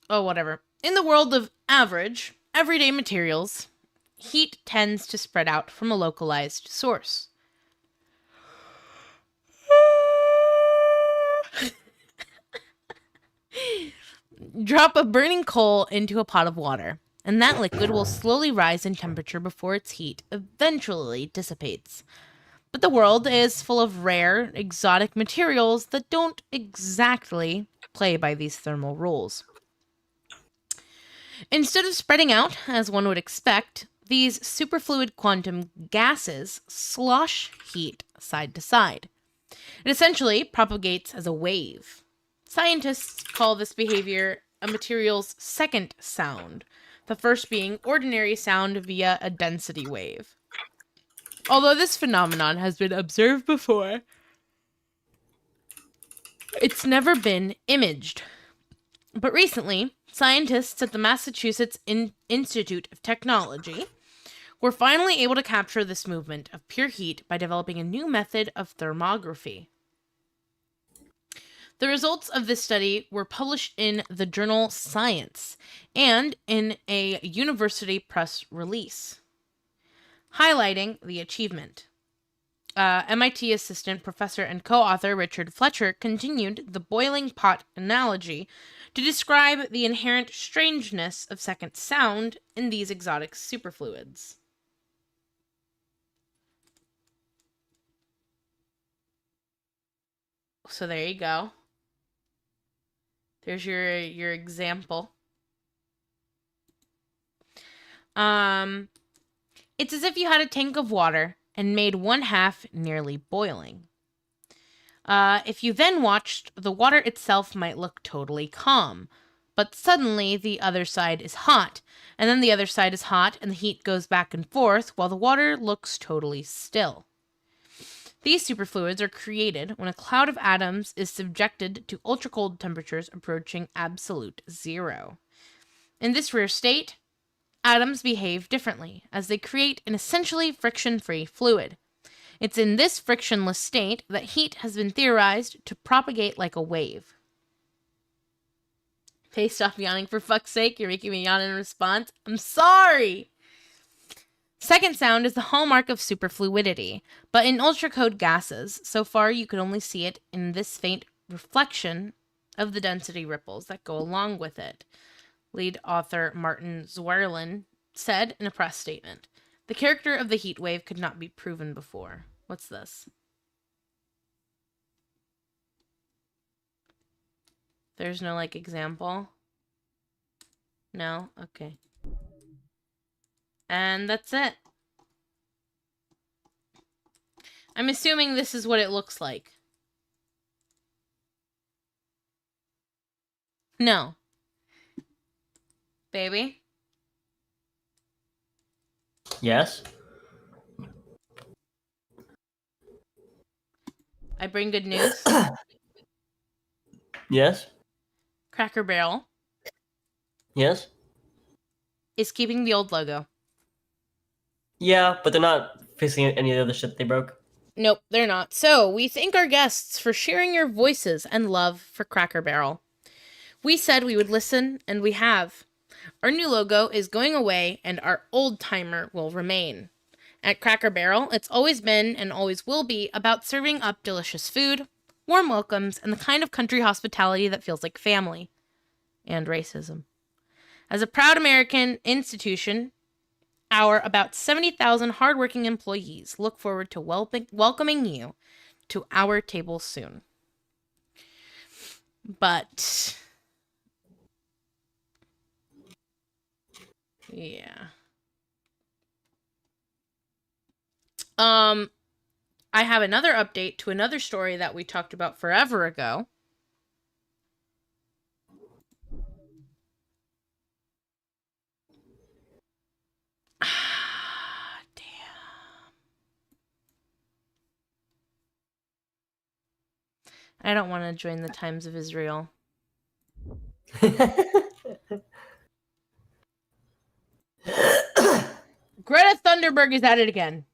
Whatever. In the world of average, everyday materials, heat tends to spread out from a localized source. Drop a burning coal into a pot of water, and that liquid will slowly rise in temperature before its heat eventually dissipates. But the world is full of rare, exotic materials that don't exactly play by these thermal rules. Instead of spreading out, as one would expect, these superfluid quantum gases slosh heat side to side. It essentially propagates as a wave. Scientists call this behavior a material's second sound, the first being ordinary sound via a density wave. Although this phenomenon has been observed before, it's never been imaged. But recently, scientists at the Massachusetts Institute of Technology were finally able to capture this movement of pure heat by developing a new method of thermography. The results of this study were published in the journal Science and in a university press release, highlighting the achievement. MIT assistant professor and co-author Richard Fletcher continued the boiling pot analogy to describe the inherent strangeness of second sound in these exotic superfluids. So there you go. There's your example. It's as if you had a tank of water and made one half nearly boiling. If you then watched, the water itself might look totally calm, but suddenly the other side is hot, and then the other side is hot, and the heat goes back and forth while the water looks totally still. These superfluids are created when a cloud of atoms is subjected to ultra-cold temperatures approaching absolute zero. In this rare state, atoms behave differently, as they create an essentially friction-free fluid. It's in this frictionless state that heat has been theorized to propagate like a wave. Okay, stop yawning for fuck's sake. You're making me yawn in response. I'm sorry! Second sound is the hallmark of superfluidity, but in ultra-cold gases, so far you could only see it in this faint reflection of the density ripples that go along with it. Lead author Martin Zwerlin said in a press statement, "The character of the heat wave could not be proven before." What's this? There's no, example? No? Okay. And that's it. I'm assuming this is what it looks like. No. Baby? Yes? I bring good news. Yes? Cracker Barrel Yes? is keeping the old logo. Yeah, but they're not fixing any of the other shit they broke. Nope, they're not. So, we thank our guests for sharing your voices and love for Cracker Barrel. We said we would listen, and we have. Our new logo is going away, and our old timer will remain. At Cracker Barrel, it's always been and always will be about serving up delicious food, warm welcomes, and the kind of country hospitality that feels like family. And racism. As a proud American institution, our about 70,000 hardworking employees look forward to welcoming you to our table soon. But yeah. I have another update to another story that we talked about forever ago. I don't want to join the Times of Israel. Greta Thunberg is at it again.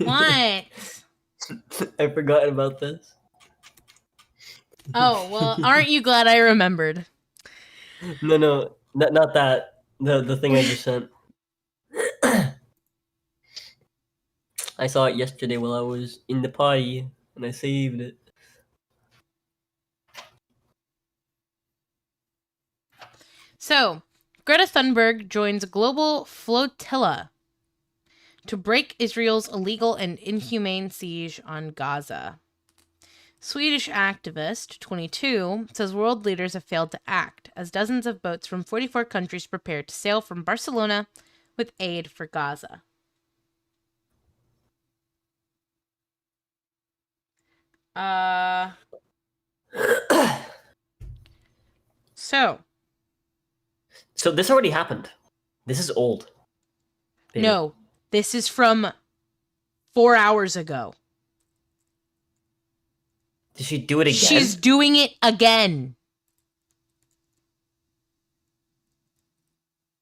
What? I forgot about this. Oh, well, aren't you glad I remembered? No, not that. The thing I just sent. I saw it yesterday while I was in the party, and I saved it. So, Greta Thunberg joins a global flotilla to break Israel's illegal and inhumane siege on Gaza. Swedish activist 22 says world leaders have failed to act as dozens of boats from 44 countries prepare to sail from Barcelona with aid for Gaza. So this already happened. This is old. Baby. No, this is from 4 hours ago. Did she do it again? She's doing it again.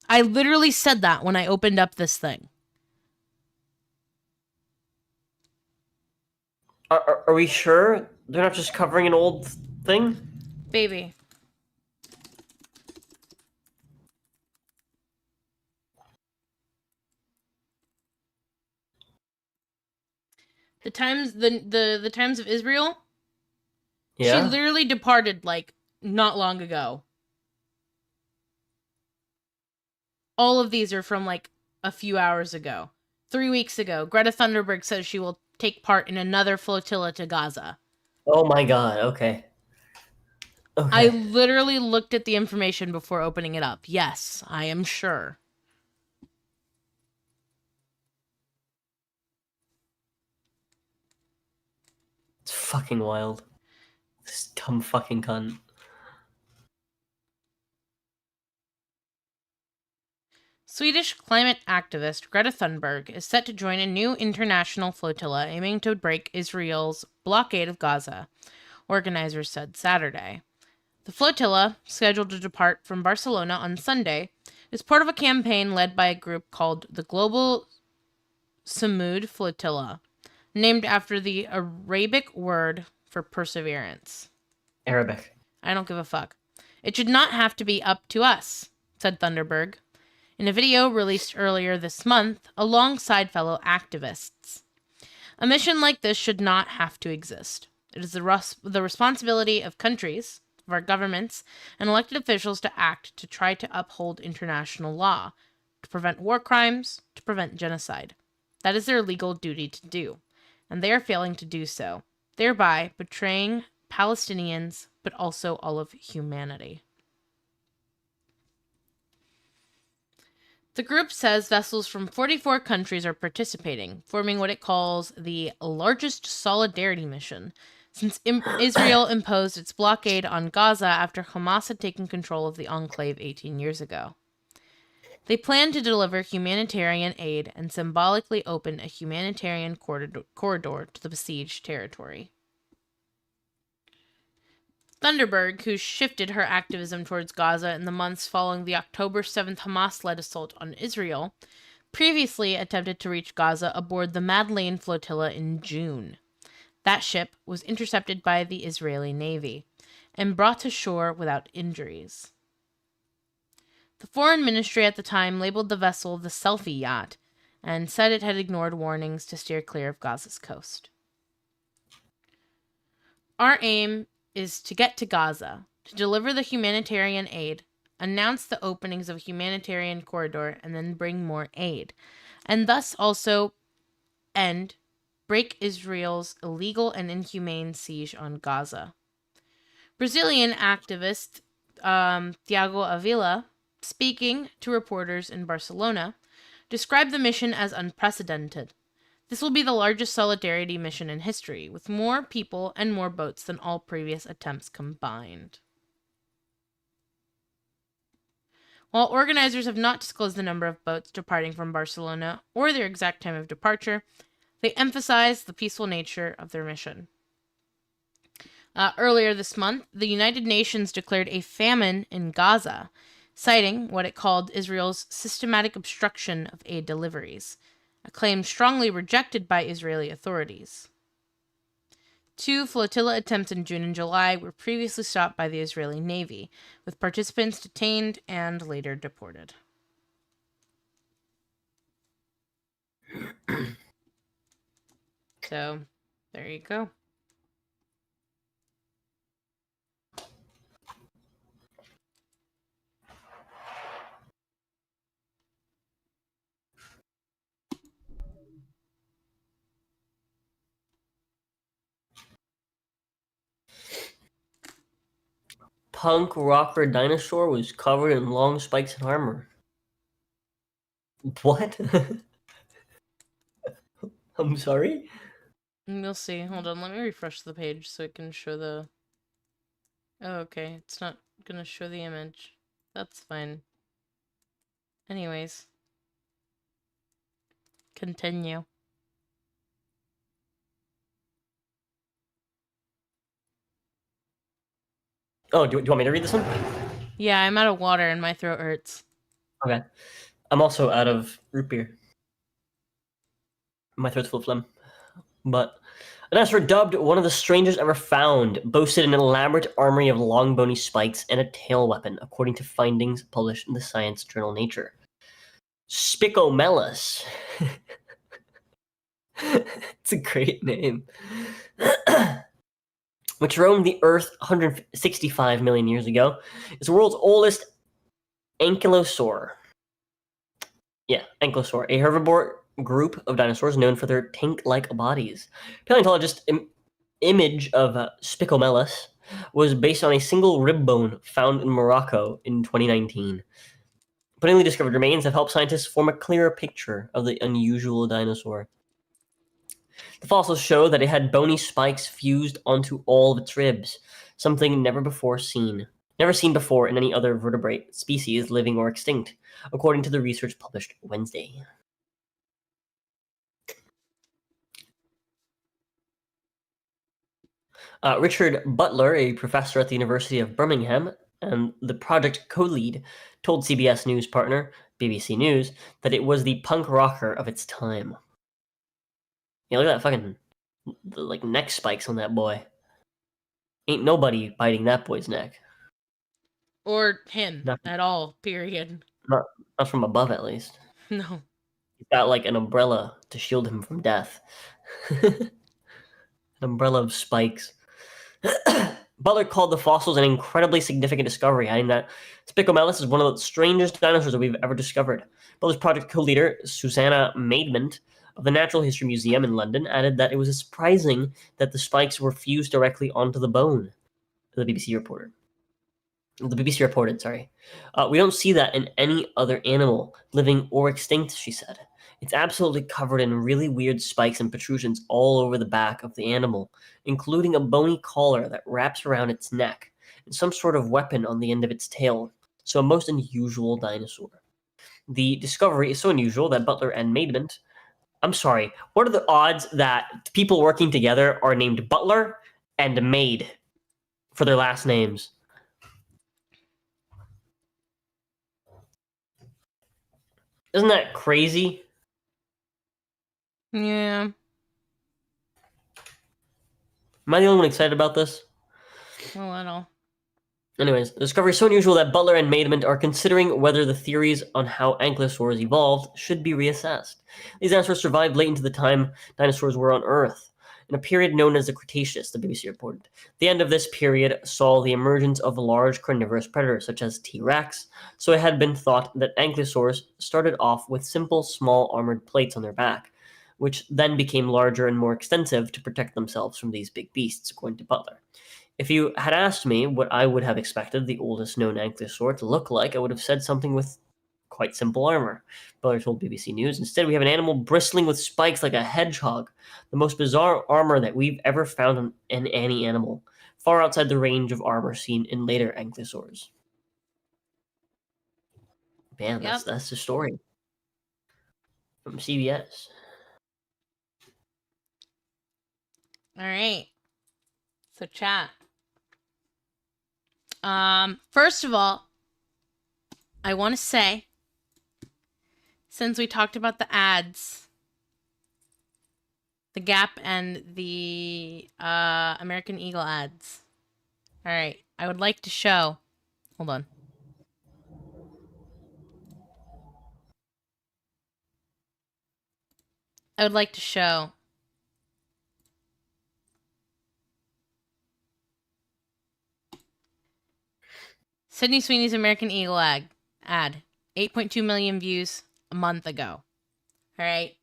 I literally said that when I opened up this thing. Are we sure they're not just covering an old thing? Baby. The Times of Israel? Yeah. She literally departed, not long ago. All of these are from, a few hours ago. 3 weeks ago, Greta Thunberg says she will take part in another flotilla to Gaza. Oh my god, okay. I literally looked at the information before opening it up. Yes, I am sure. fucking wild. This dumb fucking cunt. Swedish climate activist Greta Thunberg is set to join a new international flotilla aiming to break Israel's blockade of Gaza, organizers said Saturday. The flotilla, scheduled to depart from Barcelona on Sunday, is part of a campaign led by a group called the Global Samud Flotilla, named after the Arabic word for perseverance. Arabic. I don't give a fuck. It should not have to be up to us, said Thunberg, in a video released earlier this month alongside fellow activists. A mission like this should not have to exist. It is the responsibility of countries, of our governments, and elected officials to act to try to uphold international law, to prevent war crimes, to prevent genocide. That is their legal duty to do, and they are failing to do so, thereby betraying Palestinians, but also all of humanity. The group says vessels from 44 countries are participating, forming what it calls the largest solidarity mission since Israel imposed its blockade on Gaza after Hamas had taken control of the enclave 18 years ago. They plan to deliver humanitarian aid and symbolically open a humanitarian corridor to the besieged territory. Thunberg, who shifted her activism towards Gaza in the months following the October 7th Hamas-led assault on Israel, previously attempted to reach Gaza aboard the Madeleine flotilla in June. That ship was intercepted by the Israeli Navy and brought to shore without injuries. The foreign ministry at the time labeled the vessel the selfie yacht and said it had ignored warnings to steer clear of Gaza's coast. Our aim is to get to Gaza, to deliver the humanitarian aid, announce the openings of a humanitarian corridor, and then bring more aid, and thus also break Israel's illegal and inhumane siege on Gaza. Brazilian activist Thiago Avila, speaking to reporters in Barcelona, described the mission as unprecedented. This will be the largest solidarity mission in history, with more people and more boats than all previous attempts combined. While organizers have not disclosed the number of boats departing from Barcelona or their exact time of departure, they emphasize the peaceful nature of their mission. Earlier this month, the United Nations declared a famine in Gaza, citing what it called Israel's systematic obstruction of aid deliveries, a claim strongly rejected by Israeli authorities. 2 flotilla attempts in June and July were previously stopped by the Israeli Navy, with participants detained and later deported. So, there you go. Punk rocker dinosaur was covered in long spikes and armor. What? I'm sorry? You'll see. Hold on, let me refresh the page so it can show the... Oh, okay. It's not gonna show the image. That's fine. Anyways. Continue. Oh, do you want me to read this one? Yeah, I'm out of water and my throat hurts. Okay. I'm also out of root beer. My throat's full of phlegm. But a dinosaur dubbed one of the strangest ever found boasted an elaborate armory of long bony spikes and a tail weapon, according to findings published in the science journal Nature. Spicomelus. It's a great name. Which roamed the Earth 165 million years ago, is the world's oldest ankylosaur. Yeah, ankylosaur, a herbivore group of dinosaurs known for their tank-like bodies. Paleontologist image of Spicomelus was based on a single rib bone found in Morocco in 2019. But newly discovered remains have helped scientists form a clearer picture of the unusual dinosaur. The fossils show that it had bony spikes fused onto all of its ribs, something never seen before in any other vertebrate species, living or extinct, according to the research published Wednesday. Richard Butler, a professor at the University of Birmingham and the project co-lead, told CBS News partner BBC News that it was the punk rocker of its time. Yeah, look at that fucking like neck spikes on that boy. Ain't nobody biting that boy's neck. Or him Not, at all, period. not from above, at least. No. He's got like an umbrella to shield him from death. An umbrella of spikes. Butler called the fossils an incredibly significant discovery, adding that Spicomelus is one of the strangest dinosaurs that we've ever discovered. Butler's project co-leader, Susanna Maidment, of the Natural History Museum in London, added that it was surprising that the spikes were fused directly onto the bone. The BBC reported. We don't see that in any other animal, living or extinct, she said. It's absolutely covered in really weird spikes and protrusions all over the back of the animal, including a bony collar that wraps around its neck and some sort of weapon on the end of its tail. So a most unusual dinosaur. The discovery is so unusual that Butler and Maidment... I'm sorry, what are the odds that people working together are named Butler and Maid for their last names? Isn't that crazy? Yeah. Am I the only one excited about this? A little. Anyways, the discovery is so unusual that Butler and Maidment are considering whether the theories on how ankylosaurs evolved should be reassessed. These dinosaurs survived late into the time dinosaurs were on Earth, in a period known as the Cretaceous, the BBC reported. The end of this period saw the emergence of large carnivorous predators, such as T-Rex, so it had been thought that ankylosaurs started off with simple, small armored plates on their back, which then became larger and more extensive to protect themselves from these big beasts, according to Butler. If you had asked me what I would have expected the oldest known ankylosaur to look like, I would have said something with quite simple armor, Butler told BBC News. Instead, we have an animal bristling with spikes like a hedgehog, the most bizarre armor that we've ever found in any animal, far outside the range of armor seen in later ankylosaurs. Man, that's the story from CBS. All right. So chat. First of all, I want to say, since we talked about the ads, the Gap and the American Eagle ads. All right. I would like to show. Hold on. I would like to show Sydney Sweeney's American Eagle ad. 8.2 million views a month ago. All right.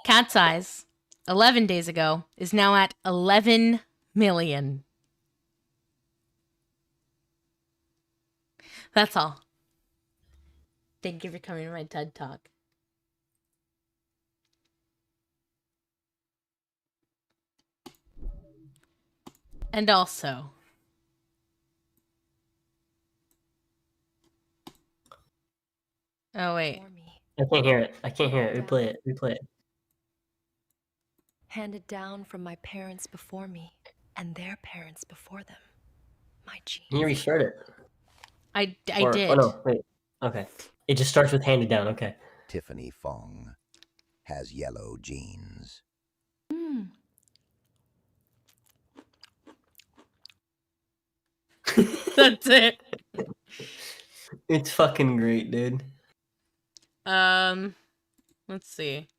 Cat's Eyes, 11 days ago, is now at 11 million. That's all. Thank you for coming to my TED Talk. And also, oh wait, I can't hear it. Replay it. Handed down from my parents before me and their parents before them. My genes. Can you restart it? I did. Oh no, wait. Okay. It just starts with handed down, okay. Tiffany Fong has yellow genes. That's it. It's fucking great, dude. Let's see.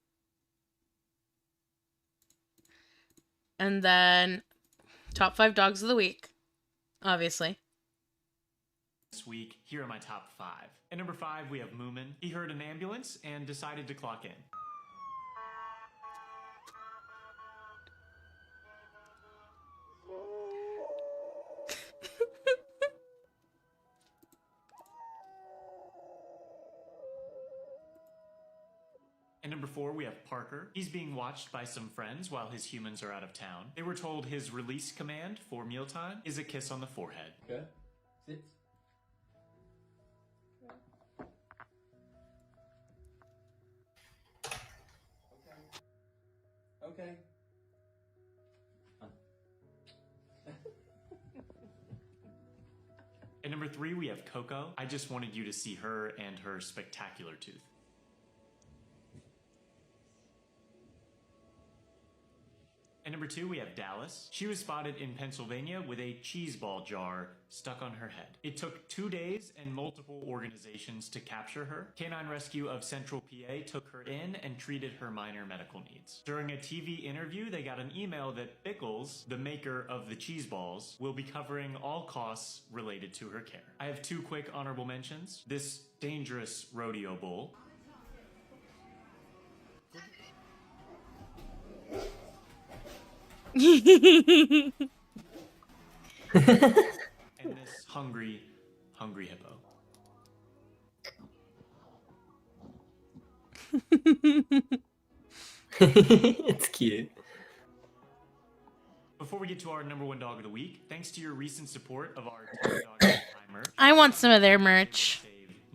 And then top 5 dogs of the week, obviously. This week, here are my top 5. At number 5, we have Moomin. He heard an ambulance and decided to clock in. And number 4, we have Parker. He's being watched by some friends while his humans are out of town. They were told his release command for mealtime is a kiss on the forehead. Okay. Sit. Okay. And number 3, we have Coco. I just wanted you to see her and her spectacular tooth. And number 2, we have Dallas. She was spotted in Pennsylvania with a cheese ball jar stuck on her head. It took 2 days and multiple organizations to capture her. Canine Rescue of Central PA took her in and treated her minor medical needs. During a TV interview, they got an email that Bickles, the maker of the cheese balls, will be covering all costs related to her care. I have 2 quick honorable mentions. This dangerous rodeo bull. And this hungry hippo. It's cute. Before we get to our number 1 dog of the week, thanks to your recent support of our Top Dog of the Week merch, I want some of their merch.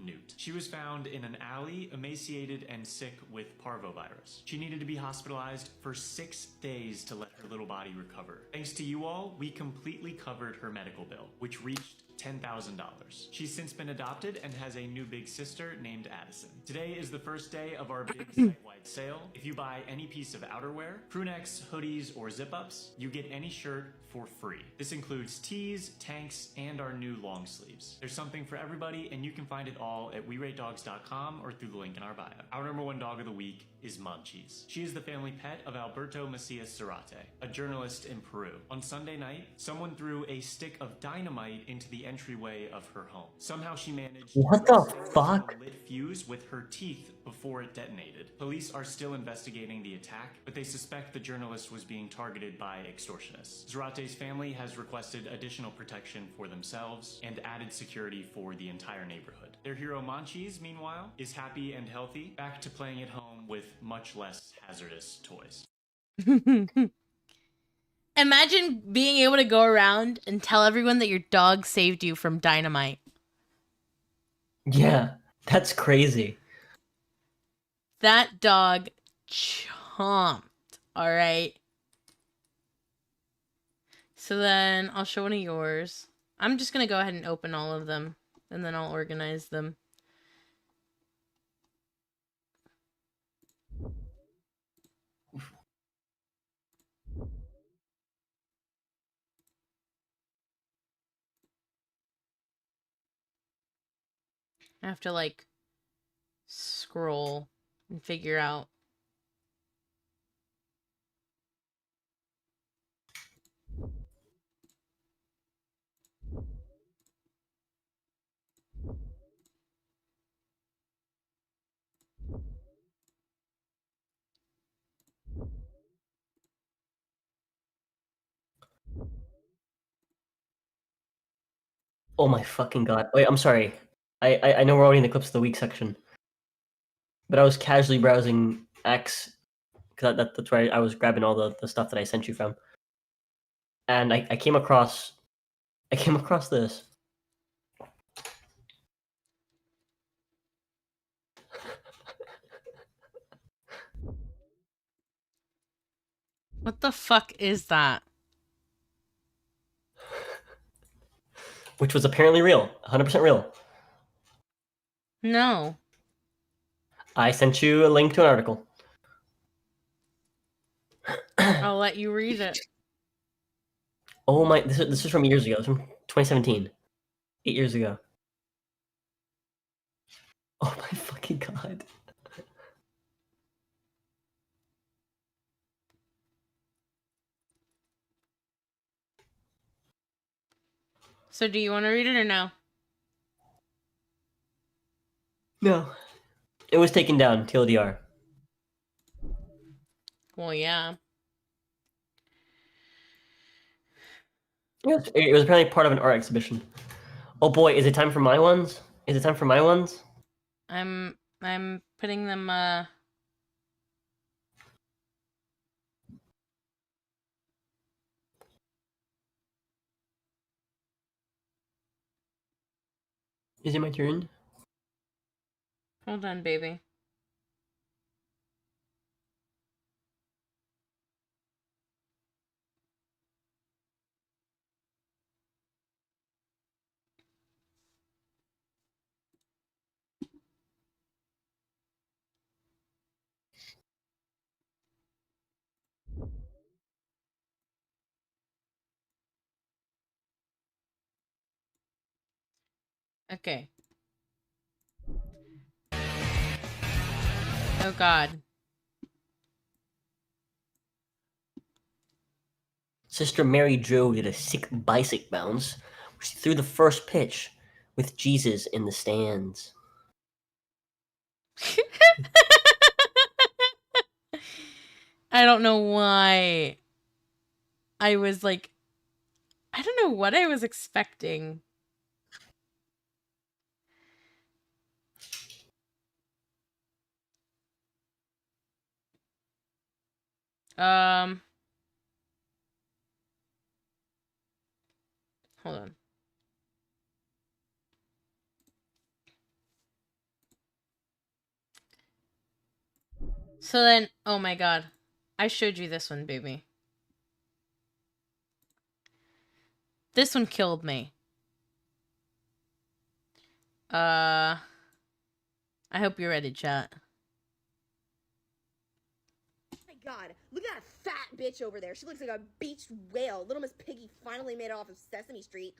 Newt. She was found in an alley, emaciated and sick with parvovirus. She needed to be hospitalized for 6 days to let her little body recover. Thanks to you all, we completely covered her medical bill, which reached $10,000. She's since been adopted and has a new big sister named Addison. Today is the first day of our big site-wide sale. If you buy any piece of outerwear, crew necks, hoodies, or zip-ups, you get any shirt for free. This includes tees, tanks, and our new long sleeves. There's something for everybody, and you can find it all at WeRateDogs.com or through the link in our bio. Our number 1 dog of the week is Munchies. She is the family pet of Alberto Macias Zarate, a journalist in Peru. On Sunday night, someone threw a stick of dynamite into the entryway of her home. Somehow she managed What to the extinguish fuck? the lit fuse with her teeth before it detonated. Police are still investigating the attack, but they suspect the journalist was being targeted by extortionists. Zarate's family has requested additional protection for themselves and added security for the entire neighborhood. Their hero Munchies, meanwhile, is happy and healthy, back to playing at home with much less hazardous toys. Imagine being able to go around and tell everyone that your dog saved you from dynamite. Yeah, that's crazy. That dog chomped. All right. So then I'll show one of yours. I'm just going to go ahead and open all of them, and then I'll organize them. I have to, like, scroll and figure out. Oh my fucking god. Wait, I'm sorry. I know we're already in the clips of the week section, but I was casually browsing X because that's where I was grabbing all the stuff that I sent you from, and I came across this. What the fuck is that? Which was apparently real, 100% real. No. I sent you a link to an article. I'll let you read it. Oh my! This is from years ago. It's from 2017, 8 years ago. Oh my fucking god! So do you want to read it or no? No, it was taken down. TLDR. Well, yeah. It was apparently part of an art exhibition. Oh boy, is it time for my ones? Is it time for my ones? I'm putting them Is it my turn? Hold on, baby. Okay. Oh God. Sister Mary Jo did a sick bicycle bounce. She threw the first pitch with Jesus in the stands. I don't know why. I was like, I don't know what I was expecting. Hold on. So then, oh my God. I showed you this one, baby. This one killed me. I hope you're ready, chat. Oh my God, look at that fat bitch over there. She looks like a beached whale. Little Miss Piggy finally made it off of Sesame Street.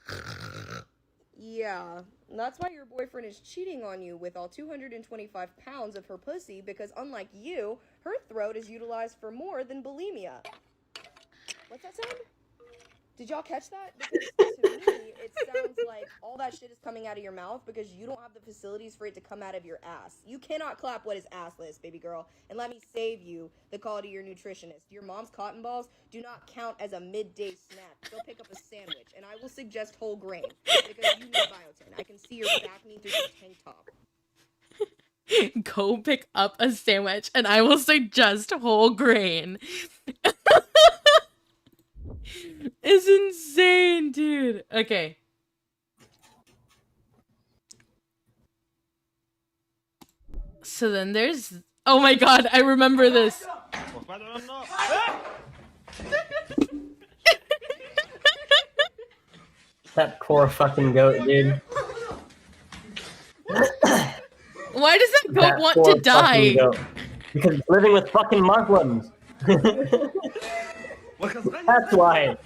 Yeah, that's why your boyfriend is cheating on you with all 225 pounds of her pussy, because unlike you, her throat is utilized for more than bulimia. What's that sound? Did y'all catch that? Because to me, it sounds like all that shit is coming out of your mouth because you don't have the facilities for it to come out of your ass. You cannot clap what is assless, baby girl. And let me save you the call to your nutritionist. Your mom's cotton balls do not count as a midday snack. Go pick up a sandwich, and I will suggest whole grain because you need biotin. I can see your back knee through your tank top. Go pick up a sandwich, and I will suggest whole grain. It's insane, dude. Okay. So then there's... Oh my God, I remember this. That poor fucking goat, dude. Why does that goat want poor to die? fucking goat. Because it's living with fucking Muslims. That's why.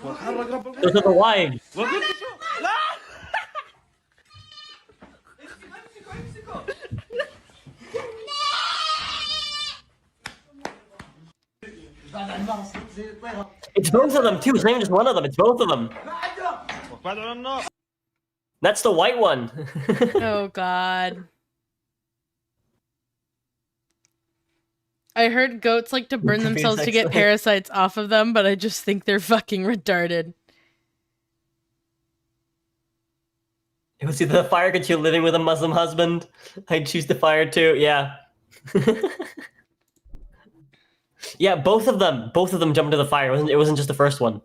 Those are the wives. It's both of them too. It's not even just one of them. It's both of them. That's the white one. Oh God. I heard goats like to burn themselves to get parasites off of them, but I just think they're fucking retarded. It was either the fire gets you living with a Muslim husband. I'd choose the fire too. Yeah. Yeah, both of them jumped into the fire. It wasn't just the first one.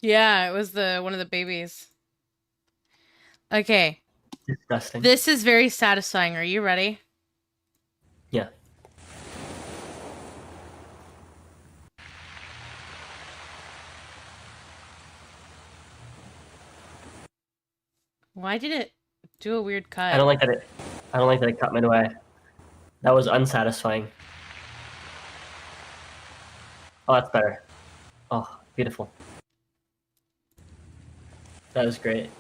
Yeah, it was one of the babies. Okay. Disgusting. This is very satisfying. Are you ready? Yeah. Why did it do a weird cut? I don't like that it cut mid away. That was unsatisfying. Oh, that's better. Oh, beautiful. That was great.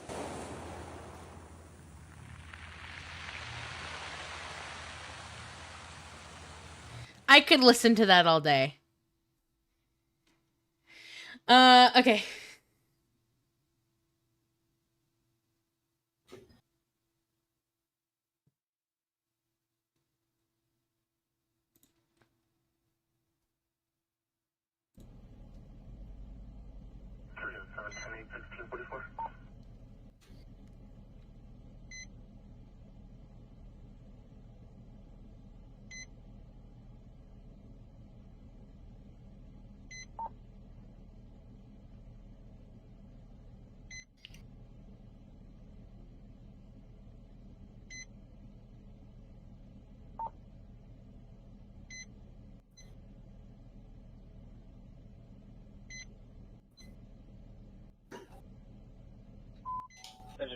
I could listen to that all day. Okay.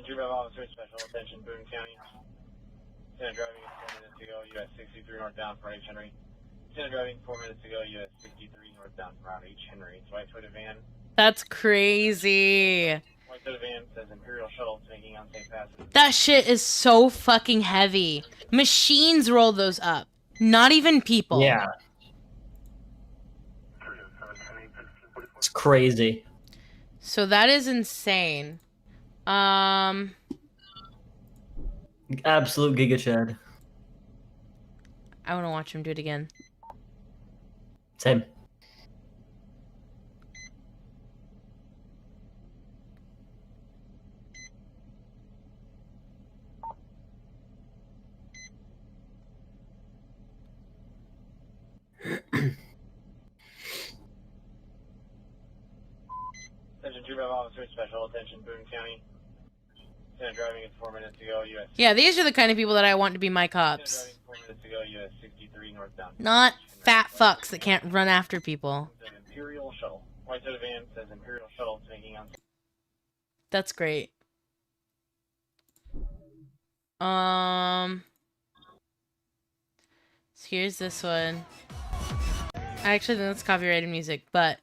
2 officer, special attention, Boone County. Center driving at 4 minutes ago, US 63 northbound from Route H. Henry. Center driving 4 minutes ago, US 63 northbound from Route H. Henry. It's white hooded van. That's crazy. White hooded van says Imperial Shuttle making unsafe passage. That shit is so fucking heavy. Machines roll those up. Not even people. Yeah. It's crazy. So that is insane. Absolute Giga Chad. I want to watch him do it again. Same. Attention 2 officer, special attention, Boone County. Center driving at 4 minutes ago, US. Yeah, these are the kind of people that I want to be my Center cops. driving 4 minutes ago, US 63 northbound. Not fat fucks that can't run after people. Imperial Shuttle. White hooded van says Imperial Shuttle making unsafe. That's great. So here's this one. I actually think that's copyrighted music, but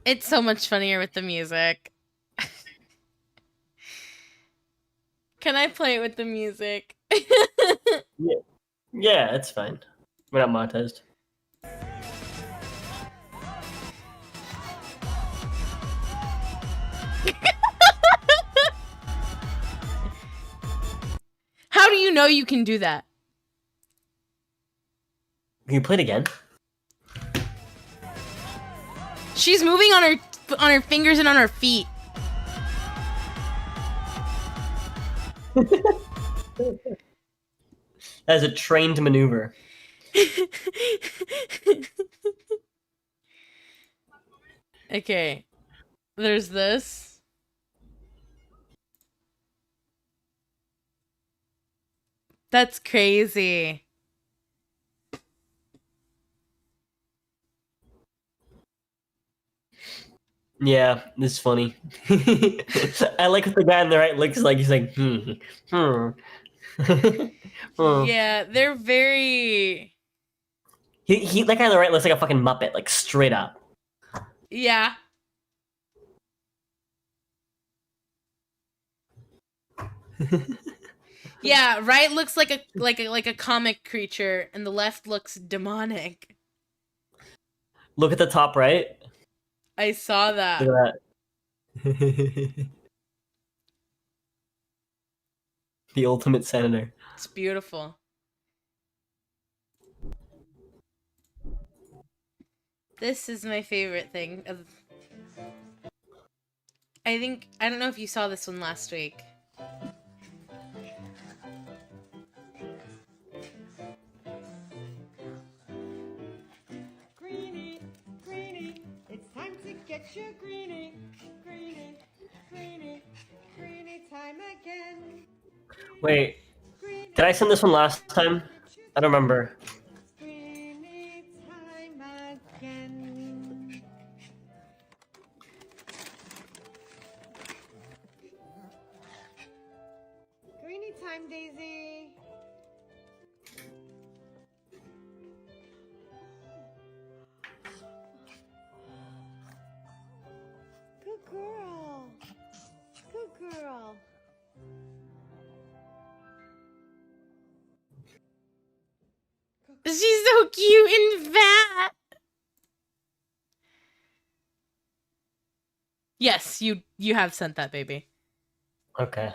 it's so much funnier with the music. Can I play it with the music? Yeah, it's fine. We're not monetized. How do you know you can do that? Can you play it again? She's moving on her fingers and on her feet. That is a trained maneuver. Okay. There's this. That's crazy. Yeah, this is funny. I like what the guy on the right looks like. He's like, Yeah, they're very... That guy on the right looks like a fucking Muppet, like straight up. Yeah. Yeah, right looks like a comic creature, and the left looks demonic. Look at the top right. I saw that. Look at that. The ultimate senator. It's beautiful. This is my favorite thing. I don't know if you saw this one last week. Greenie, Greenie, it's time to get your Greenie. Greenie, Greenie, Greenie time again. Wait, did I send this one last time? I don't remember. Greenie time again. Greenie time, Daisy. Good girl. Good girl. She's so cute and fat. Yes, you have sent that, baby. Okay.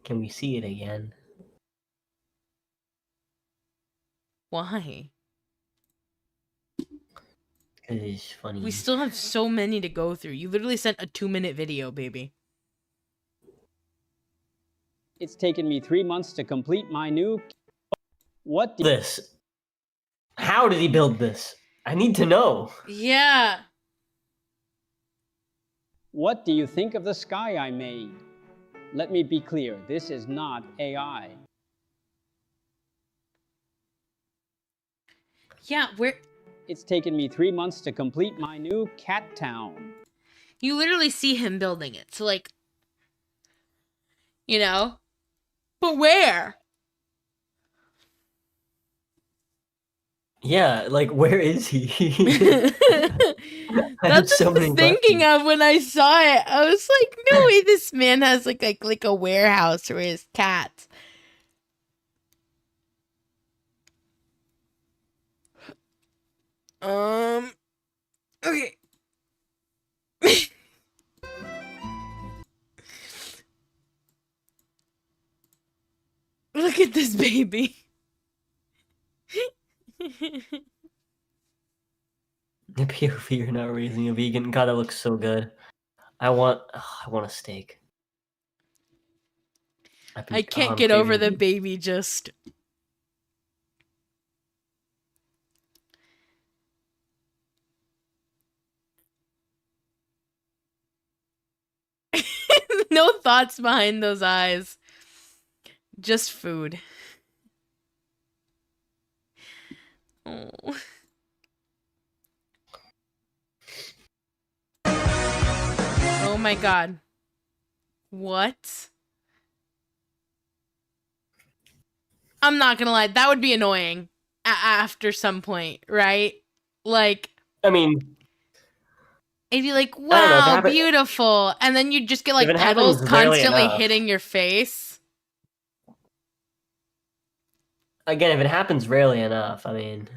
Can we see it again? Why? It's funny. We still have so many to go through. You literally sent a 2-minute video, baby. It's taken me 3 months to complete my new... What did... This. How did he build this? I need to know. Yeah. What do you think of the sky I made? Let me be clear, this is not AI. Yeah, it's taken me 3 months to complete my new cat town. You literally see him building it. So, like, you know? But where? Yeah, like where is he? I have That's so what I many was thinking questions. of when I saw it. I was like, no way this man has like a warehouse for his cats. Okay. Look at this baby. The POV, you're not raising a vegan. God, that looks so good. I want a steak. I can't I'm get over craving the baby just. No thoughts behind those eyes. Just food. Oh. Oh my god. What? I'm not gonna lie, that would be annoying after some point, right? Like, I mean, it'd be like, I don't know, if it wow, happen- beautiful. And then you'd just get If like it petals happens rarely constantly enough. hitting your face. Again, if it happens rarely enough, I mean,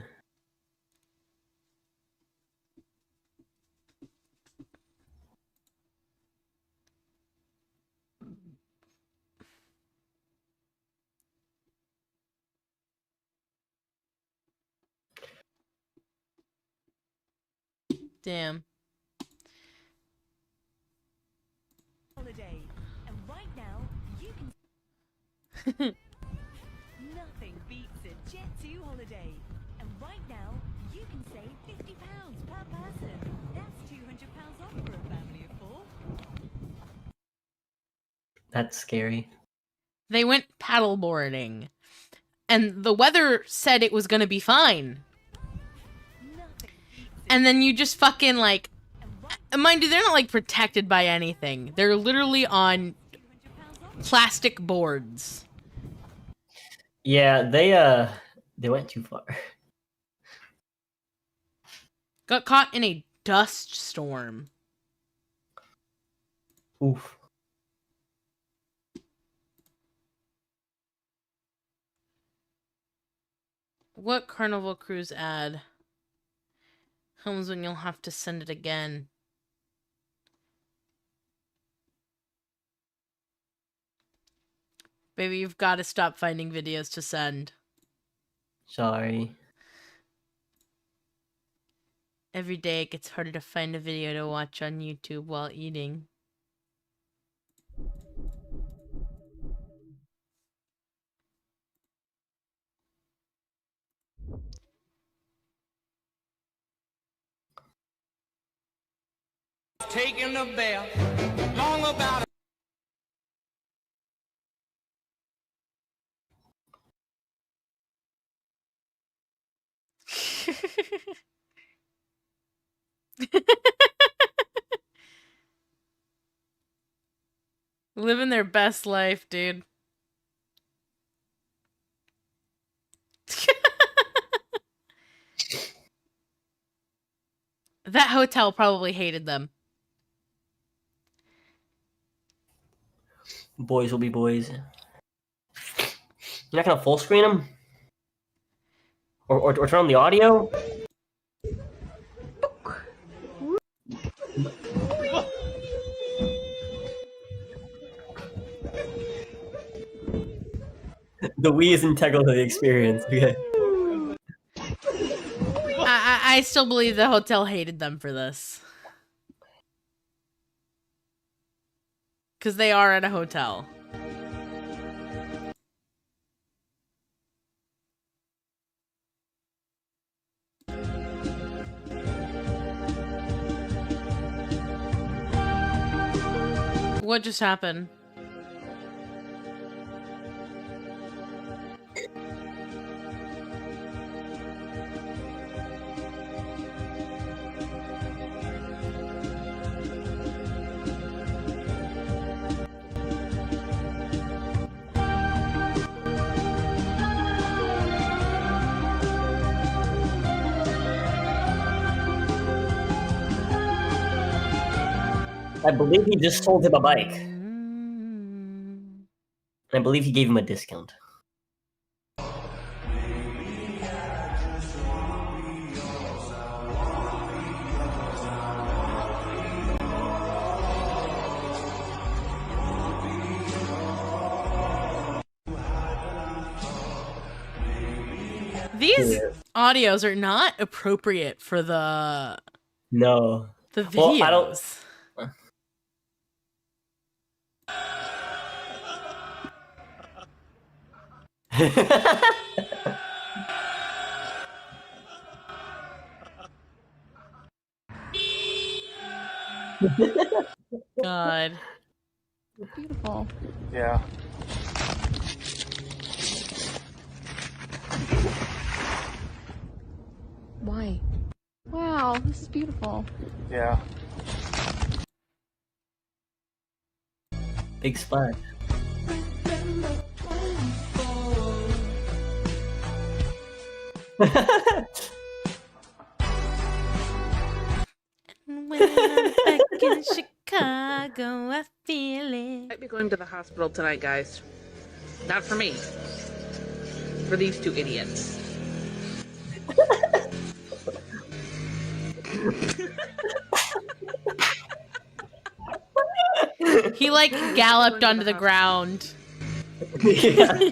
Damn. Holiday, and right now you can. Nothing beats a Jet 2 holiday, and right now you can save £50 per person. That's £200 off for a family of 4. that's scary. They went paddleboarding. And the weather said it was gonna be fine. And then you just fucking like... Mind you, they're not like protected by anything. They're literally on plastic boards. Yeah, they went too far. Got caught in a dust storm. Oof. What Carnival Cruise ad? Comes when you'll have to send it again. Baby, you've got to stop finding videos to send. Sorry. Every day it gets harder to find a video to watch on YouTube while eating. Taking a bath, long about a Living their best life, dude. That hotel probably hated them. Boys will be boys. You're not gonna full screen them? Or turn on the audio? The Wii is integral to the experience. Okay. I still believe the hotel hated them for this. Because they are at a hotel. What just happened? I believe he just sold him a bike. I believe he gave him a discount. These audios are not appropriate for the No. videos. Well, I don't. God. Beautiful. Yeah. Why? Wow, this is beautiful. Yeah. Big splash. When I'm back in Chicago, I feel it. Might be going to the hospital tonight, guys. Not for me. For these two idiots. He like galloped onto the ground. Yeah.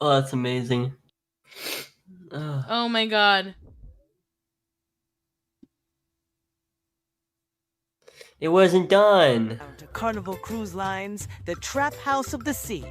Oh, that's amazing. Oh my god. It wasn't done. To Carnival Cruise Lines, the Trap House of the Sea.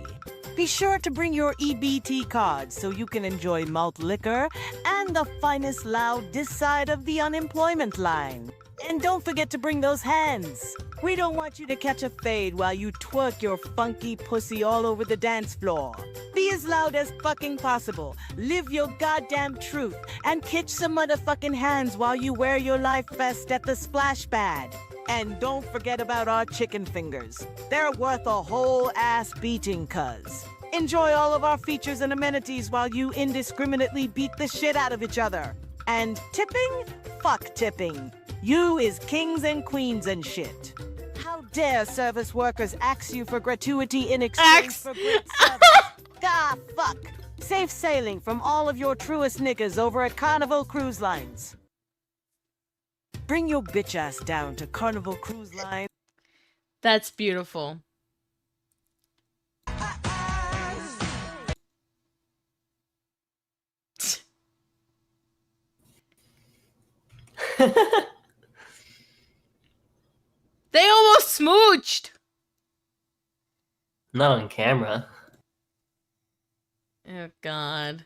Be sure to bring your EBT card so you can enjoy malt liquor and the finest loud this side of the unemployment line. And don't forget to bring those hands. We don't want you to catch a fade while you twerk your funky pussy all over the dance floor. Be as loud as fucking possible. Live your goddamn truth and catch some motherfucking hands while you wear your life vest at the splash pad. And don't forget about our chicken fingers. They're worth a whole ass beating, cuz. Enjoy all of our features and amenities while you indiscriminately beat the shit out of each other. And tipping? Fuck tipping. You is kings and queens and shit. How dare service workers ask you for gratuity in exchange for great service? Ah, fuck. Safe sailing from all of your truest niggas over at Carnival Cruise Lines. Bring your bitch ass down to Carnival Cruise Line. That's beautiful. They almost smooched. Not on camera. Oh god.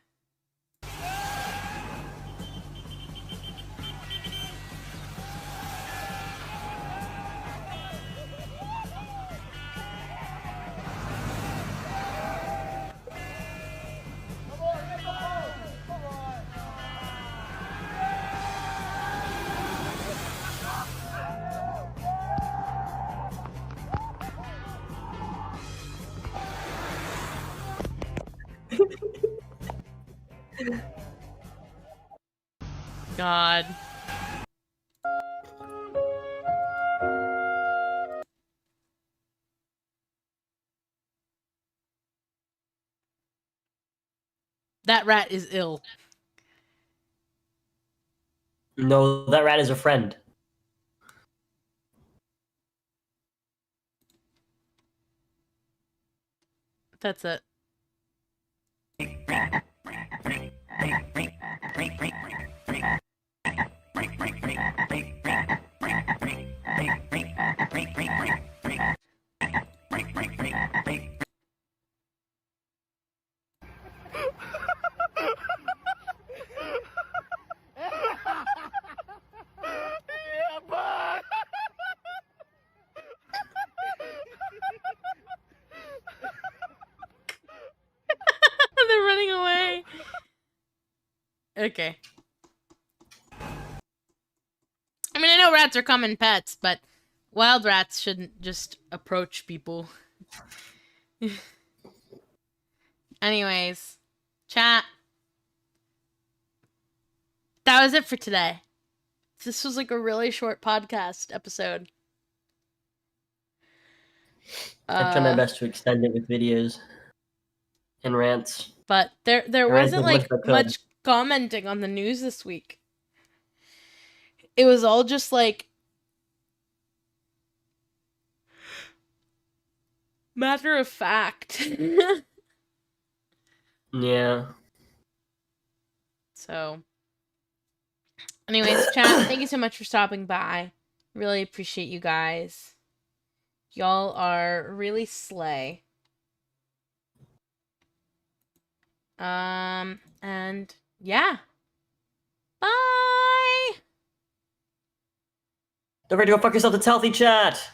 God. That rat is ill. No, that rat is a friend. That's it. They're running away. Okay. I mean, I know rats are common pets, but wild rats shouldn't just approach people. Anyways, Chat. That was it for today. This was like a really short podcast episode. I try my best to extend it with videos and rants. But there I ranted wasn't as like as I could. much commenting on the news this week. It was all just like matter of fact. Yeah. So, anyways, chat, thank you so much for stopping by. Really appreciate you guys. Y'all are really slay. And yeah. Bye. Don't forget to go fuck yourself. It's healthy, chat.